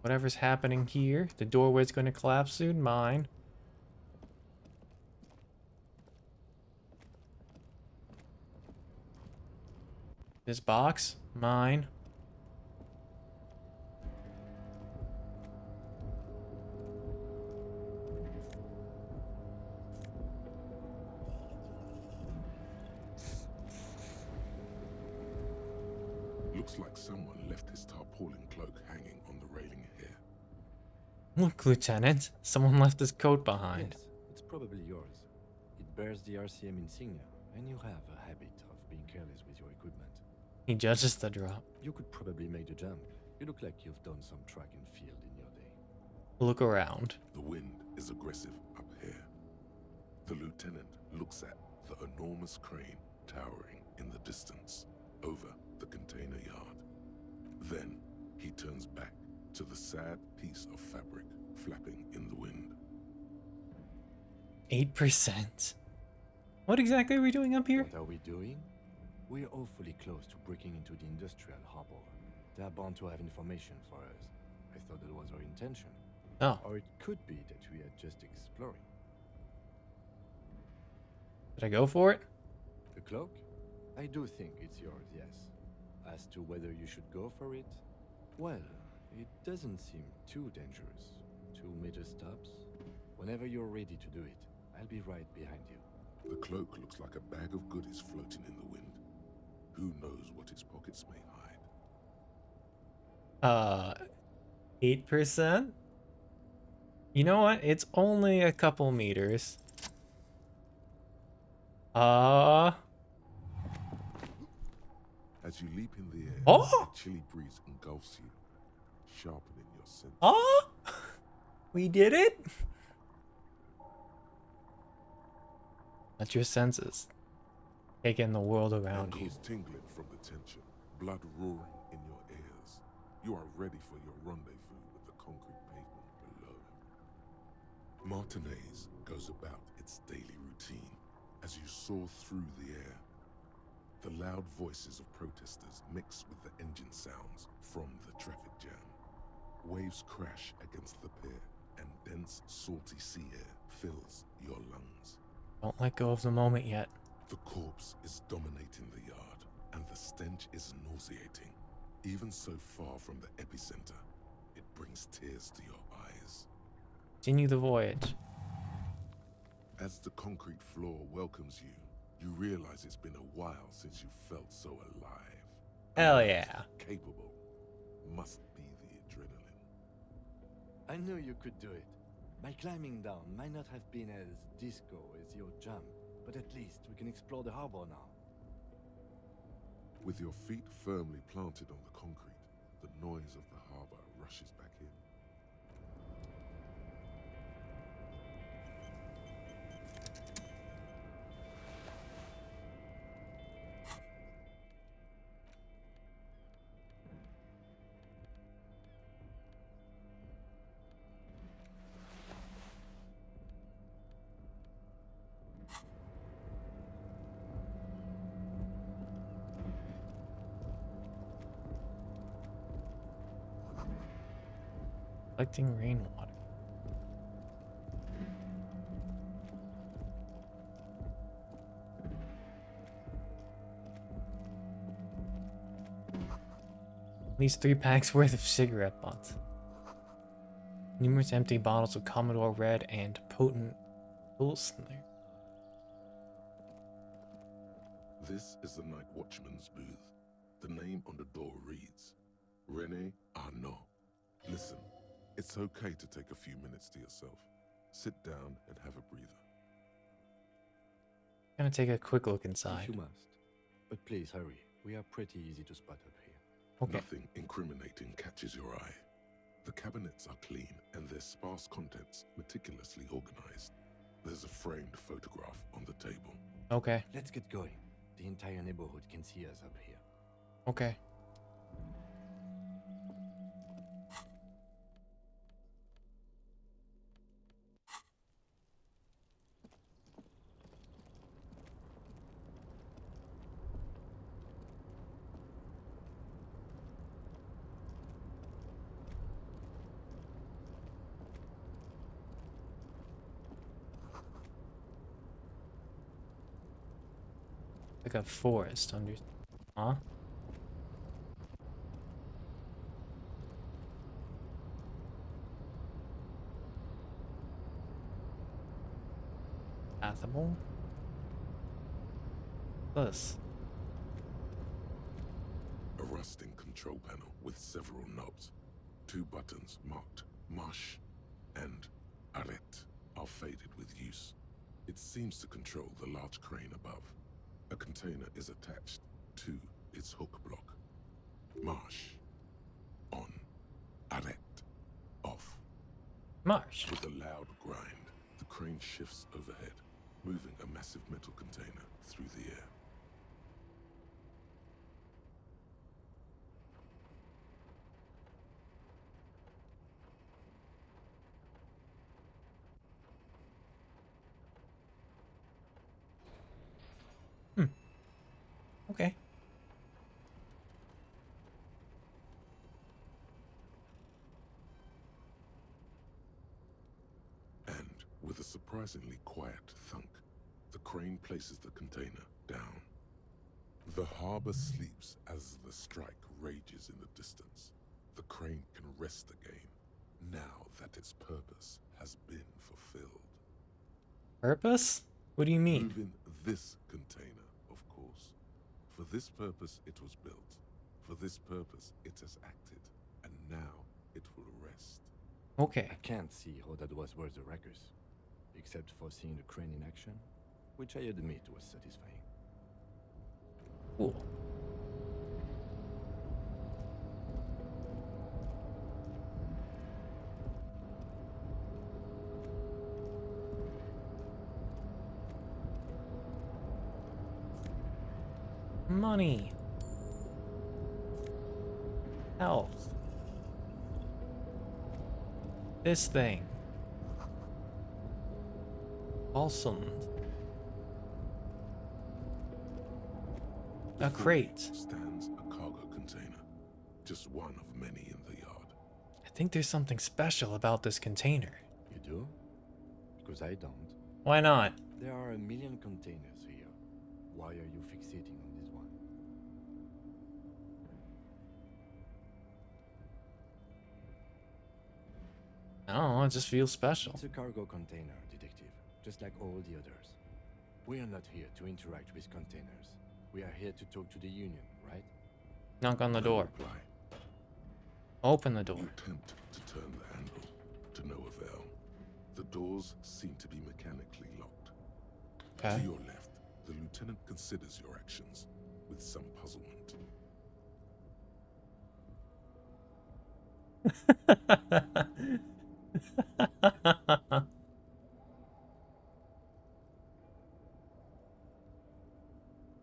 Whatever's happening here, the doorway's going to collapse soon. Mine. This box, mine. Looks like someone left his tarpaulin cloak hanging on the railing here. Look, Lieutenant, someone left his coat behind. Yes, it's probably yours. It bears the RCM insignia, and you have a habit of being careless with your equipment. He judges the drop. You could probably make the jump. You look like you've done some track and field in your day. Look around. The wind is aggressive up here. The lieutenant looks at the enormous crane towering in the distance over the container yard. Then he turns back to the sad piece of fabric flapping in the wind. 8%. What exactly are we doing up here? What are we doing? We're awfully close to breaking into the industrial harbor. They're bound to have information for us. I thought that was our intention. Oh. Or it could be that we are just exploring. Did I go for it? The cloak? I do think it's yours, yes. As to whether you should go for it, well, it doesn't seem too dangerous. 2 meter stops. Whenever you're ready to do it, I'll be right behind you. The cloak looks like a bag of goodies floating in the wind. Who knows what its pockets may hide? 8%? You know what? It's only a couple meters. As you leap in the air, Oh! a chilly breeze engulfs you, sharpening your sense. Oh! We did it? Let your senses take in the world around you. Ankles tingling from the tension, blood roaring in your ears. You are ready for your rendezvous with the concrete pavement below. Martinez goes about its daily routine as you soar through the air. The loud voices of protesters mix with the engine sounds from the traffic jam. Waves crash against the pier, and dense, salty sea air fills your lungs. Don't let go of the moment yet. The corpse is dominating the yard, and the stench is nauseating. Even so far from the epicenter, it brings tears to your eyes. Continue the voyage. As the concrete floor welcomes you, you realize it's been a while since you felt so alive. Hell yeah. Capable. Must be the adrenaline. I knew you could do it. My climbing down might not have been as disco as your jump, but at least we can explore the harbor now. With your feet firmly planted on the concrete, the noise of the harbor rushes back in. Collecting rainwater. At least 3 packs worth of cigarette butts. Numerous empty bottles of Commodore Red and potent Pilsner. This is the night watchman's booth. The name on the door reads, René Arnaud. Listen, it's okay to take a few minutes to yourself. Sit down and have a breather. Gonna take a quick look inside. If you must. But please hurry. We are pretty easy to spot up here. Okay. Nothing incriminating catches your eye. The cabinets are clean and their sparse contents meticulously organized. There's a framed photograph on the table. Okay. Let's get going. The entire neighborhood can see us up here. Okay. Like a forest under. Huh? Passable. This. A rusting control panel with several knobs. 2 buttons marked Marsh and Arrête are faded with use. It seems to control the large crane above. A container is attached to its hook block. Marsh. On. Arrête. Off. Marsh. With a loud grind, the crane shifts overhead, moving a massive metal container through the air. Okay. And with a surprisingly quiet thunk, the crane places the container down. The harbor sleeps as the strike rages in the distance. The crane can rest again, now that its purpose has been fulfilled. Purpose? What do you mean? Moving this container, of course. For this purpose it was built. For this purpose it has acted. And now it will rest. Okay. I can't see how that was worth the wreckers, except for seeing the crane in action, which I admit was satisfying. Cool. Money. Health. This thing. Balsams. A crate. Stands a cargo container. Just one of many in the yard. I think there's something special about this container. You do? Because I don't. Why not? There are a million containers here. Why are you fixating on this one? I don't know, it just feels special. It's a cargo container, detective, just like all the others. We are not here to interact with containers. We are here to talk to the Union, right? Knock on the door. Reply. Open the door. You attempt to turn the handle, to no avail. The doors seem to be mechanically locked. Okay. To your left, the lieutenant considers your actions with some puzzlement.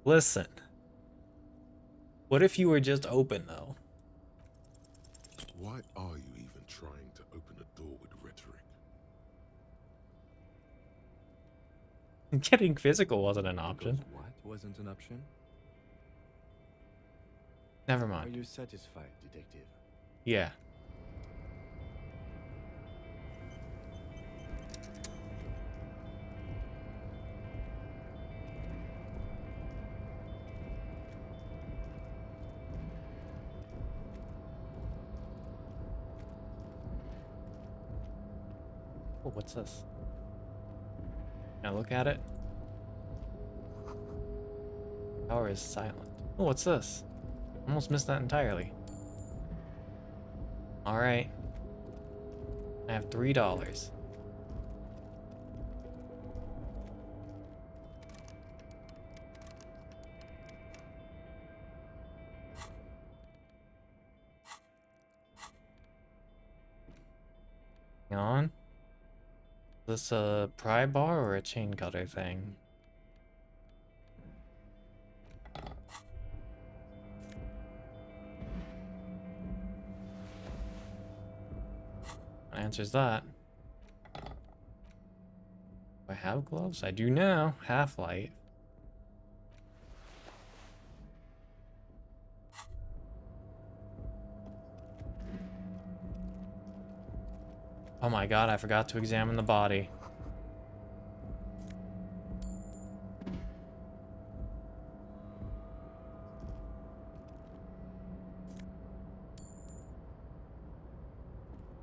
Listen. What if you were just open, though? Why are you even trying to open a door with rhetoric? Getting physical wasn't an option. Because what wasn't an option? Never Are mind. you satisfied, detective? Yeah. Oh, what's this? Can I look at it? Power is silent. Oh, what's this? Almost missed that entirely. Alright. I have $3. Hang on. Is this a pry bar or a chain cutter thing? Answers that. Do I have gloves? I do now. Half-light. Oh my god, I forgot to examine the body.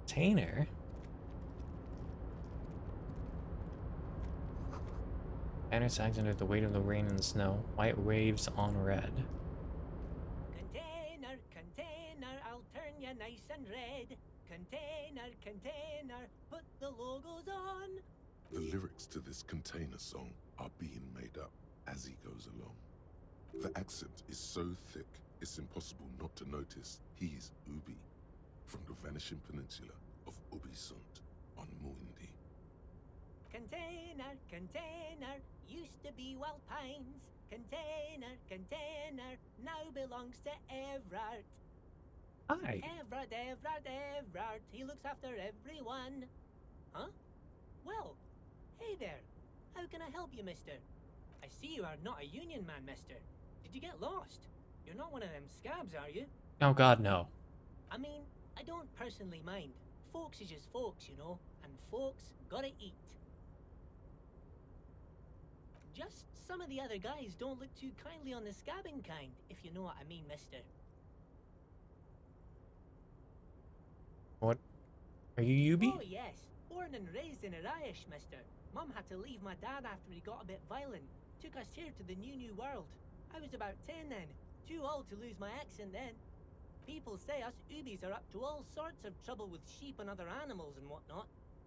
Container? Banner sags under the weight of the rain and the snow. White waves on red. Container, container, I'll turn you nice and red. Container, container, put the logos on. The lyrics to this container song are being made up as he goes along. The accent is so thick, it's impossible not to notice he's Ubi, from the vanishing peninsula of Ubisunt on Muindi. Container, container, used to be Wild Pines. Container, container, now belongs to Everard. Hi. Everard, he looks after everyone. Huh? Well, hey there. How can I help you, mister? I see you are not a union man, mister. Did you get lost? You're not one of them scabs, are you? Oh god, no. I mean, I don't personally mind. Folks is just folks, you know, and folks gotta eat. Just some of the other guys don't look too kindly on the scabbing kind, if you know what I mean, mister. What? Are you Yubi? Oh, yes. Born and raised in Irish, mister. Mum had to leave my dad after he got a bit violent. Took us here to the new world. I was about 10 then. Too old to lose my accent then. People say us Ubis are up to all sorts of trouble with sheep and other animals and whatnot.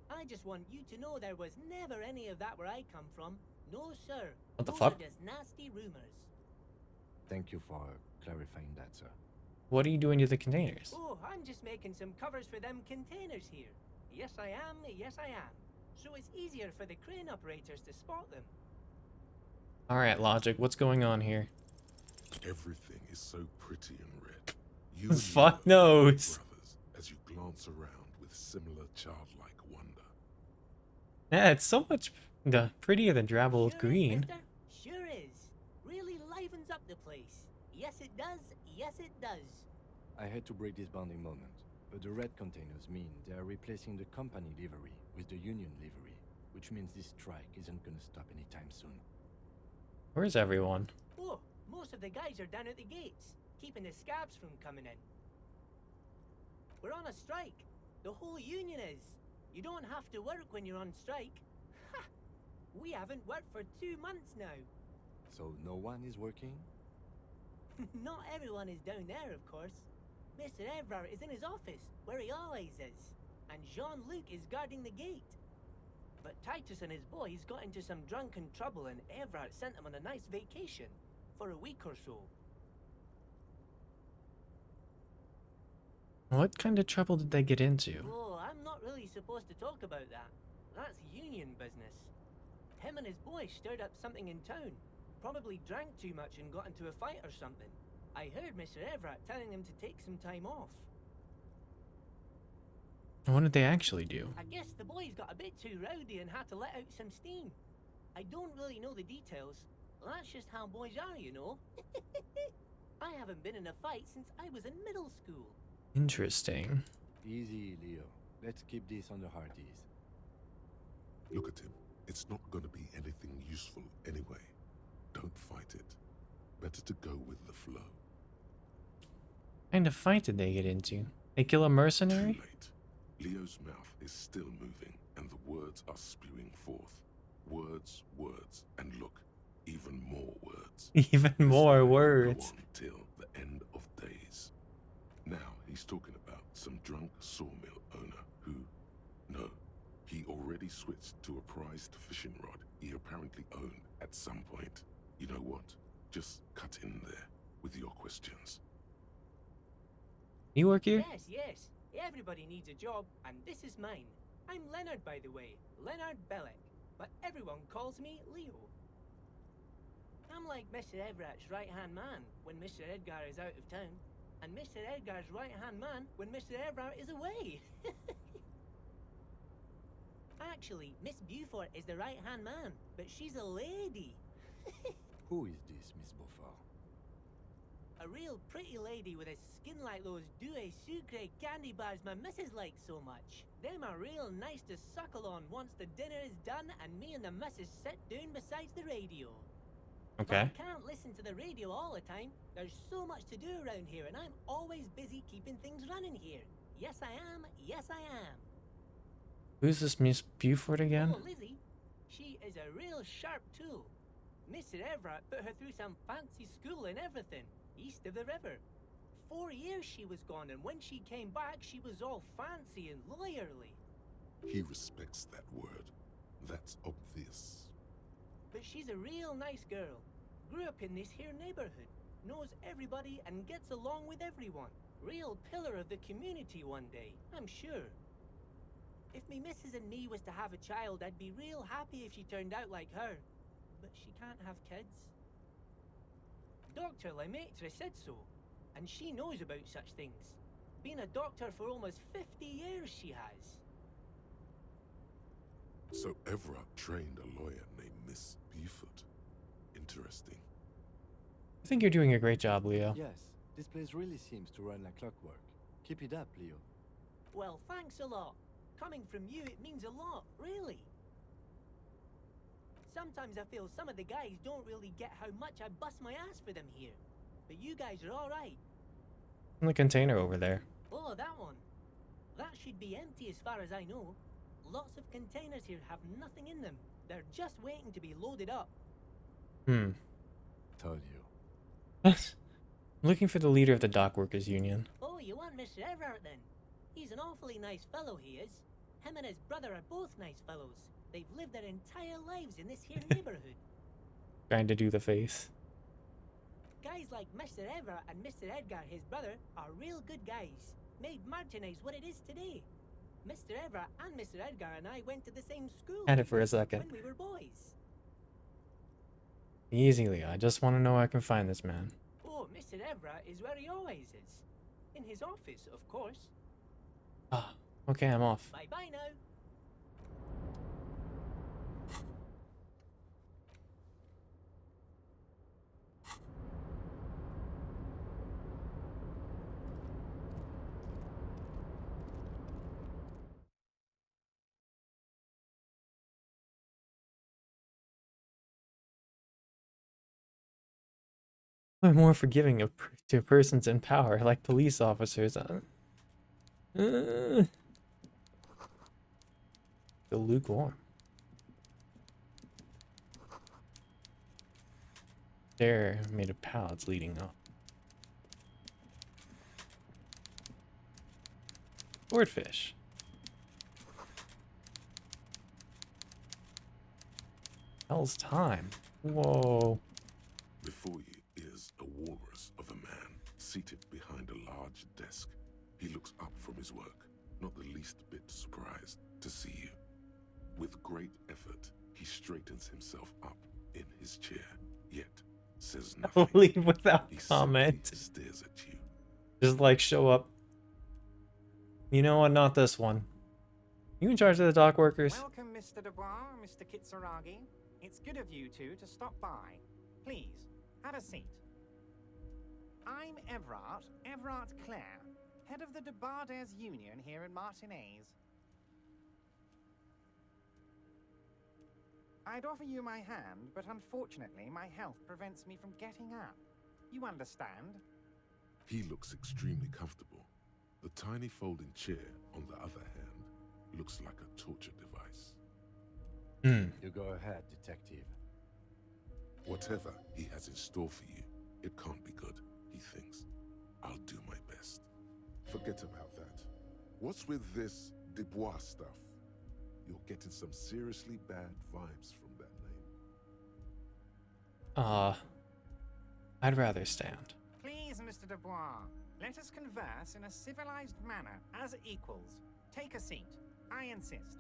I just want you to know there was never any of that where I come from. No, sir. What the Those fuck? are just nasty rumors. Thank you for clarifying that, sir. What are you doing to the containers? Oh, I'm just making some covers for them containers here. Yes, I am. Yes, I am. So it's easier for the crane operators to spot them. Alright, Logic, what's going on here? Everything is so pretty and red. You and Fuck Leo are knows. brothers as you glance around with similar childlike wonder. Yeah, it's so much prettier than drabble with green. Mister? Sure is. Really livens up the place. Yes, it does. Yes, it does. I had to break this bonding moment, but the red containers mean they are replacing the company livery with the union livery, which means this strike isn't gonna stop anytime soon. Where's everyone? Oh, most of the guys are down at the gates, keeping the scabs from coming in. We're on a strike. The whole union is. You don't have to work when you're on strike. Ha! We haven't worked for 2 months now. So no one is working? Not everyone is down there, of course. Mr. Everard is in his office, where he always is, and Jean-Luc is guarding the gate. But Titus and his boys got into some drunken trouble and Everard sent them on a nice vacation for a week or so. What kind of trouble did they get into? Oh, I'm not really supposed to talk about that. That's union business. Him and his boys stirred up something in town. Probably drank too much and got into a fight or something. I heard Mr. Everett telling them to take some time off. What did they actually do? I guess the boys got a bit too rowdy and had to let out some steam. I don't really know the details. That's just how boys are, you know. I haven't been in a fight since I was in middle school. Interesting. Easy, Leo. Let's keep this on the hard ease. Look at him. It's not going to be anything useful anyway. Don't fight it. Better to go with the flow. What kind of fight did they get into? They kill a mercenary? Too late. Leo's mouth is still moving, and the words are spewing forth. Words, words, and look, even more words. Even more Go words. on till the end of days. Now he's talking about some drunk sawmill owner who, no, he already switched to a prized fishing rod he apparently owned at some point. You know what? Just cut in there with your questions. You work here? Yes, yes. Everybody needs a job, and this is mine. I'm Leonard, by the way. Leonard Bellick. But everyone calls me Leo. I'm like Mr. Everett's right-hand man when Mr. Edgar is out of town, and Mr. Edgar's right-hand man when Mr. Everett is away. Actually, Miss Beaufort is the right-hand man, but she's a lady. Who is this, Miss Beaufort? A real pretty lady with a skin like those Douai Sucre candy bars my missus likes so much. Them are real nice to suckle on once the dinner is done and me and the missus sit down besides the radio. Okay. But I can't listen to the radio all the time. There's so much to do around here and I'm always busy keeping things running here. Yes, I am. Yes, I am. Who's this Miss Beaufort again? Oh, Lizzie. She is is a real sharp tool. Mr. Everett put her through some fancy school and everything, east of the river. 4 years she was gone, and when she came back, she was all fancy and lawyerly. He respects that word. That's obvious. But she's a real nice girl. Grew up in this here neighborhood. Knows everybody and gets along with everyone. Real pillar of the community one day, I'm sure. If me missus and me was to have a child, I'd be real happy if she turned out like her. But she can't have kids. Dr. Lemaitre said so, and she knows about such things. Been a doctor for almost 50 years she has. So Everett trained a lawyer named Miss Buford. Interesting. I think you're doing a great job, Leo. Yes, this place really seems to run like clockwork. Keep it up, Leo. Well, thanks a lot. Coming from you, it means a lot, really. Sometimes I feel some of the guys don't really get how much I bust my ass for them here. But you guys are alright. In the container over there. Oh, that one. That should be empty as far as I know. Lots of containers here have nothing in them. They're just waiting to be loaded up. Told you. Looking for the leader of the dock workers union. Oh, you want Mr. Everett then? He's an awfully nice fellow, he is. Him and his brother are both nice fellows. They've lived their entire lives in this here neighborhood. Trying to do the face. Guys like Mr. Everett and Mr. Edgar, his brother, are real good guys. Made Martinez what it is today. Mr. Everett and Mr. Edgar and I went to the same school. Had it for a second. When we were boys. Easy, Leo. I just want to know where I can find this man. Oh, Mr. Everett is where he always is. In his office, of course. Ah, okay, I'm off. Bye-bye now. I'm more forgiving to persons in power, like police officers. Feel lukewarm. They're made of pallets leading up. Swordfish. Hell's time. Whoa. Before you is a walrus of a man seated behind a large desk. He looks up from his work, not the least bit surprised to see you. With great effort, he straightens himself up in his chair, yet says nothing. Leave without He comment. simply stares at you. Just like show up. You know what? Not this one. You in charge of the dock workers? Welcome, Mr. Dubois, Mr. Kitsuragi. It's good of you two to stop by. Please, have a seat. I'm Everett Clare, head of the Debarders Union here in Martinez. I'd offer you my hand, but unfortunately my health prevents me from getting up. You understand? He looks extremely comfortable. The tiny folding chair, on the other hand, looks like a torture device. You go ahead, detective. Whatever he has in store for you, it can't be good, he thinks. I'll do my best. Forget about that. What's with this Dubois stuff? You're getting some seriously bad vibes from that name. I'd rather stand. Please, Mr. Dubois, let us converse in a civilized manner, as equals. Take a seat. I insist.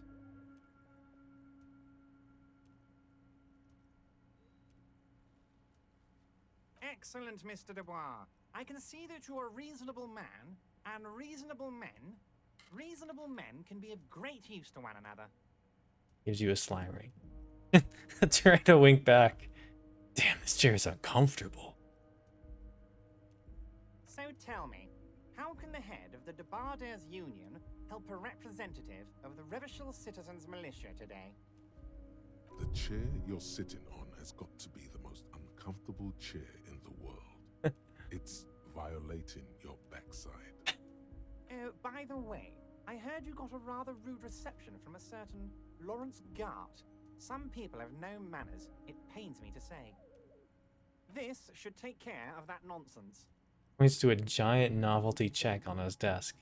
Excellent, Mr. Dubois. I can see that you're a reasonable man, and reasonable men can be of great use to one another. Gives you a slime ring. Try to wink back. Damn, this chair is uncomfortable. So tell me, how can the head of the Debarders Union help a representative of the Revachol Citizens Militia today? The chair you're sitting on has got to be the most uncomfortable chair in the world. It's violating your backside. Oh, by the way, I heard you got a rather rude reception from a certain Lawrence Gart. Some people have no manners, it pains me to say. This should take care of that nonsense. Points to a giant novelty check on his desk.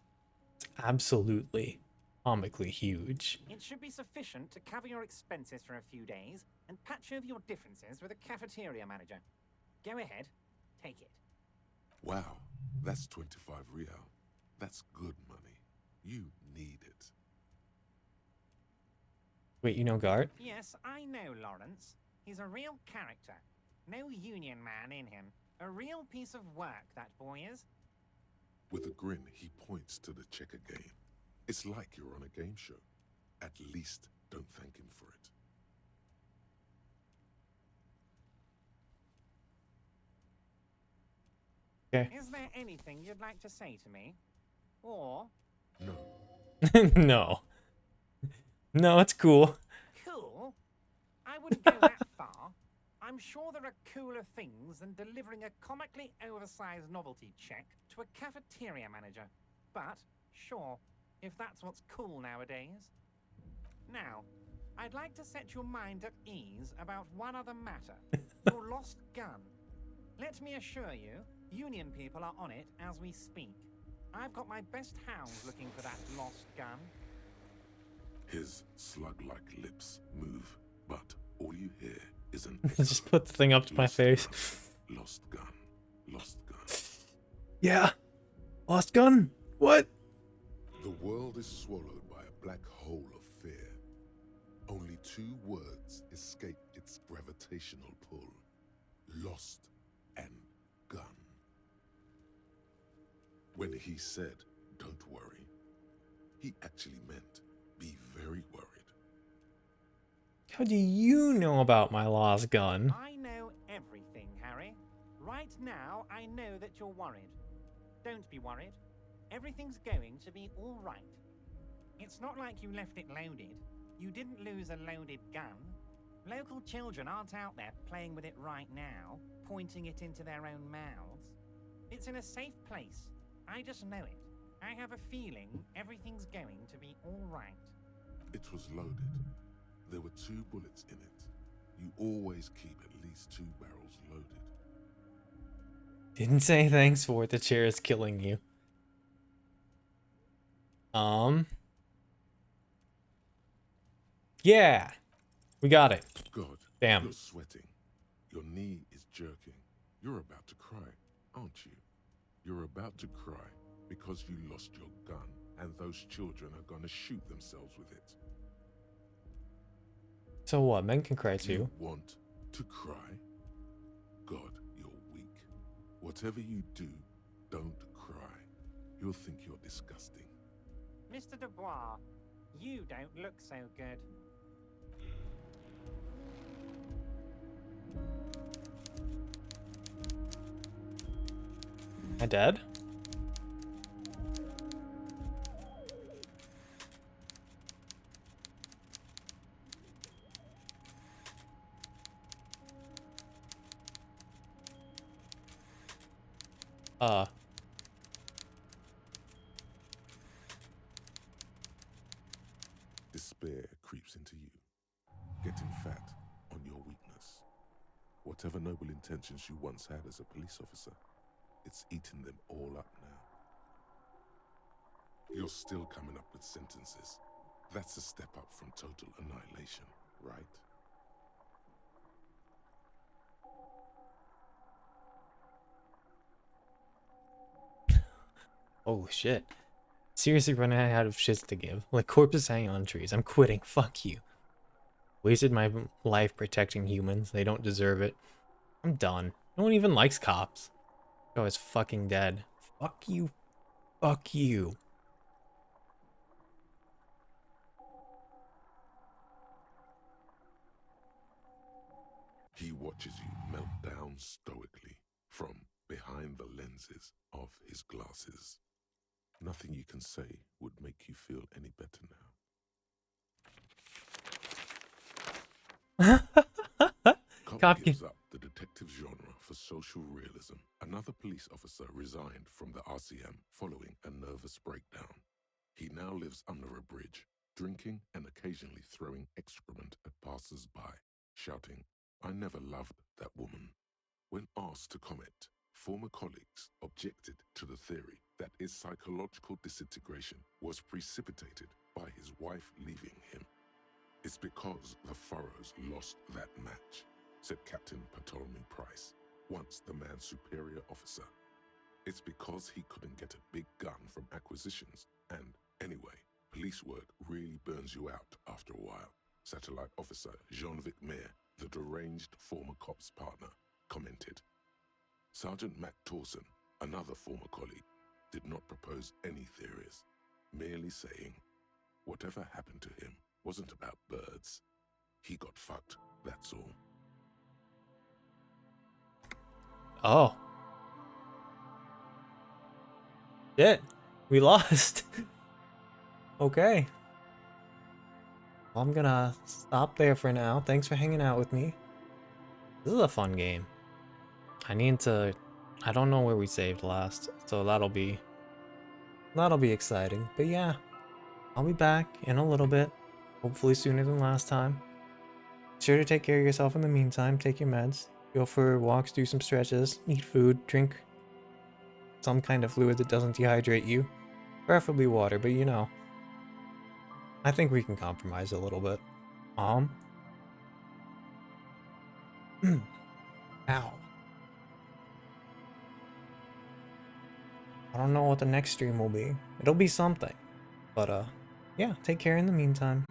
It's absolutely comically huge. It should be sufficient to cover your expenses for a few days and patch over your differences with a cafeteria manager. Go ahead, take it. Wow, that's 25 real. That's good money. You need it. Wait, you know Gart? Yes, I know Lawrence. He's a real character. No union man in him. A real piece of work, that boy is. With a grin, he points to the checker game. It's like you're on a game show. At least don't thank him for it. Okay. Is there anything you'd like to say to me? Or... No. No. No, it's cool. Cool? I wouldn't go that far. I'm sure there are cooler things than delivering a comically oversized novelty check to a cafeteria manager. But, sure, if that's what's cool nowadays. Now, I'd like to set your mind at ease about one other matter. Your lost gun. Let me assure you, Union people are on it as we speak. I've got my best hounds looking for that lost gun. His slug-like lips move, but all you hear is an Just put the thing up to my face. Lost gun. Lost gun. Yeah. Lost gun? What? The world is swallowed by a black hole of fear. Only 2 words escape its gravitational pull. Lost and gun. When he said, "Don't worry," he actually meant, be very worried. How do you know about my lost gun? I know everything, Harry. Right now, I know that you're worried. Don't be worried. Everything's going to be all right. It's not like you left it loaded. You didn't lose a loaded gun. Local children aren't out there playing with it right now, pointing it into their own mouths. It's in a safe place. I just know it. I have a feeling everything's going to be all right. It was loaded. There were 2 bullets in it. You always keep at least 2 barrels loaded. Didn't say thanks for it. The chair is killing you. Yeah. We got it. God, Damn. you're sweating. Your knee is jerking. You're about to cry, aren't you? You're about to cry because you lost your gun and those children are gonna shoot themselves with it. So what? Men can cry too. You want to cry? God, you're weak. Whatever you do, don't cry. He'll think you're disgusting. Mr. Dubois, you don't look so good. My dad? Despair creeps into you, getting fat on your weakness. Whatever noble intentions you once had as a police officer, it's eating them all up now. You're still coming up with sentences. That's a step up from total annihilation, right? Oh shit. Seriously running out of shits to give. Like corpses hanging on trees. I'm quitting. Fuck you. Wasted my life protecting humans. They don't deserve it. I'm done. No one even likes cops. Oh, it's fucking dead. Fuck you. Fuck you. He watches you melt down stoically from behind the lenses of his glasses. Nothing you can say would make you feel any better now. Cop gives up the detective genre for social realism. Another police officer resigned from the RCM following a nervous breakdown. He now lives under a bridge, drinking and occasionally throwing excrement at passers-by, shouting, "I never loved that woman." When asked to comment, former colleagues objected to the theory that his psychological disintegration was precipitated by his wife leaving him. "It's because the Furrows lost that match," said Captain Ptolemy Price, once the man's superior officer. "It's because he couldn't get a big gun from acquisitions, and anyway, police work really burns you out after a while," Satellite Officer Jean-Vic Mayer, the deranged former cop's partner, commented. Sergeant Matt Torson, another former colleague, did not propose any theories, merely saying, "Whatever happened to him wasn't about birds. He got fucked, that's all." Oh. Shit. We lost. Okay. Well, I'm gonna stop there for now. Thanks for hanging out with me. This is a fun game. I don't know where we saved last, so that'll be exciting. But yeah, I'll be back in a little bit, hopefully sooner than last time. Be sure to take care of yourself in the meantime, take your meds, go for walks, do some stretches, eat food, drink some kind of fluid that doesn't dehydrate you. Preferably water, but you know, I think we can compromise a little bit. Ow. I don't know what the next stream will be. It'll be something. But yeah, take care in the meantime.